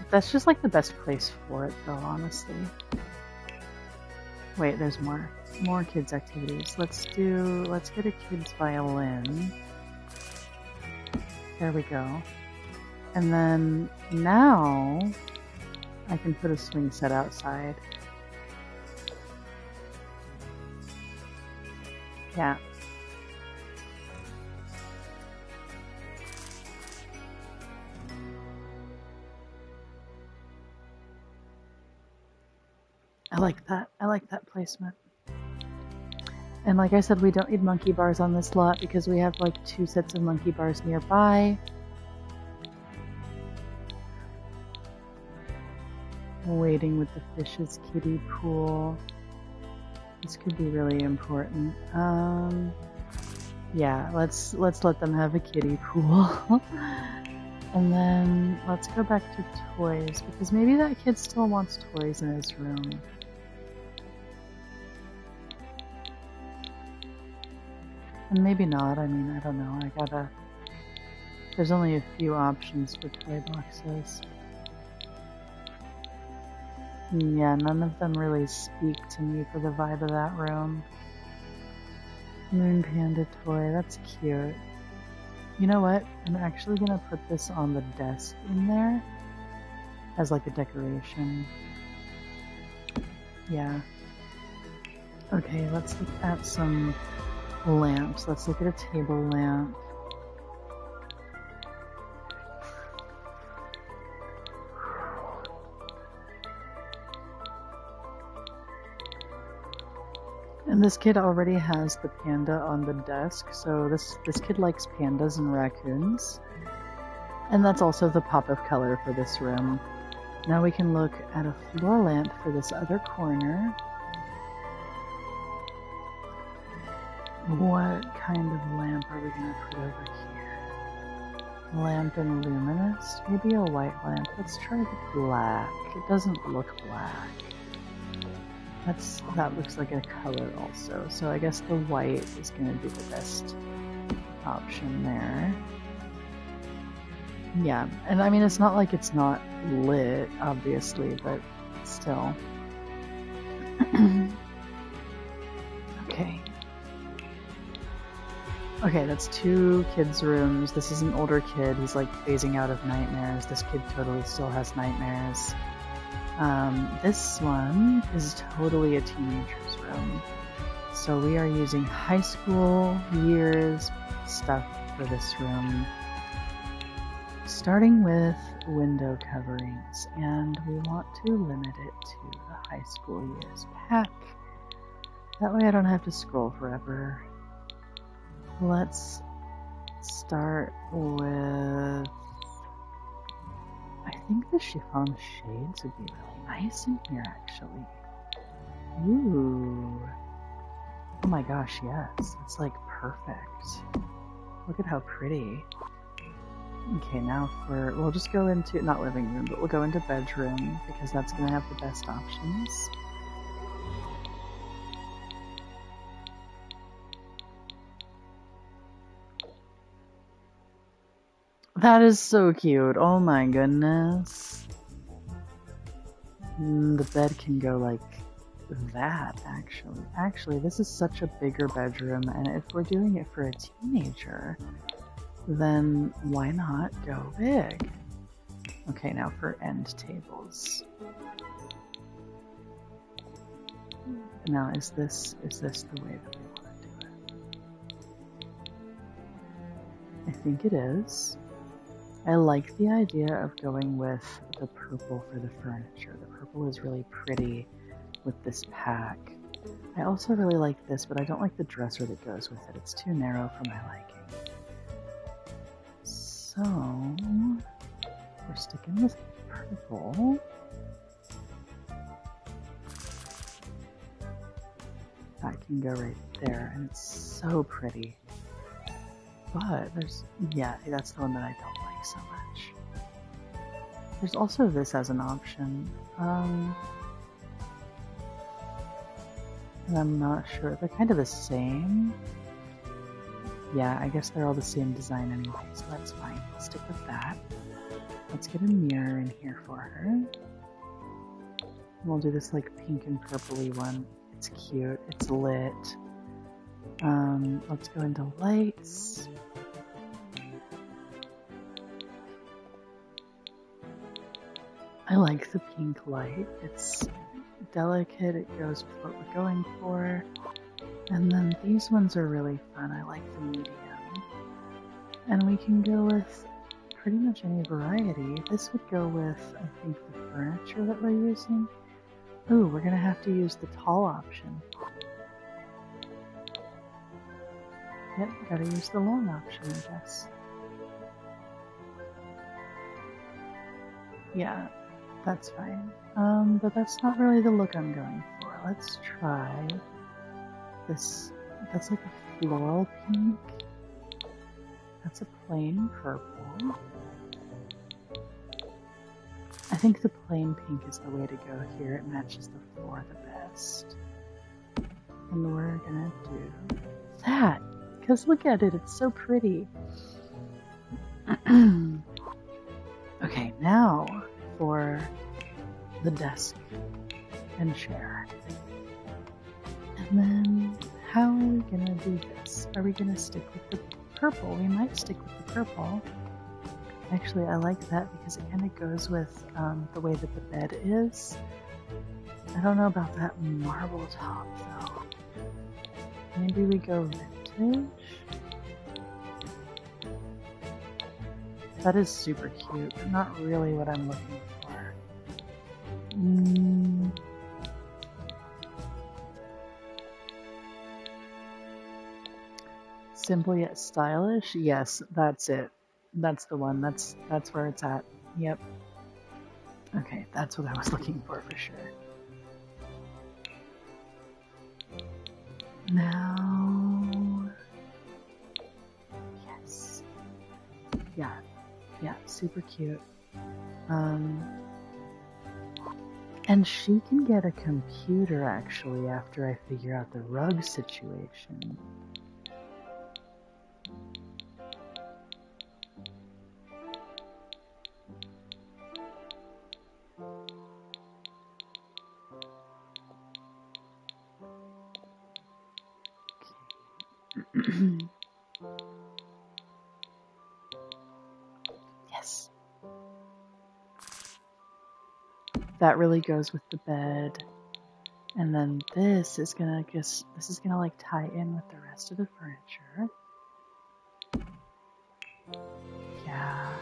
that's just like the best place for it though, honestly. Wait, there's more kids activities. Let's get a kid's violin. There we go. And then now I can put a swing set outside. Yeah. I like that. I like that placement. And like I said, we don't need monkey bars on this lot because we have like 2 sets of monkey bars nearby. Waiting with the fish's kiddie pool. This could be really important. Yeah, let's let them have a kiddie pool. And then let's go back to toys, because maybe that kid still wants toys in his room. And maybe not, I mean, I don't know, there's only a few options for toy boxes. Yeah, none of them really speak to me for the vibe of that room. Moon Panda toy, that's cute. You know what? I'm actually gonna put this on the desk in there as like a decoration. Yeah. Okay, let's look at some lamps. Let's look at a table lamp. And this kid already has the panda on the desk, so this kid likes pandas and raccoons. And that's also the pop of color for this room. Now we can look at a floor lamp for this other corner. What kind of lamp are we going to put over here? Lamp and luminous? Maybe a white lamp. Let's try the black. It doesn't look black. That looks like a color also, so I guess the white is going to be the best option there. Yeah, and I mean, it's not like it's not lit, obviously, but still. Okay. Okay, that's 2 kids' rooms. This is an older kid. He's like phasing out of nightmares. This kid totally still has nightmares. This one is totally a teenager's room. So we are using high school years stuff for this room. Starting with window coverings, and we want to limit it to the high school years pack. That way I don't have to scroll forever. Let's start with... I think the chiffon shades would be really nice in here, actually. Ooh. Oh my gosh, yes. It's like perfect. Look at how pretty. Okay, now we'll just go into, not living room, but we'll go into bedroom, because that's going to have the best options. That is so cute. Oh my goodness. The bed can go like that, actually. Actually, this is such a bigger bedroom, and if we're doing it for a teenager, then why not go big? Okay, now for end tables. Now, is this the way that we want to do it? I think it is. I like the idea of going with the purple for the furniture. The purple is really pretty with this pack. I also really like this, but I don't like the dresser that goes with it. It's too narrow for my liking. So, we're sticking with purple. That can go right there, and it's so pretty. But yeah, that's the one that I don't like so much. There's also this as an option. And I'm not sure. They're kind of the same. Yeah, I guess they're all the same design anyway, so that's fine. Let's stick with that. Let's get a mirror in here for her. We'll do this like pink and purpley one. It's cute. It's lit. Let's go into lights. I like the pink light. It's delicate. It goes with what we're going for. And then these ones are really fun. I like the medium. And we can go with pretty much any variety. This would go with, I think, the furniture that we're using. Ooh, we're gonna have to use the tall option. Yep, gotta use the long option, I guess. Yeah, that's fine. But that's not really the look I'm going for. Let's try this. That's like a floral pink. That's a plain purple. I think the plain pink is the way to go here. It matches the floor the best. And we're gonna do that. Because look at it, it's so pretty. Okay, now for the desk. and share. And then, how are we gonna do this? Are we gonna stick with the purple? We might stick with the purple. Actually, I like that because it kind of goes with the way that the bed is. I don't know about that marble top though. Maybe we go vintage? That is super cute, but not really what I'm looking for. Simple yet stylish? Yes, that's it. That's the one. That's where it's at. Yep. Okay, that's what I was looking for sure. Now... Yes. Yeah, super cute. And she can get a computer actually after I figure out the rug situation. Yes. That really goes with the bed. And then this is gonna like tie in with the rest of the furniture. Yeah,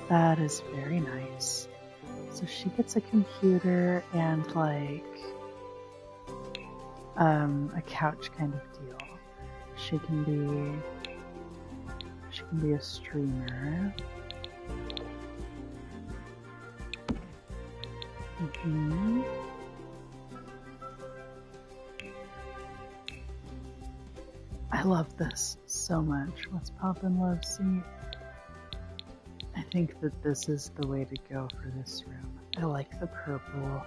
that is very nice. So she gets a computer and like a couch kind of deal. She can be a streamer. I love this so much. Let's pop in love seat. I think that this is the way to go for this room. I like the purple.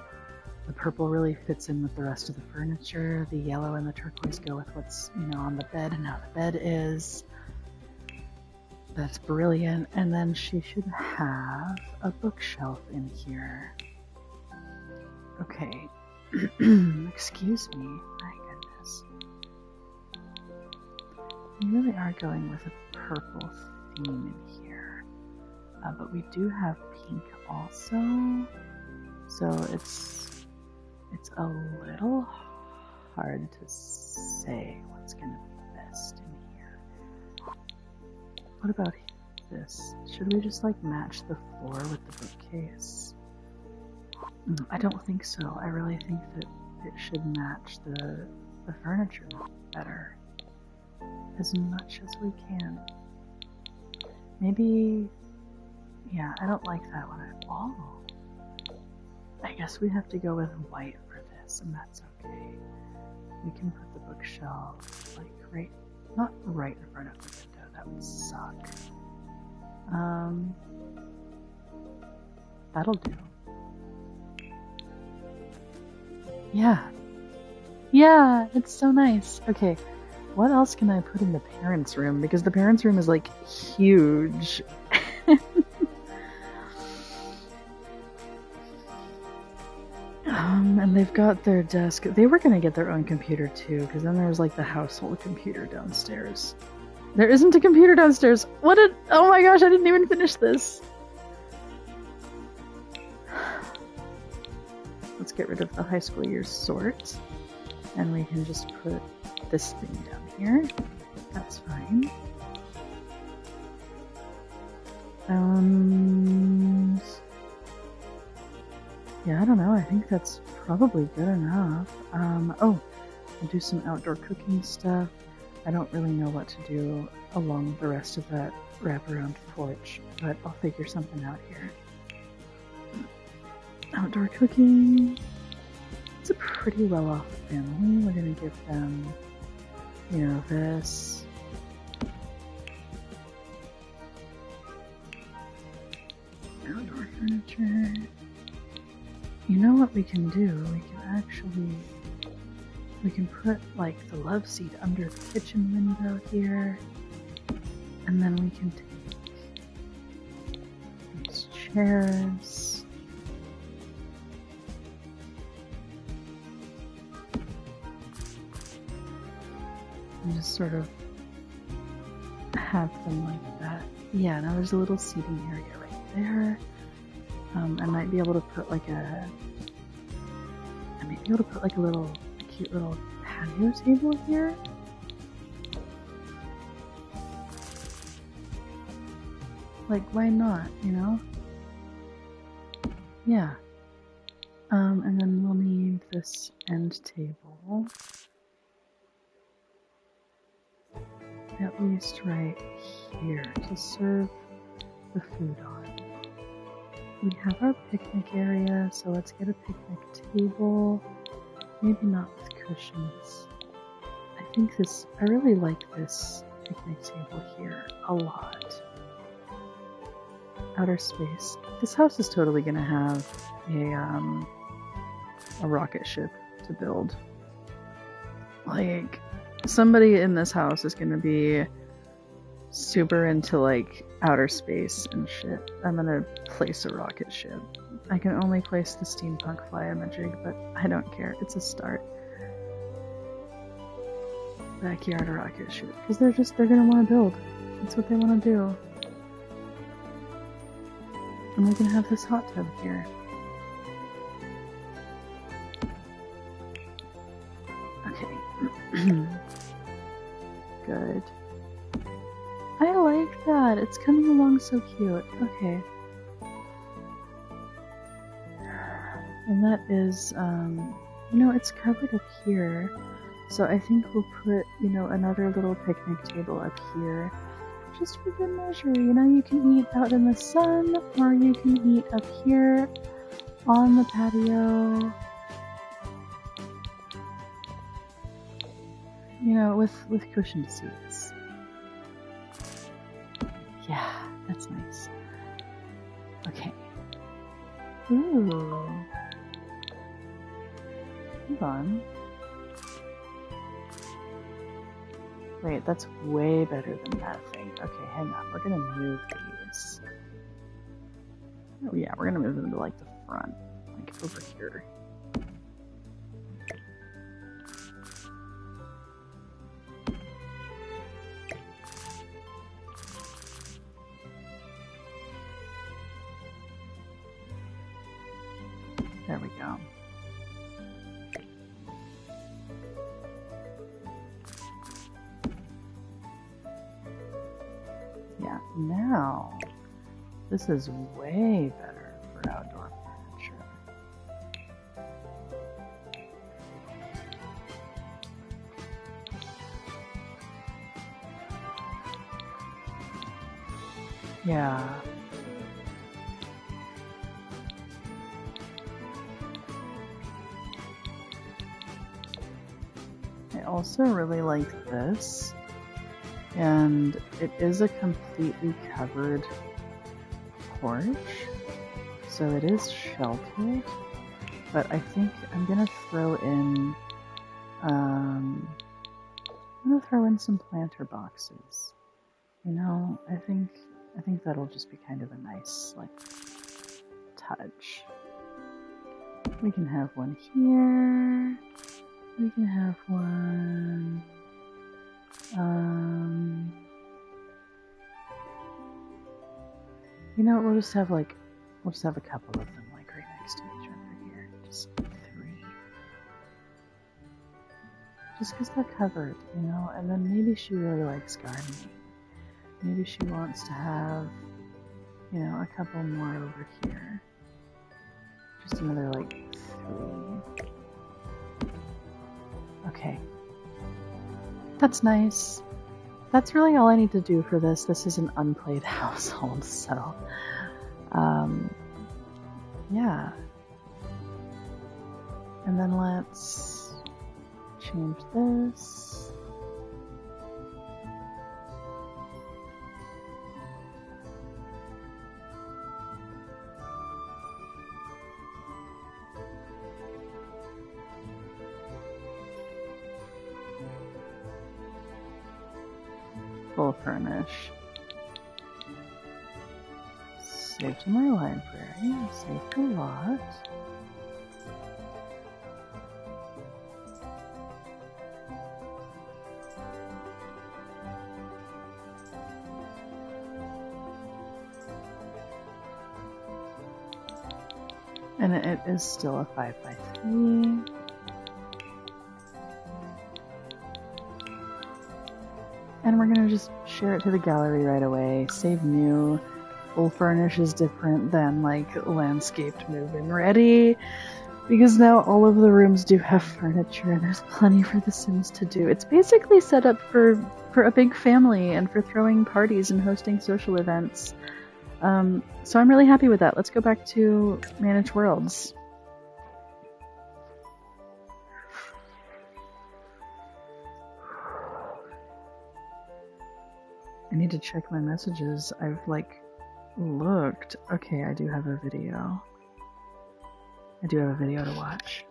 The purple really fits in with the rest of the furniture. The yellow and the turquoise go with what's, on the bed and how the bed is. That's brilliant. And then she should have a bookshelf in here. Okay. Excuse me. My goodness. We really are going with a purple theme in here. But we do have pink also. So it's a little hard to say what's going to be best in here. What about this? Should we just like match the floor with the bookcase? I don't think so. I really think that it should match the furniture better. As much as we can. Maybe... Yeah, I don't like that one at all. I guess we have to go with white for this, and that's okay. We can put the bookshelf, like, not right in front of the window. That would suck. That'll do. Yeah, it's so nice. Okay, what else can I put in the parents' room? Because the parents' room is, like, huge. And they've got their desk. They were gonna get their own computer, too, because then there was, like, the household computer downstairs. There isn't a computer downstairs! Oh my gosh, I didn't even finish this! Let's get rid of the high school years sort. And we can just put this thing down here. That's fine. Yeah, I don't know. I think that's probably good enough. I'll do some outdoor cooking stuff. I don't really know what to do along the rest of that wraparound porch, but I'll figure something out here. Outdoor cooking. It's a pretty well-off family. We're gonna give them, this. Outdoor furniture. You know what we can do? We can put, like, the love seat under the kitchen window here. And then we can take these chairs. And just sort of have them like that. Yeah, now there's a little seating area right there. I might be able to put like a cute little patio table here. Like, why not, you know? Yeah. And then we'll need this end table. At least right here to serve the food on. We have our picnic area, so let's get a picnic table. Maybe not with cushions. I really like this picnic table here a lot. Outer space. This house is totally gonna have a rocket ship to build. Like, somebody in this house is gonna be super into like outer space and shit. I'm gonna place a rocket ship. I can only place the steampunk fly-a-majig, but I don't care. It's a start. Backyard rocket ship. Because they're gonna want to build. That's what they want to do. And we can have this hot tub here. Okay. Good. I like that. It's coming along so cute. Okay. And that is, it's covered up here. So I think we'll put, another little picnic table up here. Just for good measure. You can eat out in the sun, or you can eat up here on the patio. With cushioned seats. Yeah, that's nice. Okay. Ooh. Hold on. Wait, that's way better than that thing. Okay, hang on. We're gonna move these. Oh yeah, we're gonna move them to like the front. Like over here. There we go. Yeah, now this is way better for outdoor furniture. Yeah. I also really like this. And it is a completely covered porch, so it is sheltered, but I think I'm gonna throw in, some planter boxes. I think that'll just be kind of a nice, like, touch. We can have one here, we can have one... we'll just have a couple of them like right next to each other here. Just 3. Just because they're covered, and then maybe she really likes gardening. Maybe she wants to have, a couple more over here. Just another like 3. Okay. That's nice. That's really all I need to do for this. This is an unplayed household, so yeah. And then let's change this. Full furnish. Save to my library. Save to lot. And it is still a 5x3. And we're gonna just share it to the gallery right away. Save new. Full furnish is different than like landscaped move-in ready. Because now all of the rooms do have furniture and there's plenty for the Sims to do. It's basically set up for a big family and for throwing parties and hosting social events. So I'm really happy with that. Let's go back to Manage Worlds. I need to check my messages. I've like looked. Okay, I do have a video. I do have a video to watch.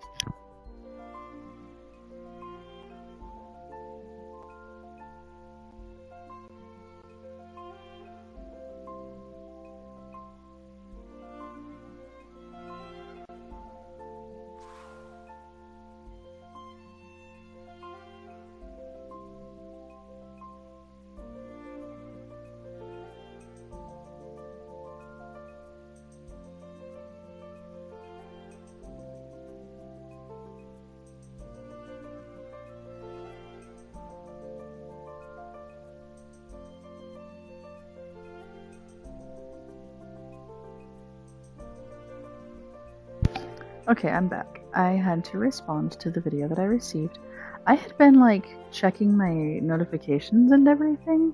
Okay, I'm back. I had to respond to the video that I received. I had been like checking my notifications and everything,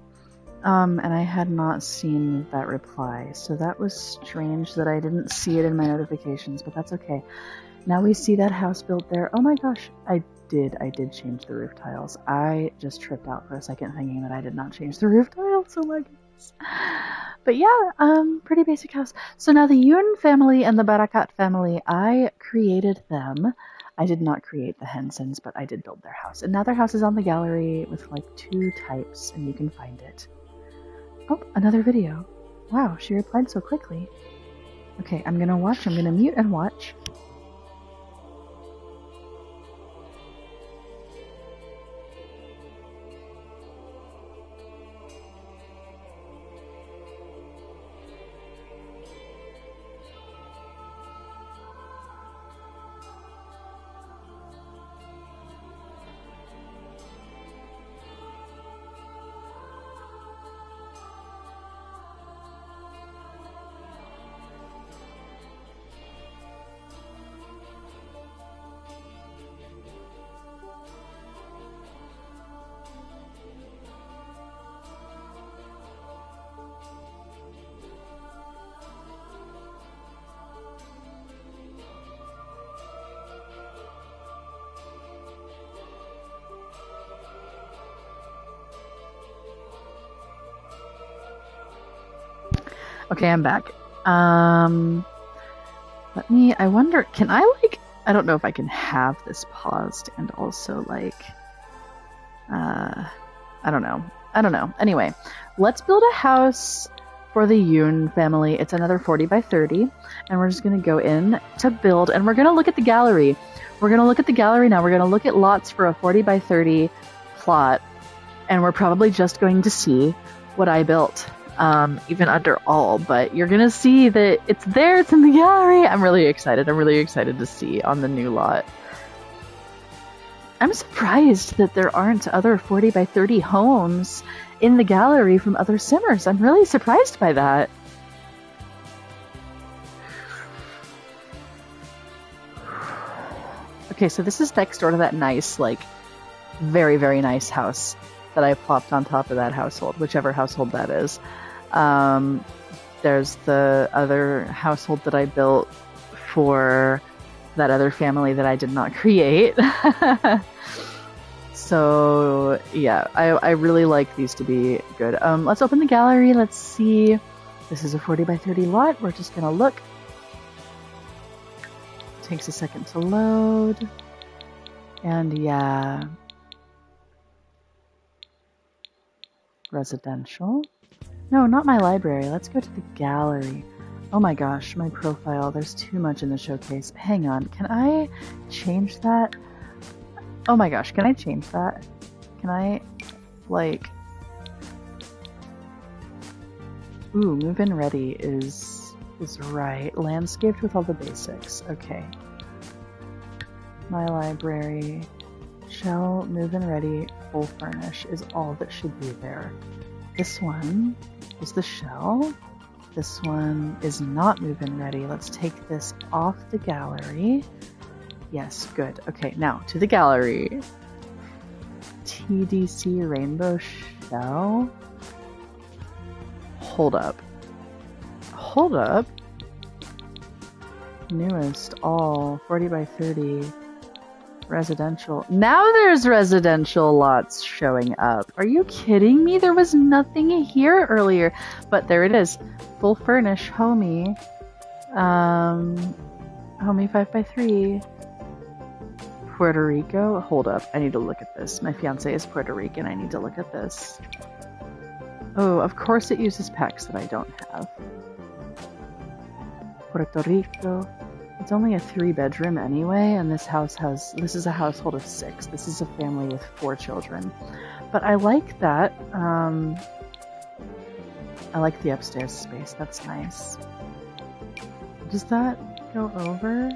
and I had not seen that reply, so that was strange that I didn't see it in my notifications, but that's okay. Now we see that house built there. Oh my gosh, I did change the roof tiles. I just tripped out for a second thinking that I did not change the roof tiles, oh my goodness. But yeah, pretty basic house. So now the Yun family and the Barakat family, I created them. I did not create the Hensons, but I did build their house. And now their house is on the gallery with like 2 types, and you can find it. Oh, another video. Wow, she replied so quickly. Okay, I'm gonna watch. I'm gonna mute and watch. Okay, I'm back. I wonder, can I like, I don't know if I can have this paused and also like, I don't know. Anyway, let's build a house for the Yoon family. It's another 40 by 30, and we're just going to go in to build, and we're going to look at the gallery. We're going to look at the gallery now. We're going to look at lots for a 40 by 30 plot, and we're probably just going to see what I built. Even under all, but you're gonna see that it's there, it's in the gallery. I'm really excited to see on the new lot. I'm surprised that there aren't other 40 by 30 homes in the gallery from other Simmers. I'm really surprised by that. Okay, so this is next door to that nice, like, very, very nice house that I plopped on top of that household, whichever household that is. There's the other household that I built for that other family that I did not create. So yeah, I really like these to be good. Let's open the gallery. Let's see. This is a 40 by 30 lot. We're just gonna look. It takes a second to load. And yeah. Residential. No, not my library. Let's go to the gallery. Oh my gosh, my profile. There's too much in the showcase. Hang on. Can I change that? Oh my gosh, can I change that? Can I, like... Ooh, move-in ready is is right. Landscaped with all the basics. Okay. My library. Shell, move-in ready, full furnish is all that should be there. This one is the shell. This one is not move-in ready. Let's take this off the gallery. Yes, good. Okay, now to the gallery. TDC Rainbow Shell. Hold up. Hold up. Newest, all 40 by 30. Residential. Now there's residential lots showing up. Are you kidding me? There was nothing here earlier. But there it is. Full furnish, homey. Homey 5x3. Puerto Rico. Hold up. I need to look at this. My fiance is Puerto Rican. I need to look at this. Oh, of course it uses packs that I don't have. Puerto Rico. It's only a 3-bedroom anyway, and this is a household of 6. This is a family with 4 children. But I like that. I like the upstairs space. That's nice. Does that go over?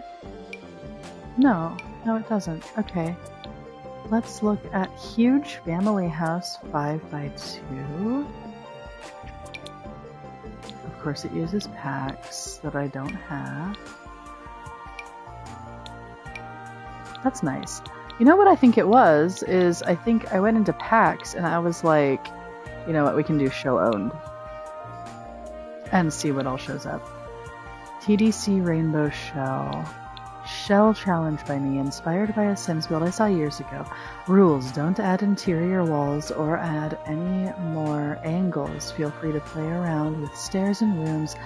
No, it doesn't. Okay. Let's look at huge family house 5x2. Of course it uses packs that I don't have. That's nice. You know what I think it was, is I think I went into packs and I was like, you know what, we can do show owned. And see what all shows up. TDC Rainbow Shell. Shell challenge by me, inspired by a Sims build I saw years ago. Rules, don't add interior walls or add any more angles. Feel free to play around with stairs and rooms.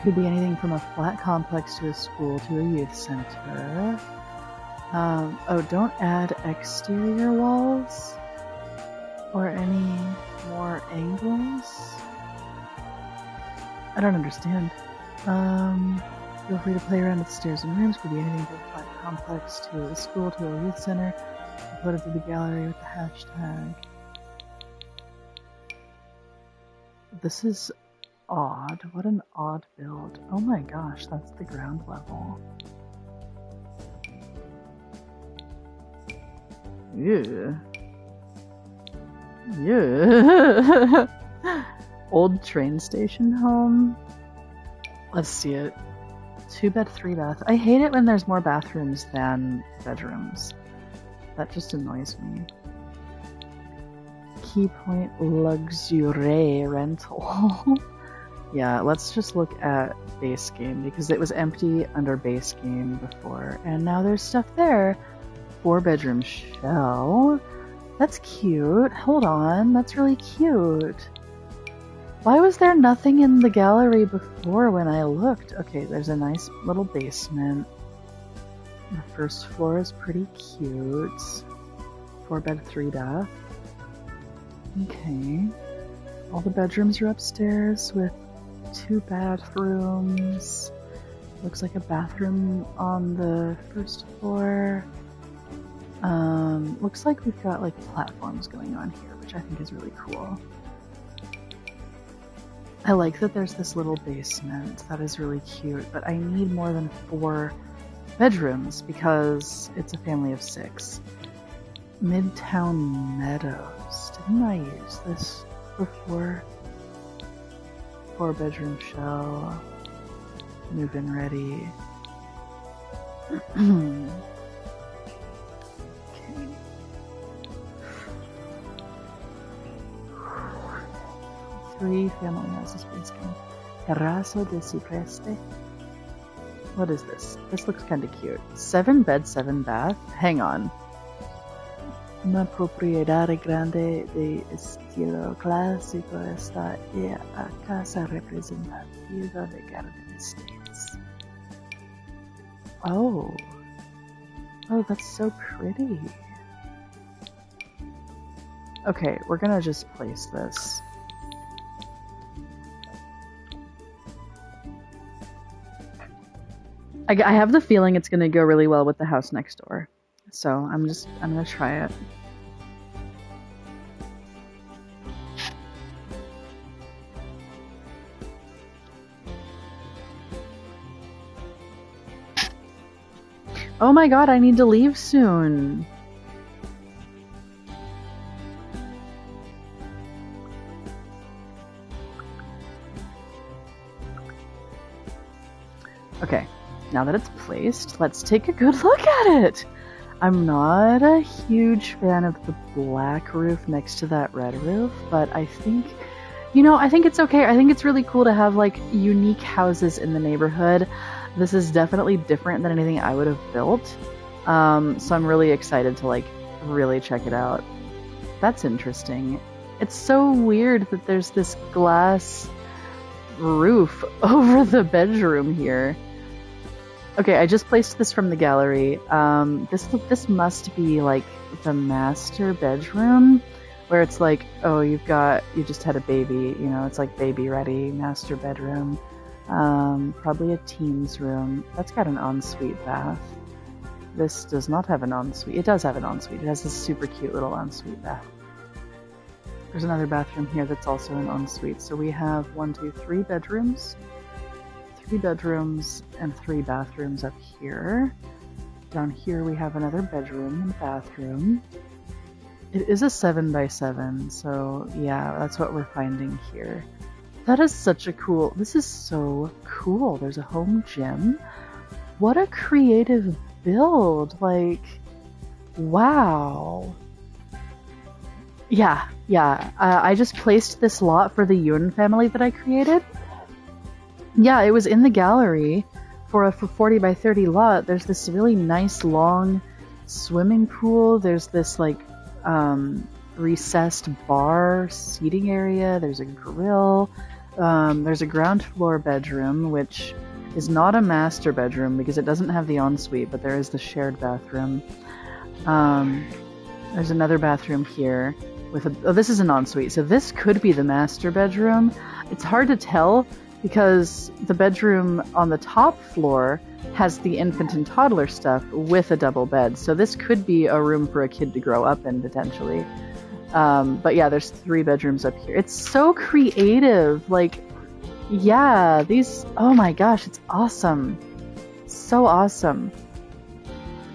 Could be anything from a flat complex to a school to a youth center. Oh, don't add exterior walls or any more angles? I don't understand. Feel free to play around with stairs and rooms. Could be anything from a flat complex to a school to a youth center. Upload it to the gallery with the hashtag. This is odd. What an odd build. Oh my gosh, that's the ground level. Yeah. Yeah. Old train station home. Let's see it. 2-bed, 3-bath. I hate it when there's more bathrooms than bedrooms. That just annoys me. Key Point Luxury Rental. Yeah, let's just look at base game because it was empty under base game before, and now there's stuff there. 4-bedroom shell. That's cute. Hold on, that's really cute. Why was there nothing in the gallery before when I looked? Okay, there's a nice little basement. The first floor is pretty cute. 4-bed, 3-bath. Okay. All the bedrooms are upstairs with 2 bathrooms. Looks like a bathroom on the first floor. Looks like we've got like platforms going on here, which I think is really cool. I like that there's this little basement. That is really cute, but I need more than 4 bedrooms because it's a family of 6. Midtown Meadows. Didn't I use this before? 4-bedroom shell. Move-in ready. Okay. 3 family houses base game. Terrazo de Cipreste. What is this? This looks kind of cute. 7-bed, 7-bath. Hang on. Una propiedad grande de estilo clásico está en la casa representativa de Garden Estates. Oh. Oh, that's so pretty. Okay, we're gonna just place this. I have the feeling it's gonna go really well with the house next door. So I'm gonna try it. Oh my god, I need to leave soon. Okay, now that it's placed, let's take a good look at it. I'm not a huge fan of the black roof next to that red roof, but I think, I think it's okay. I think it's really cool to have like unique houses in the neighborhood. This is definitely different than anything I would have built. So I'm really excited to like really check it out. That's interesting. It's so weird that there's this glass roof over the bedroom here. Okay, I just placed this from the gallery. This must be like the master bedroom, where it's like, oh, you just had a baby, it's like baby ready, master bedroom. Probably a teen's room. That's got an ensuite bath. This does not have an ensuite. It does have an ensuite. It has this super cute little ensuite bath. There's another bathroom here that's also an ensuite. So we have 3 bedrooms. 3 bedrooms and 3 bathrooms up here. Down here we have another bedroom and bathroom. It is a 7x7, so yeah, that's what we're finding here. That is such a cool, this is so cool. There's a home gym. What a creative build, like, wow. Yeah, I just placed this lot for the Yun family that I created. Yeah, it was in the gallery for a 40 by 30 lot. There's this really nice long swimming pool. There's this like recessed bar seating area. There's a grill. There's a ground floor bedroom, which is not a master bedroom because it doesn't have the ensuite, but there is the shared bathroom. There's another bathroom here with oh, this is an ensuite. So this could be the master bedroom. It's hard to tell because the bedroom on the top floor has the infant and toddler stuff with a double bed. So this could be a room for a kid to grow up in, potentially. But yeah, there's 3 bedrooms up here. It's so creative. Like, yeah, oh my gosh, it's awesome. So awesome.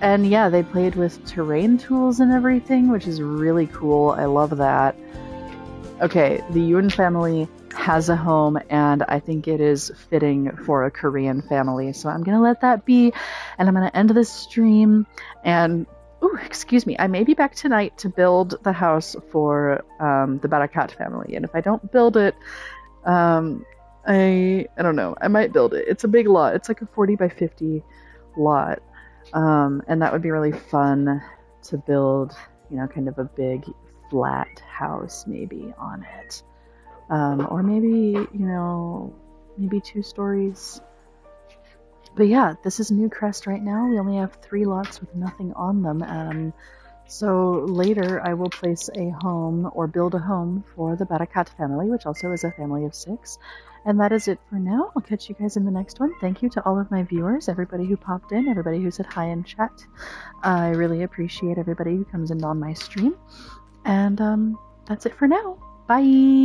And yeah, they played with terrain tools and everything, which is really cool. I love that. Okay, the Yun family has a home, and I think it is fitting for a Korean family. So I'm going to let that be, and I'm going to end this stream. And, ooh, excuse me, I may be back tonight to build the house for the Barakat family. And if I don't build it, I don't know. I might build it. It's a big lot. It's like a 40 by 50 lot. And that would be really fun to build, kind of a big flat house maybe on it. Or maybe, maybe 2 stories. But yeah, this is Newcrest right now. We only have 3 lots with nothing on them. So later I will place a home or build a home for the Barakat family, which also is a family of 6. And that is it for now. I'll catch you guys in the next one. Thank you to all of my viewers, everybody who popped in, everybody who said hi in chat. I really appreciate everybody who comes in on my stream. And that's it for now. Bye!